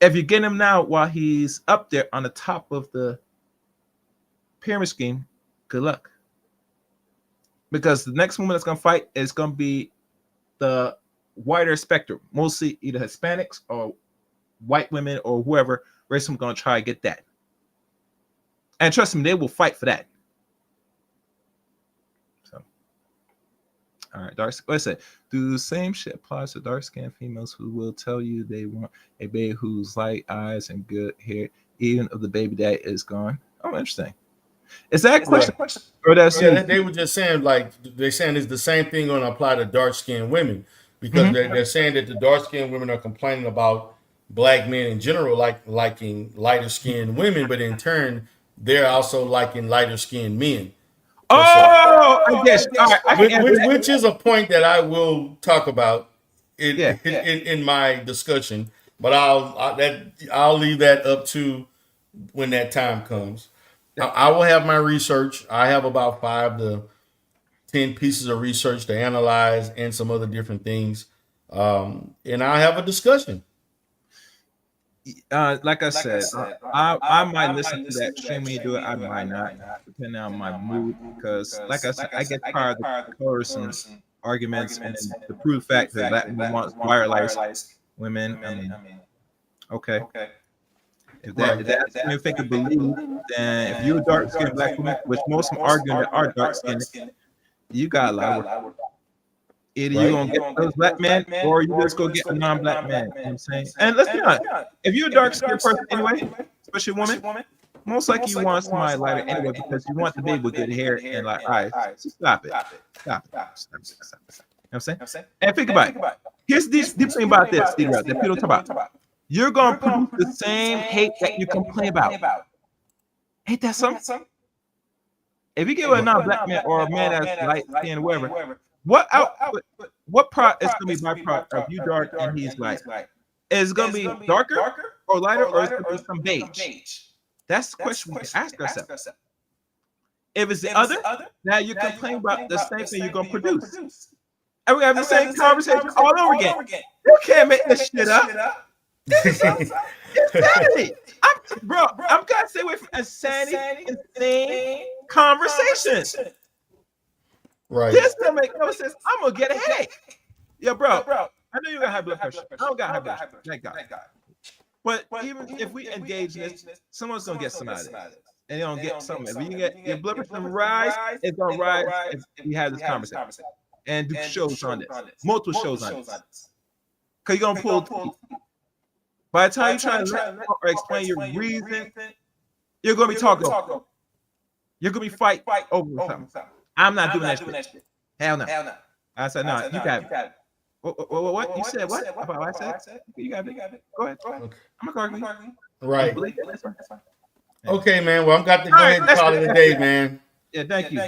If you get him now while he's up there on the top of the pyramid scheme, good luck. Because the next woman that's going to fight is going to be the wider spectrum, mostly either Hispanics or white women or whoever race women gonna try to get that. And trust me, they will fight for that. So, all right, dark. Listen, do the same shit applies to dark skinned females who will tell you they want a baby who's light eyes and good hair, even if the baby daddy is gone? Oh, interesting. Is that a question? Or that's they were just saying, like, they're saying it's the same thing going to apply to dark skinned women, because they're saying that the dark skinned women are complaining about black men in general liking lighter skinned women, but in turn they're also liking lighter skinned men. Oh, I guess. All right, which is a point that I will talk about in my discussion, but I'll leave that up to when that time comes. I will have my research. I have about 5 to 10 pieces of research to analyze and some other different things, and I'll have a discussion. Like I said, I might listen to that stream when you do it. I might not, depending on my mood. Because, like I said, I get tired of the colors and arguments and the prove fact that black women want wireless women. I mean, okay. If that's what you think and believe, then if you're a dark skinned black woman, which most of them arguing that are dark skinned, you got a lot of work. Either you're gonna get those black men, or you just go get a non-black man. You know what I'm saying? And let's be honest, if you're a dark skinned person anyway, especially a woman, most likely you want somebody lighter anyway, because you want the baby with good hair and like eyes. So stop it. You know what I'm saying? And think about it. Here's the deep thing about this, that people talk about. You're gonna produce the same hate that you complain about. Ain't that something? If you get with a non-black man or a man that's light skinned, whatever. What product is going to be byproduct of you dark and he's light? Is it going to be darker or lighter, or is it going to be some beige? That's the question we can ask ourselves. If it's the other, now you complain about the same thing you're going to produce. And we have the same conversation all over again. You can't make this shit up. Insanity. I'm going to stay away from insane conversations. Right. This don't make no sense. I'm gonna get a headache. Yeah, bro. I know you're gonna have blood pressure. I don't got high blood pressure. Thank God. But even if we engage in this, someone's gonna get some out of it. And you're gonna get something. If you get your blood pressure rise, it's gonna rise if we have this conversation. And do shows on this. Multiple shows on this. Because you're gonna pull. By the time you try to learn or explain your reason, you're gonna be talking. You're gonna be fighting over something. I'm not doing that shit. Hell no. I said, no, you got it. What? You said what? About what I said? You got it. Go ahead. Okay. I'm going to argue. Right. Okay, man. Well, I'm got to go ahead and call it a day, man. Yeah, thank you.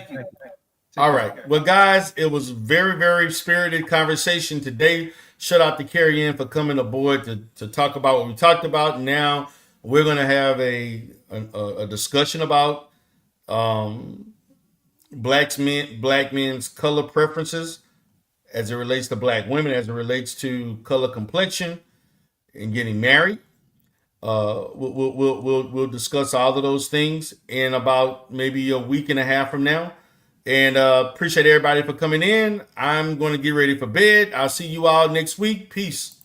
All right. Well, guys, it was a very, very spirited conversation today. Shout out to Carrie Ann for coming aboard to talk about what we talked about. Now we're going to have a discussion about black men's color preferences as it relates to black women, as it relates to color complexion and getting married. We'll discuss all of those things in about maybe a week and a half from now. And appreciate everybody for coming in. I'm going to get ready for bed. I'll see you all next week. Peace.